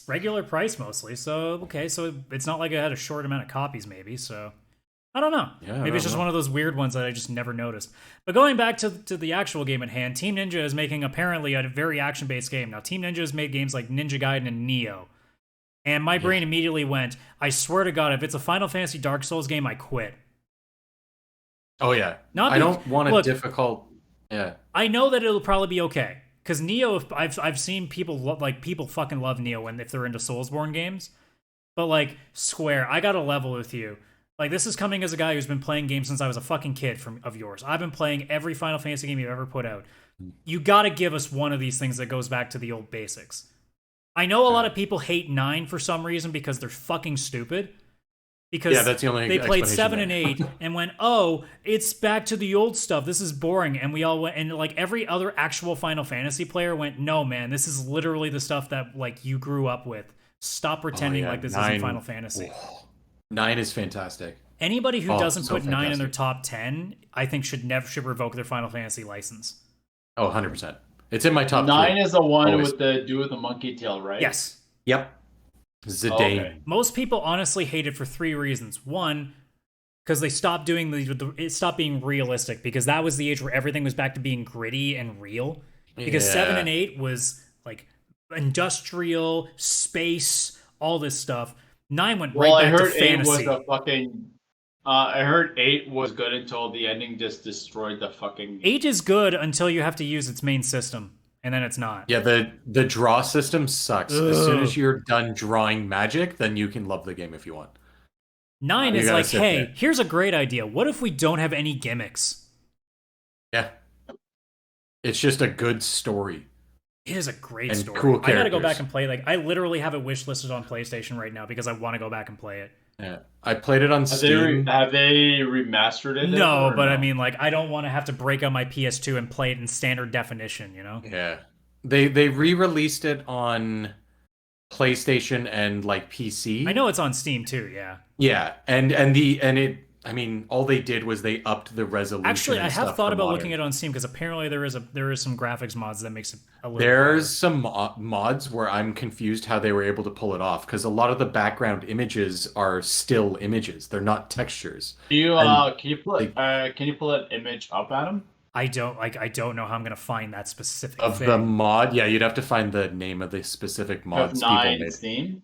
[SPEAKER 4] regular price mostly. So okay, so it's not like it had a short amount of copies, maybe. So I don't know.
[SPEAKER 3] Yeah,
[SPEAKER 4] maybe it's just one of those weird ones that I just never noticed. But going back to the actual game at hand, Team Ninja is making apparently a very action-based game. Now, Team Ninja has made games like Ninja Gaiden and Neo. And my brain immediately went, I swear to God, if it's a Final Fantasy Dark Souls game, I quit.
[SPEAKER 3] Oh, yeah. I don't want a difficult... Yeah.
[SPEAKER 4] I know that it'll probably be okay. Because Neo, I've seen people people fucking love Neo if they're into Soulsborne games. But like, Square, I gotta level with you. Like, this is coming as a guy who's been playing games since I was a fucking kid of yours. I've been playing every Final Fantasy game you've ever put out. You gotta give us one of these things that goes back to the old basics. I know a lot of people hate 9 for some reason because they're fucking stupid. Because
[SPEAKER 3] that's the only
[SPEAKER 4] they played 7 and 8 and went, oh, it's back to the old stuff. This is boring. And we all went, and like every other actual Final Fantasy player went, no, man, this is literally the stuff that like you grew up with. Stop pretending like this isn't Final Fantasy.
[SPEAKER 3] 9 is fantastic.
[SPEAKER 4] Anybody who doesn't put 9 in their top 10, I think should revoke their Final Fantasy license.
[SPEAKER 3] Oh, 100%. It's in my top
[SPEAKER 2] 9
[SPEAKER 3] 3.
[SPEAKER 2] is the one with the monkey tail, right?
[SPEAKER 4] Yes.
[SPEAKER 3] Yep. Zidane.
[SPEAKER 2] Okay.
[SPEAKER 4] Most people honestly hate it for 3 reasons. One, because they stopped doing it stopped being realistic, because that was the age where everything was back to being gritty and real. Because 7 and 8 was like industrial, space, all this stuff. 9 went right back to fantasy.
[SPEAKER 2] I heard 8 was good until the ending just destroyed the fucking game.
[SPEAKER 4] 8 is good until you have to use its main system, and then it's not.
[SPEAKER 3] Yeah, the draw system sucks. Ugh. As soon as you're done drawing magic, then you can love the game if you want.
[SPEAKER 4] 9 is like, hey, here's a great idea. What if we don't have any gimmicks?
[SPEAKER 3] Yeah. It's just a good story.
[SPEAKER 4] It is a great story.
[SPEAKER 3] Cool
[SPEAKER 4] I gotta go back and play. Like, I literally have it wish listed on PlayStation right now because I want to go back and play it.
[SPEAKER 3] Yeah, I played it on Steam.
[SPEAKER 2] Have they remastered it?
[SPEAKER 4] No, but I mean, like, I don't want to have to break out my PS2 and play it in standard definition, you know?
[SPEAKER 3] Yeah. They re-released it on PlayStation and like PC.
[SPEAKER 4] I know it's on Steam too, yeah.
[SPEAKER 3] Yeah, and I mean, all they did was they upped the resolution.
[SPEAKER 4] Actually, I
[SPEAKER 3] and
[SPEAKER 4] have
[SPEAKER 3] stuff
[SPEAKER 4] thought
[SPEAKER 3] for
[SPEAKER 4] about
[SPEAKER 3] modern.
[SPEAKER 4] looking at it on Steam because apparently there is some graphics mods that makes it a little.
[SPEAKER 3] There's some mods where I'm confused how they were able to pull it off because a lot of the background images are still images. They're not textures.
[SPEAKER 2] Do you
[SPEAKER 3] And
[SPEAKER 2] can you pull an image up, Adam?
[SPEAKER 4] I don't know how I'm gonna find that specific
[SPEAKER 3] of
[SPEAKER 4] thing.
[SPEAKER 3] the mod, yeah, you'd have to find the name of the specific mods people
[SPEAKER 2] F9
[SPEAKER 3] made.
[SPEAKER 2] Steam.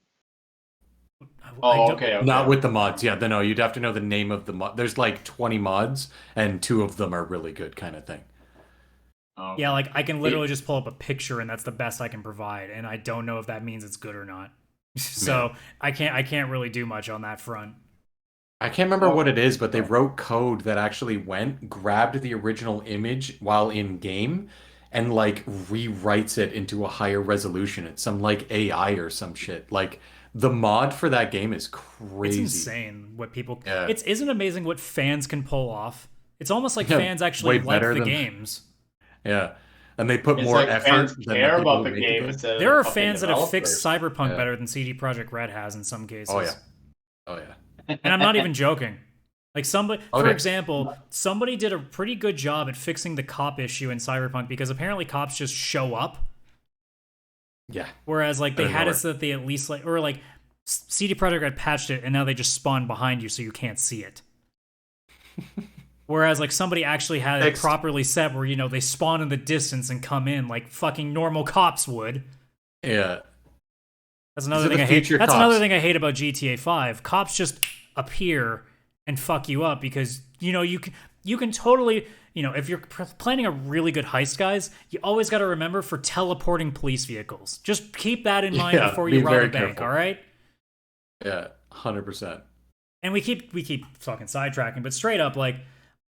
[SPEAKER 4] I don't-
[SPEAKER 2] Okay.
[SPEAKER 3] Not with the mods, yeah. No, you'd have to know the name of the mod. There's like 20 mods, and 2 of them are really good, kind of thing.
[SPEAKER 2] Oh.
[SPEAKER 4] Yeah, like I can literally just pull up a picture and that's the best I can provide, and I don't know if that means it's good or not. So I can't really do much on that front.
[SPEAKER 3] I can't remember what it is, but they wrote code that actually grabbed the original image while in game, and like rewrites it into a higher resolution. It's some like AI or some shit. Like the mod for that game is crazy.
[SPEAKER 4] It's insane what people.
[SPEAKER 3] Yeah.
[SPEAKER 4] Isn't amazing what fans can pull off. It's almost like
[SPEAKER 3] Yeah,
[SPEAKER 4] fans actually
[SPEAKER 3] way
[SPEAKER 4] like
[SPEAKER 3] better
[SPEAKER 4] the
[SPEAKER 3] than-
[SPEAKER 4] games.
[SPEAKER 3] Yeah, and they put
[SPEAKER 2] It's
[SPEAKER 3] more
[SPEAKER 2] like
[SPEAKER 3] effort
[SPEAKER 2] fans
[SPEAKER 3] than
[SPEAKER 2] care
[SPEAKER 3] people
[SPEAKER 2] about
[SPEAKER 3] who
[SPEAKER 2] the
[SPEAKER 3] make
[SPEAKER 2] game instead of
[SPEAKER 4] There are
[SPEAKER 2] fucking
[SPEAKER 4] fans that have fixed
[SPEAKER 2] developers.
[SPEAKER 4] Cyberpunk
[SPEAKER 3] Yeah.
[SPEAKER 4] better than CD Projekt Red has in some cases.
[SPEAKER 3] Oh yeah, oh yeah.
[SPEAKER 4] And I'm not even joking. Like somebody, for
[SPEAKER 3] Okay.
[SPEAKER 4] example, somebody did a pretty good job at fixing the cop issue in Cyberpunk because apparently cops just show up.
[SPEAKER 3] Yeah.
[SPEAKER 4] Whereas like they
[SPEAKER 3] Out of
[SPEAKER 4] had it
[SPEAKER 3] nowhere.
[SPEAKER 4] so that they at least like, or like CD Projekt Red patched it and now they just spawn behind you so you can't see it. Whereas like somebody actually had it
[SPEAKER 3] Fixed.
[SPEAKER 4] properly set where, you know, they spawn in the distance and come in like fucking normal cops would.
[SPEAKER 3] Yeah.
[SPEAKER 4] That's another
[SPEAKER 3] These are
[SPEAKER 4] thing
[SPEAKER 3] the
[SPEAKER 4] I hate.
[SPEAKER 3] future
[SPEAKER 4] That's
[SPEAKER 3] cops.
[SPEAKER 4] another thing I hate about GTA 5. Cops just appear and fuck you up because you know you can totally, you know, if you're planning a really good heist, guys, you always got to remember for teleporting police vehicles. Just keep that in mind
[SPEAKER 3] Yeah,
[SPEAKER 4] before
[SPEAKER 3] be
[SPEAKER 4] you rob
[SPEAKER 3] very
[SPEAKER 4] a bank,
[SPEAKER 3] careful.
[SPEAKER 4] all right?
[SPEAKER 3] Yeah. 100%.
[SPEAKER 4] And we keep fucking sidetracking, but straight up, like,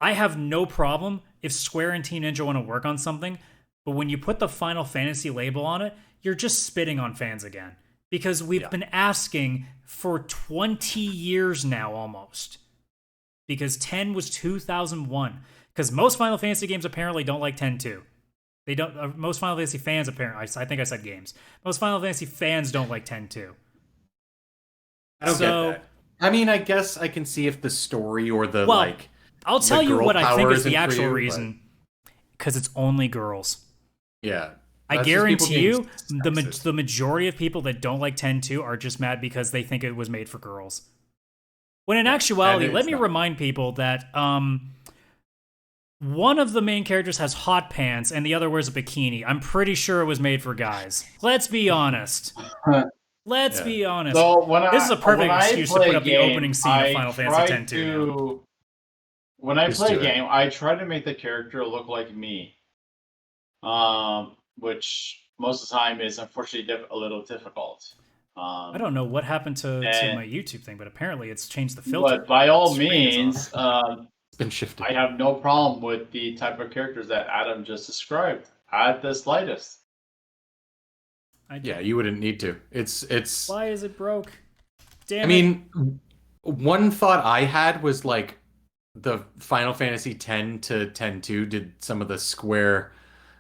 [SPEAKER 4] I have no problem if Square and Team Ninja want to work on something, but when you put the Final Fantasy label on it, you're just spitting on fans again. Because we've been asking for 20 years now almost. Because 10 was 2001. Because most Final Fantasy games apparently don't like 10 too. They don't. Most Final Fantasy fans apparently. I think I said games. Most Final Fantasy fans don't like 10 too.
[SPEAKER 3] I don't
[SPEAKER 4] So-
[SPEAKER 3] get that. I mean, I guess I can see if the story or the
[SPEAKER 4] Well,
[SPEAKER 3] like.
[SPEAKER 4] I'll tell you
[SPEAKER 3] girl
[SPEAKER 4] what I think
[SPEAKER 3] power
[SPEAKER 4] is the
[SPEAKER 3] isn't for
[SPEAKER 4] actual
[SPEAKER 3] you, but-
[SPEAKER 4] reason. Because it's only girls.
[SPEAKER 3] Yeah.
[SPEAKER 4] I
[SPEAKER 3] That's just people
[SPEAKER 4] guarantee
[SPEAKER 3] being
[SPEAKER 4] you,
[SPEAKER 3] sexist.
[SPEAKER 4] the majority of people that don't like 10-2 are just mad because they think it was made for girls. When in actuality,
[SPEAKER 3] and
[SPEAKER 4] let
[SPEAKER 3] it's
[SPEAKER 4] me
[SPEAKER 3] not.
[SPEAKER 4] remind people that one of the main characters has hot pants and the other wears a bikini. I'm pretty sure it was made for guys. Let's be honest. Let's
[SPEAKER 3] Yeah.
[SPEAKER 4] be honest.
[SPEAKER 2] So when
[SPEAKER 4] This is a perfect
[SPEAKER 2] when I
[SPEAKER 4] excuse to
[SPEAKER 2] play
[SPEAKER 4] put
[SPEAKER 2] a
[SPEAKER 4] up the
[SPEAKER 2] game,
[SPEAKER 4] opening scene of
[SPEAKER 2] I
[SPEAKER 4] Final Fantasy
[SPEAKER 2] try
[SPEAKER 4] X too now.
[SPEAKER 2] to- When I
[SPEAKER 3] Just
[SPEAKER 2] play a
[SPEAKER 3] do it.
[SPEAKER 2] game, I try to make the character look like me, which most of the time is unfortunately a little difficult.
[SPEAKER 4] I don't know what happened to
[SPEAKER 2] and-
[SPEAKER 4] my YouTube thing, but apparently it's changed the filter.
[SPEAKER 2] But by all
[SPEAKER 4] Screen is
[SPEAKER 2] means,
[SPEAKER 3] It's been shifted.
[SPEAKER 2] I have no problem with the type of characters that Adam just described at the slightest.
[SPEAKER 3] Yeah, you wouldn't need to. It's.
[SPEAKER 4] Why is it broke? Damn
[SPEAKER 3] I mean, one thought I had was like the Final Fantasy X to 10-2 did some of the Square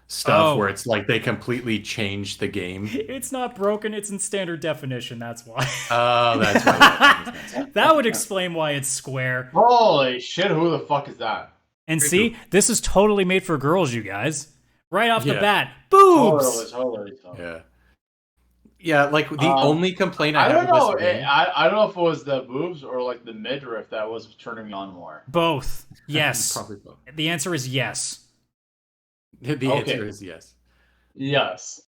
[SPEAKER 3] stuff
[SPEAKER 4] Oh.
[SPEAKER 3] where it's like they completely changed the game.
[SPEAKER 4] it's not broken, it's in standard definition, that's why.
[SPEAKER 3] Oh, that's right.
[SPEAKER 4] That would explain why it's square.
[SPEAKER 2] Holy shit! Who the fuck is that?
[SPEAKER 4] And
[SPEAKER 3] Pretty
[SPEAKER 4] see, this is totally made for girls, you guys. Right off the
[SPEAKER 3] Yeah.
[SPEAKER 4] bat. Boobs!
[SPEAKER 2] Totally.
[SPEAKER 3] Yeah. Yeah, like the
[SPEAKER 2] Um,
[SPEAKER 3] only complaint I
[SPEAKER 2] I
[SPEAKER 3] have
[SPEAKER 2] don't know.
[SPEAKER 3] with this game.
[SPEAKER 2] I don't know if it was the boobs or like the midriff that was turning me on more.
[SPEAKER 4] Both. Yes.
[SPEAKER 3] Probably both.
[SPEAKER 4] The answer is yes.
[SPEAKER 3] The
[SPEAKER 2] Okay.
[SPEAKER 3] answer is yes.
[SPEAKER 2] Yes.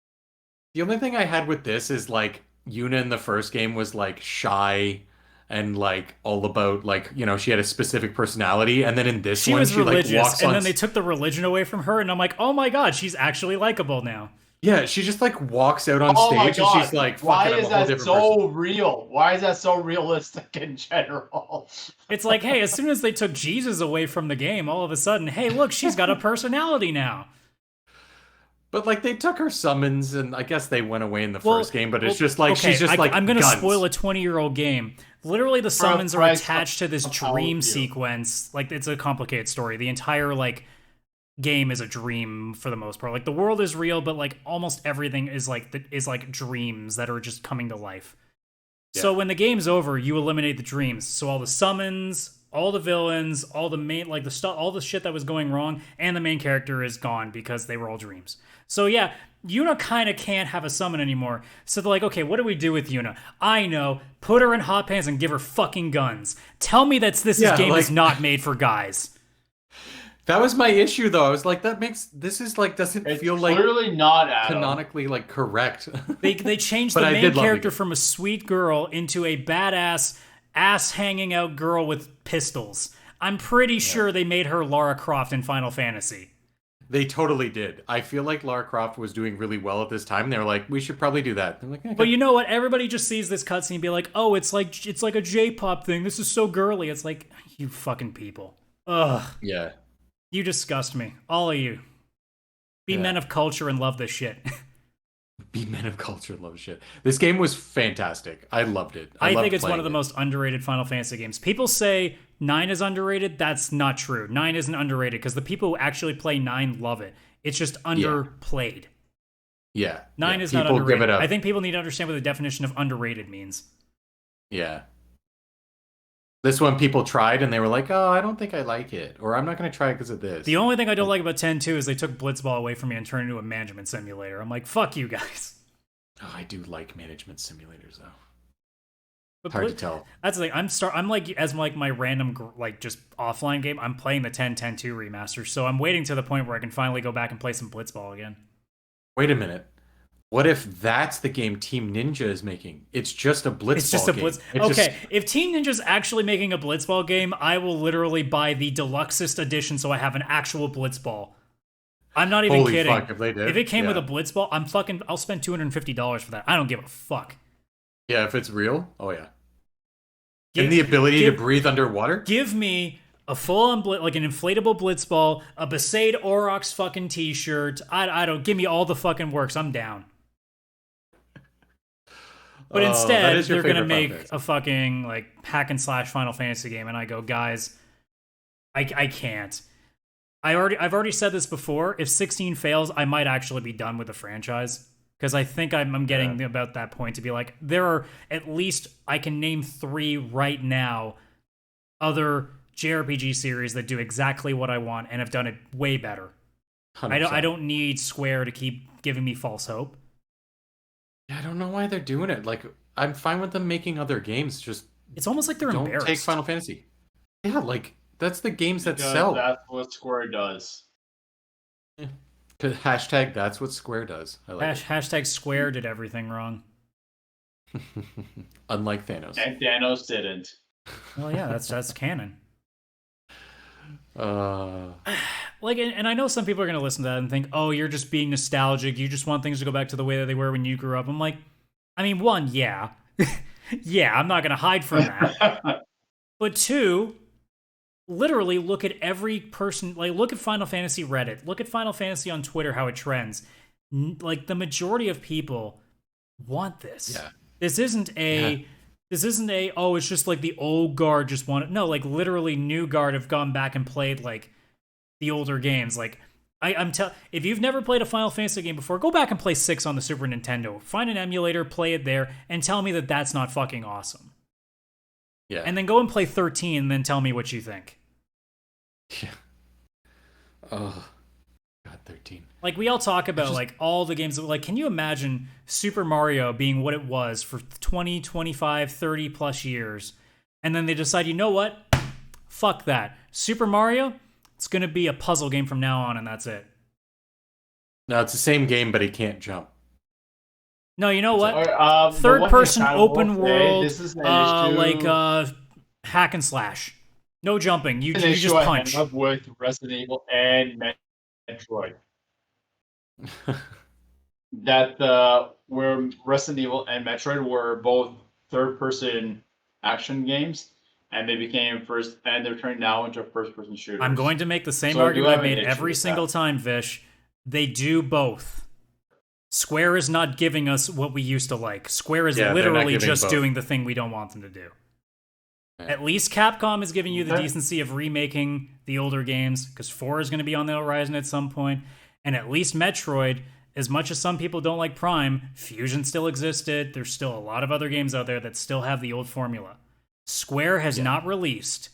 [SPEAKER 3] The only thing I had with this is like Yuna in the first game was like shy and like all about like, you know, she had a specific personality, and then in this
[SPEAKER 4] She
[SPEAKER 3] one
[SPEAKER 4] was
[SPEAKER 3] she like
[SPEAKER 4] religious,
[SPEAKER 3] walks
[SPEAKER 4] and
[SPEAKER 3] on
[SPEAKER 4] then they took the religion away from her, and I'm like, oh my god, she's actually likable now.
[SPEAKER 3] Yeah, she just like walks out on
[SPEAKER 2] Oh my
[SPEAKER 3] stage and
[SPEAKER 2] god!
[SPEAKER 3] she's like,
[SPEAKER 2] why
[SPEAKER 3] fuck it, I'm
[SPEAKER 2] is
[SPEAKER 3] a whole
[SPEAKER 2] that
[SPEAKER 3] different
[SPEAKER 2] so
[SPEAKER 3] person.
[SPEAKER 2] real? Why is that so realistic in general?
[SPEAKER 4] It's like, hey, as soon as they took Jesus away from the game, all of a sudden, hey, look, she's got a personality now.
[SPEAKER 3] But like they took her summons and I guess they went away in the
[SPEAKER 4] Well,
[SPEAKER 3] first game, but it's
[SPEAKER 4] well,
[SPEAKER 3] just like
[SPEAKER 4] okay,
[SPEAKER 3] she's just like
[SPEAKER 4] I'm gonna
[SPEAKER 3] guns.
[SPEAKER 4] spoil a 20-year-old game. Literally, the summons are
[SPEAKER 2] price
[SPEAKER 4] attached to this
[SPEAKER 2] of
[SPEAKER 4] dream
[SPEAKER 2] value.
[SPEAKER 4] sequence. Like, it's a complicated story. The entire like game is a dream for the most part. Like, the world is real, but like almost everything is like dreams that are just coming to life. So when the game's over, you eliminate the dreams. So all the summons, all the villains, all the main, like the stuff, all the shit that was going wrong, and the main character is gone because they were all dreams. So yeah, Yuna kind of can't have a summon anymore. So they're like, okay, what do we do with Yuna? I know, put her in hot pants and give her fucking guns. Tell me that this game is not made for guys.
[SPEAKER 3] That was my issue, though. I was like, doesn't feel like
[SPEAKER 2] clearly not Adam.
[SPEAKER 3] canonically like correct.
[SPEAKER 4] They changed the main character from a sweet girl into a badass ass hanging out girl with pistols. I'm pretty sure they made her Lara Croft in Final Fantasy.
[SPEAKER 3] They totally did. I feel like Lara Croft was doing really well at this time. They were like, we should probably do that. They're like, okay.
[SPEAKER 4] But you know what? Everybody just sees this cutscene and be like, oh, it's like a J-pop thing. This is so girly. It's like, you fucking people. Ugh.
[SPEAKER 3] Yeah.
[SPEAKER 4] You disgust me. All of you. Be men of culture and love this shit.
[SPEAKER 3] Be men of culture and love shit. This game was fantastic. I loved it.
[SPEAKER 4] I think it's one of the most underrated Final Fantasy games. People say 9 is underrated. That's not true. 9 isn't underrated because the people who actually play 9 love it. It's just underplayed.
[SPEAKER 3] Yeah.
[SPEAKER 4] 9 is not underrated. Give it up. I think people need to understand what the definition of underrated means.
[SPEAKER 3] Yeah. This one people tried and they were like, oh, I don't think I like it. Or I'm not going to try it because of this.
[SPEAKER 4] The only thing I don't like about 10-2 is they took Blitzball away from me and turned it into a management simulator. I'm like, fuck you guys.
[SPEAKER 3] Oh, I do like management simulators, though.
[SPEAKER 4] But
[SPEAKER 3] hard to tell.
[SPEAKER 4] That's the thing. I'm like, as like my random, like just offline game, I'm playing the 10-2 remaster. So I'm waiting to the point where I can finally go back and play some Blitzball again.
[SPEAKER 3] Wait a minute. What if that's the game Team Ninja is making? It's just a Blitzball game. It's just a Blitz.
[SPEAKER 4] Okay, if Team Ninja's actually making a Blitzball game, I will literally buy the deluxest edition so I have an actual Blitzball. I'm not even kidding.
[SPEAKER 3] Fuck, if they did.
[SPEAKER 4] If it came with a Blitzball, I'll spend $250 for that. I don't give a fuck.
[SPEAKER 3] Yeah, if it's real, oh yeah. And the ability to breathe underwater?
[SPEAKER 4] Give me a full-on, like an inflatable Blitzball, a Besaid Aurochs fucking t-shirt. I don't, give me all the fucking works. I'm down. But instead, they're going to make a fucking like hack and slash Final Fantasy game. And I go, guys, I can't. I've already said this before. If 16 fails, I might actually be done with the franchise. Because I think I'm getting about that point to be like, there are at least, I can name 3 right now, other JRPG series that do exactly what I want and have done it way better. 100%. I don't need Square to keep giving me false hope.
[SPEAKER 3] I don't know why they're doing it. Like, I'm fine with them making other games. Just
[SPEAKER 4] it's almost like they're embarrassed.
[SPEAKER 3] Don't take Final Fantasy. Yeah, like that's the games that sell.
[SPEAKER 2] That's what Square does.
[SPEAKER 3] Yeah. Hashtag that's what Square does. I like
[SPEAKER 4] Hashtag Square did everything wrong.
[SPEAKER 3] Unlike Thanos.
[SPEAKER 2] And Thanos didn't.
[SPEAKER 4] Well, yeah, that's canon.
[SPEAKER 3] Like,
[SPEAKER 4] and I know some people are going to listen to that and think, oh, you're just being nostalgic. You just want things to go back to the way that they were when you grew up. I'm like, I mean, 1, yeah. Yeah, I'm not going to hide from that. But 2, literally look at every person, like look at Final Fantasy Reddit, look at Final Fantasy on Twitter, how it trends. Like the majority of people want this.
[SPEAKER 3] Yeah.
[SPEAKER 4] This isn't a, oh, it's just like the old guard just want it. No, like literally new guard have gone back and played like the older games. Like if you've never played a Final Fantasy game before, go back and play 6 on the Super Nintendo. Find an emulator, play it there, and tell me that that's not fucking awesome.
[SPEAKER 3] Yeah.
[SPEAKER 4] And then go and play 13 and then tell me what you think.
[SPEAKER 3] Yeah. Oh, God, 13.
[SPEAKER 4] Like, we all talk about, like, all the games that, like, can you imagine Super Mario being what it was for 20, 25, 30 plus years, and then they decide, you know what? Fuck that. Super Mario, it's going to be a puzzle game from now on, and that's it.
[SPEAKER 3] No, it's the same game, but he can't jump.
[SPEAKER 4] No, you know what? Third-person open world, hack and slash. No jumping. You just punch.
[SPEAKER 2] With Resident Evil and Metroid. Where Resident Evil and Metroid were both third-person action games, and they became first, and they're turning now into first-person shooters.
[SPEAKER 4] I'm going to make the same argument I made every single time, Vish. They do both. Square is not giving us what we used to like. Square is literally just doing the thing we don't want them to do. Yeah. At least Capcom is giving you the decency of remaking the older games, because 4 is going to be on the horizon at some point. And at least Metroid, as much as some people don't like Prime, Fusion still existed. There's still a lot of other games out there that still have the old formula. Square has not released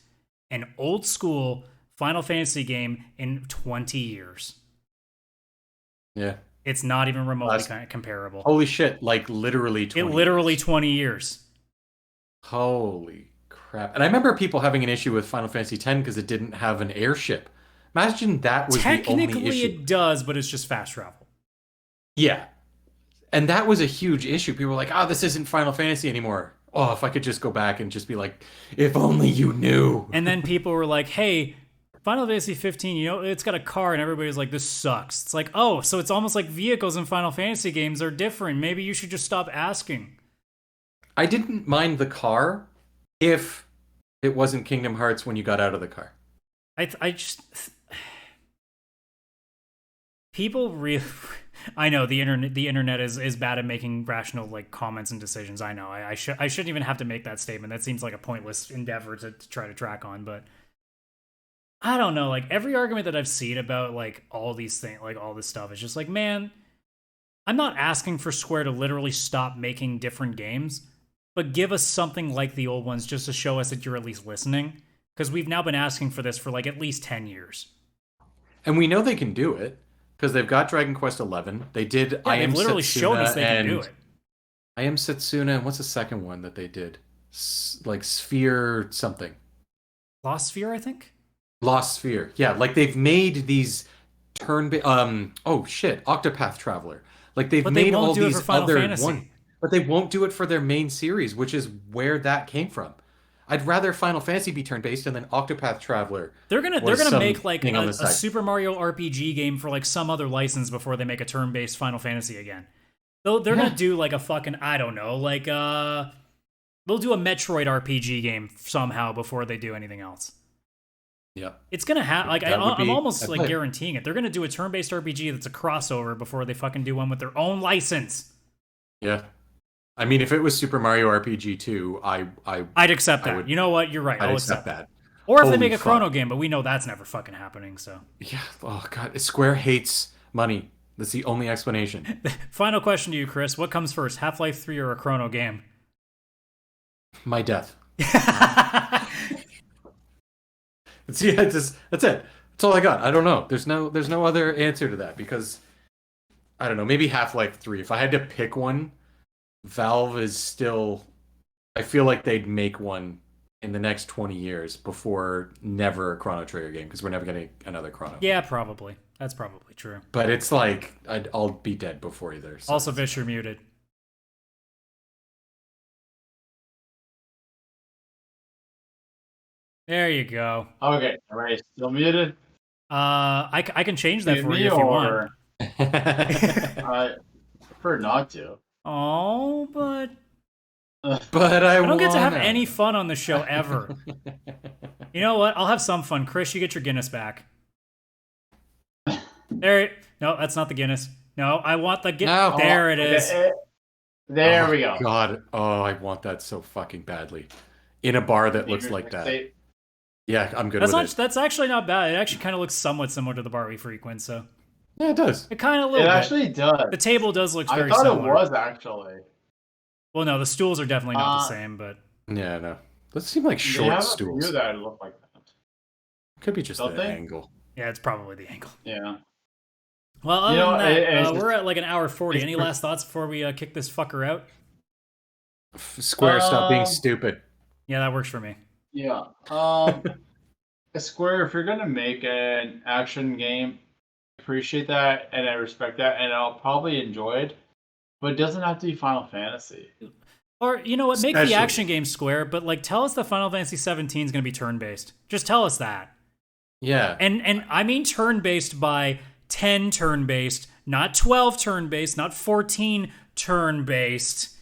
[SPEAKER 4] an old school Final Fantasy game in 20 years.
[SPEAKER 3] Yeah.
[SPEAKER 4] It's not even remotely comparable.
[SPEAKER 3] Holy shit, like literally 20
[SPEAKER 4] literally
[SPEAKER 3] years.
[SPEAKER 4] 20 years.
[SPEAKER 3] Holy crap. And I remember people having an issue with Final Fantasy X because it didn't have an airship. Imagine that was the only issue.
[SPEAKER 4] Technically it does, but it's just fast travel.
[SPEAKER 3] Yeah. And that was a huge issue. People were like, oh, this isn't Final Fantasy anymore. Oh, if I could just go back and just be like, if only you knew.
[SPEAKER 4] And then people were like, hey, Final Fantasy 15, you know, it's got a car, and everybody's like, this sucks. It's like, oh, so it's almost like vehicles in Final Fantasy games are different. Maybe you should just stop asking.
[SPEAKER 3] I didn't mind the car if it wasn't Kingdom Hearts when you got out of the car.
[SPEAKER 4] I just... People really... I know the internet is bad at making rational like comments and decisions. I know. I shouldn't even have to make that statement. That seems like a pointless endeavor to try to track on, but I don't know. Like every argument that I've seen about like all these things, like all this stuff, is just like, man, I'm not asking for Square to literally stop making different games, but give us something like the old ones just to show us that you're at least listening. Because we've now been asking for this for like at least 10 years.
[SPEAKER 3] And we know they can do it. Because they've got Dragon Quest 11. They did I Am
[SPEAKER 4] literally
[SPEAKER 3] Setsuna
[SPEAKER 4] shown us they can do it.
[SPEAKER 3] I Am Setsuna, and what's the second one that they did? Like Sphere something.
[SPEAKER 4] Lost Sphere, I think?
[SPEAKER 3] Lost Sphere. Yeah, like they've made these Octopath Traveler. Like they've made all these other ones. But they won't do it for their main series, which is where that came from. I'd rather Final Fantasy be turn-based and then Octopath Traveler.
[SPEAKER 4] They're gonna make like a Super Mario RPG game for like some other license before they make a turn-based Final Fantasy again. They're gonna do like a fucking, I don't know, like they'll do a Metroid RPG game somehow before they do anything else.
[SPEAKER 3] Yeah,
[SPEAKER 4] it's gonna happen. Like I'm almost like guaranteeing it. They're gonna do a turn-based RPG that's a crossover before they fucking do one with their own license.
[SPEAKER 3] Yeah. I mean, if it was Super Mario RPG 2,
[SPEAKER 4] I'd accept that. You know what? You're right. I'll accept that. Or if they make a Chrono game, but we know that's never fucking happening, so.
[SPEAKER 3] Yeah. Oh, God. Square hates money. That's the only explanation.
[SPEAKER 4] Final question to you, Chris. What comes first, Half-Life 3 or a Chrono game?
[SPEAKER 3] My death. That's it. That's all I got. I don't know. There's no other answer to that because, I don't know, maybe Half-Life 3. If I had to pick one, Valve is still... I feel like they'd make one in the next 20 years before never a Chrono Trigger game, because we're never getting another Chrono.
[SPEAKER 4] Yeah, probably. That's probably true.
[SPEAKER 3] But it's like, I'll be dead before either. So.
[SPEAKER 4] Also, Vish, you're muted. There you go.
[SPEAKER 2] Okay, all right, still muted?
[SPEAKER 4] I can change that for you if you want.
[SPEAKER 2] I prefer not to.
[SPEAKER 4] Oh, but
[SPEAKER 3] I
[SPEAKER 4] don't get to have any fun on the show ever. You know what? I'll have some fun. Chris, you get your Guinness back. There. No, that's not the Guinness. No, I want the Guinness. No. There it is.
[SPEAKER 2] There we go.
[SPEAKER 3] God. Oh, I want that so fucking badly. In a bar that looks like that. Yeah, I'm good with it.
[SPEAKER 4] That's actually not bad. It actually kind of looks somewhat similar to the bar we frequent, so.
[SPEAKER 3] Yeah, it does.
[SPEAKER 4] It kind of looks. It
[SPEAKER 2] actually does.
[SPEAKER 4] The table does look very
[SPEAKER 2] similar. I
[SPEAKER 4] thought
[SPEAKER 2] it was actually.
[SPEAKER 4] Well, no, the stools are definitely not the same, but.
[SPEAKER 3] Yeah, no. Those seem like short stools.
[SPEAKER 2] A few that look like that.
[SPEAKER 3] Could be just the angle.
[SPEAKER 4] Yeah, it's probably the angle.
[SPEAKER 2] Yeah.
[SPEAKER 4] Well, other than that, we're at like an hour 40. Any last thoughts before we kick this fucker out?
[SPEAKER 3] Square, stop being stupid.
[SPEAKER 4] Yeah, that works for me.
[SPEAKER 2] Yeah. Square, if you're gonna make an action game, appreciate that and I respect that and I'll probably enjoy it, but it doesn't have to be Final Fantasy.
[SPEAKER 4] Or you know what, make the action game Square, but like tell us that Final Fantasy 17 is gonna be turn-based. Just tell us that.
[SPEAKER 3] Yeah.
[SPEAKER 4] And I mean turn-based by 10 turn-based, not 12 turn-based, not 14 turn-based.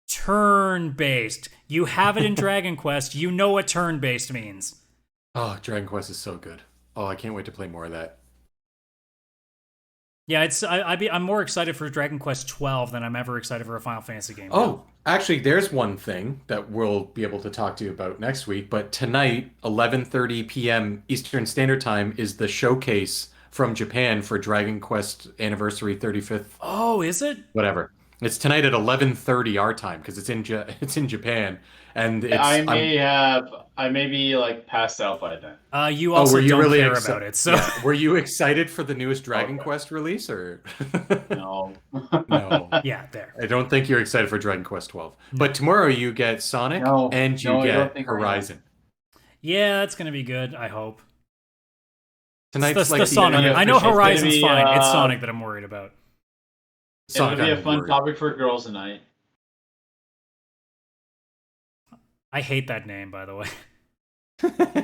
[SPEAKER 4] Turn-based. You have it in Dragon Quest. You know what turn-based means.
[SPEAKER 3] Oh, Dragon Quest is so good. Oh, I can't wait to play more of that.
[SPEAKER 4] Yeah, I'm more excited for Dragon Quest 12 than I'm ever excited for a Final Fantasy game.
[SPEAKER 3] Oh, actually, there's one thing that we'll be able to talk to you about next week. But tonight, 11:30 p.m. Eastern Standard Time, is the showcase from Japan for Dragon Quest Anniversary 35th.
[SPEAKER 4] Oh, is it?
[SPEAKER 3] Whatever. It's tonight at 11:30 our time because it's in Japan, and it's.
[SPEAKER 2] I may be like passed out by then.
[SPEAKER 4] You also
[SPEAKER 3] were you
[SPEAKER 4] don't
[SPEAKER 3] really
[SPEAKER 4] care about it, so
[SPEAKER 3] Were you excited for the newest Dragon Quest release, or
[SPEAKER 2] No.
[SPEAKER 3] no?
[SPEAKER 4] yeah, there.
[SPEAKER 3] I don't think you're excited for Dragon Quest 12. But tomorrow you get Sonic and you
[SPEAKER 2] I don't
[SPEAKER 3] get
[SPEAKER 2] think I am.
[SPEAKER 3] Horizon.
[SPEAKER 4] Yeah, it's gonna be good. I hope.
[SPEAKER 3] Tonight's
[SPEAKER 4] It's the
[SPEAKER 3] like
[SPEAKER 4] Sonic.
[SPEAKER 2] end of
[SPEAKER 4] I know
[SPEAKER 2] It's gonna
[SPEAKER 4] Horizon's
[SPEAKER 2] be,
[SPEAKER 4] fine. It's Sonic that I'm worried about.
[SPEAKER 2] It'll be a
[SPEAKER 3] I'm
[SPEAKER 2] fun
[SPEAKER 3] worried.
[SPEAKER 2] topic for girls tonight.
[SPEAKER 4] I hate that name, by the way.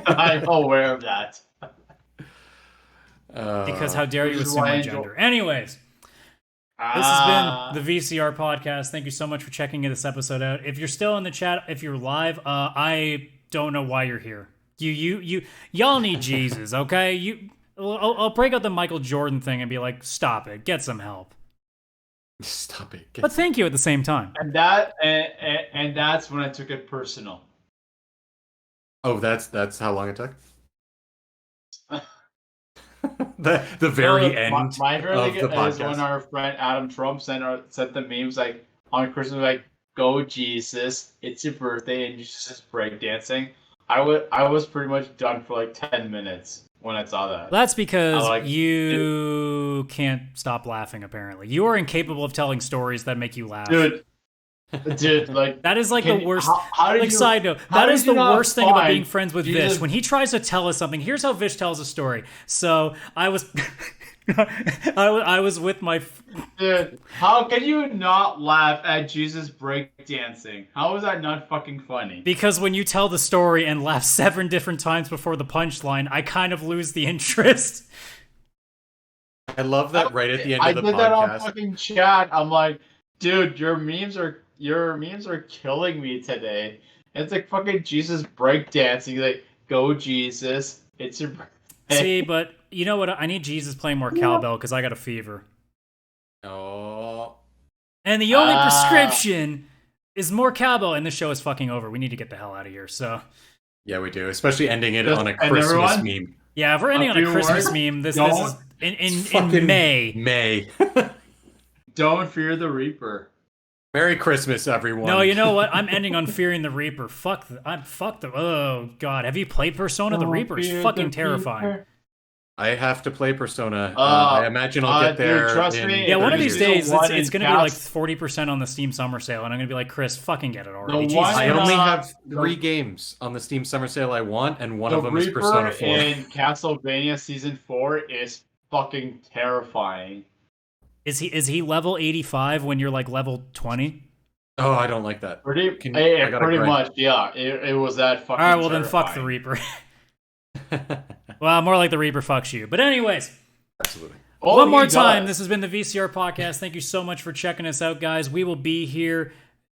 [SPEAKER 2] I'm aware of that.
[SPEAKER 4] Because how dare you
[SPEAKER 2] Which is
[SPEAKER 4] assume
[SPEAKER 2] why I
[SPEAKER 4] my
[SPEAKER 2] enjoy-
[SPEAKER 4] gender? Anyways, this has been the VCR podcast. Thank you so much for checking this episode out. If you're still in the chat, if you're live, I don't know why you're here. Y'all need Jesus, okay? I'll break out the Michael Jordan thing and be like, stop it, get some help.
[SPEAKER 3] Stop it.
[SPEAKER 4] But thank you at the same time.
[SPEAKER 2] And that's when I took it personal.
[SPEAKER 3] Oh, that's how long it took. the very end
[SPEAKER 2] My favorite
[SPEAKER 3] of
[SPEAKER 2] thing
[SPEAKER 3] the
[SPEAKER 2] is when
[SPEAKER 3] podcast.
[SPEAKER 2] our friend Adam Trump sent the memes like on Christmas, like, "Go Jesus, it's your birthday," and Jesus is breakdancing. I was pretty much done for like 10 minutes when I saw that.
[SPEAKER 4] That's because
[SPEAKER 2] I like-
[SPEAKER 4] you can't stop laughing, apparently. You are incapable of telling stories that make you laugh.
[SPEAKER 2] Dude, like
[SPEAKER 4] That is like the worst.
[SPEAKER 2] How did
[SPEAKER 4] Like,
[SPEAKER 2] you,
[SPEAKER 4] side note,
[SPEAKER 2] how
[SPEAKER 4] that
[SPEAKER 2] did
[SPEAKER 4] is
[SPEAKER 2] you
[SPEAKER 4] the
[SPEAKER 2] not
[SPEAKER 4] worst thing about
[SPEAKER 2] find
[SPEAKER 4] being friends with
[SPEAKER 2] Jesus-
[SPEAKER 4] Vish. When he tries to tell us something, here's how Vish tells a story. So I was, I was with my.
[SPEAKER 2] Dude, how can you not laugh at Jesus breakdancing? How is that not fucking funny?
[SPEAKER 4] Because when you tell the story and laugh 7 different times before the punchline, I kind of lose the interest.
[SPEAKER 3] I love that right at the end
[SPEAKER 2] I
[SPEAKER 3] of the
[SPEAKER 2] did that on
[SPEAKER 3] podcast.
[SPEAKER 2] fucking chat. I'm like, dude, your memes are killing me today. It's like fucking Jesus breakdancing. Like, go Jesus, it's your birthday.
[SPEAKER 4] See, but you know what? I need Jesus playing more cowbell because I got a fever.
[SPEAKER 3] Oh,
[SPEAKER 4] And the only prescription is more cowbell, and the show is fucking over. We need to get the hell out of here. So,
[SPEAKER 3] yeah, we everyone especially ending it
[SPEAKER 2] Just-
[SPEAKER 3] on a
[SPEAKER 2] and
[SPEAKER 3] Christmas
[SPEAKER 2] everyone?
[SPEAKER 3] meme.
[SPEAKER 4] yeah, if we're ending on a
[SPEAKER 2] few
[SPEAKER 4] Christmas
[SPEAKER 2] words,
[SPEAKER 4] meme, this
[SPEAKER 2] don't
[SPEAKER 4] is in
[SPEAKER 3] Fucking
[SPEAKER 4] May.
[SPEAKER 3] May.
[SPEAKER 2] Don't fear the Reaper.
[SPEAKER 3] Merry Christmas, everyone.
[SPEAKER 4] No, you know what? I'm ending on fearing the Reaper. Fuck the. Oh god, have you played Persona? The
[SPEAKER 2] Don't
[SPEAKER 4] Reaper is
[SPEAKER 2] fear
[SPEAKER 4] fucking
[SPEAKER 2] the
[SPEAKER 4] terrifying.
[SPEAKER 2] Reaper.
[SPEAKER 3] I have to play Persona. I imagine I'll get
[SPEAKER 2] dude,
[SPEAKER 3] there.
[SPEAKER 2] trust
[SPEAKER 3] in
[SPEAKER 2] me,
[SPEAKER 4] Yeah, one of
[SPEAKER 3] 30
[SPEAKER 4] these
[SPEAKER 3] years.
[SPEAKER 4] days,
[SPEAKER 2] One
[SPEAKER 4] it's
[SPEAKER 2] in
[SPEAKER 4] going to be like
[SPEAKER 2] Cas-
[SPEAKER 4] 40% on the Steam Summer Sale, and I'm going to be like, Chris, fucking get it already.
[SPEAKER 2] The
[SPEAKER 4] Jesus.
[SPEAKER 2] one-
[SPEAKER 3] I only
[SPEAKER 2] Uh,
[SPEAKER 3] have 3 games on the Steam Summer Sale I want, and one
[SPEAKER 2] The
[SPEAKER 3] of them is
[SPEAKER 2] Reaper
[SPEAKER 3] Persona 4.
[SPEAKER 2] in Castlevania Season 4 is fucking terrifying.
[SPEAKER 4] Is he level 85 when you're like level 20?
[SPEAKER 3] Oh, I don't like that.
[SPEAKER 2] Pretty
[SPEAKER 3] I gotta
[SPEAKER 2] pretty
[SPEAKER 3] grind.
[SPEAKER 2] much, yeah. It was that fucking
[SPEAKER 4] All right, well then fuck the
[SPEAKER 2] terrifying.
[SPEAKER 4] Reaper. Well, more like the Reaper fucks you. But anyways,
[SPEAKER 3] Absolutely.
[SPEAKER 2] Oh,
[SPEAKER 4] one more
[SPEAKER 2] he
[SPEAKER 4] time,
[SPEAKER 2] does.
[SPEAKER 4] this has been the VCR Podcast. Thank you so much for checking us out, guys. We will be here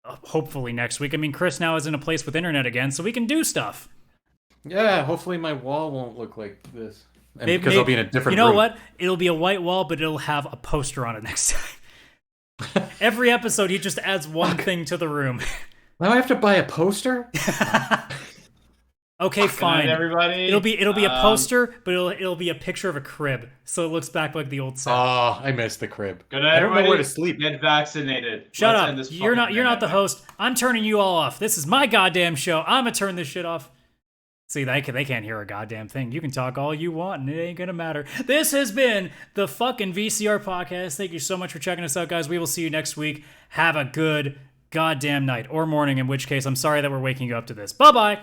[SPEAKER 4] hopefully next week. I mean, Chris now is in a place with internet again, so we can do stuff.
[SPEAKER 3] Yeah, hopefully my wall won't look like this. And
[SPEAKER 4] Maybe-
[SPEAKER 3] because I'll be in a different
[SPEAKER 4] You know
[SPEAKER 3] room.
[SPEAKER 4] what? It'll be a white wall, but it'll have a poster on it next time. Every episode, he just adds one thing to the room.
[SPEAKER 3] Now I have to buy a poster?
[SPEAKER 4] Okay,
[SPEAKER 2] Good night,
[SPEAKER 4] fine.
[SPEAKER 2] everybody.
[SPEAKER 4] It'll be a poster, but it'll be a picture of a crib, so it looks back like the old set.
[SPEAKER 3] Oh, I missed the crib.
[SPEAKER 2] Good night,
[SPEAKER 3] I don't know
[SPEAKER 2] everybody.
[SPEAKER 3] where to sleep.
[SPEAKER 2] Get vaccinated.
[SPEAKER 4] Shut
[SPEAKER 2] Let's
[SPEAKER 4] up!
[SPEAKER 2] end this
[SPEAKER 4] You're not
[SPEAKER 2] fucking
[SPEAKER 4] the
[SPEAKER 2] minute.
[SPEAKER 4] host. I'm turning you all off. This is my goddamn show. I'm gonna turn this shit off. See, they can't hear a goddamn thing. You can talk all you want, and it ain't gonna matter. This has been the fucking VCR Podcast. Thank you so much for checking us out, guys. We will see you next week. Have a good goddamn night or morning. In which case, I'm sorry that we're waking you up to this. Bye bye.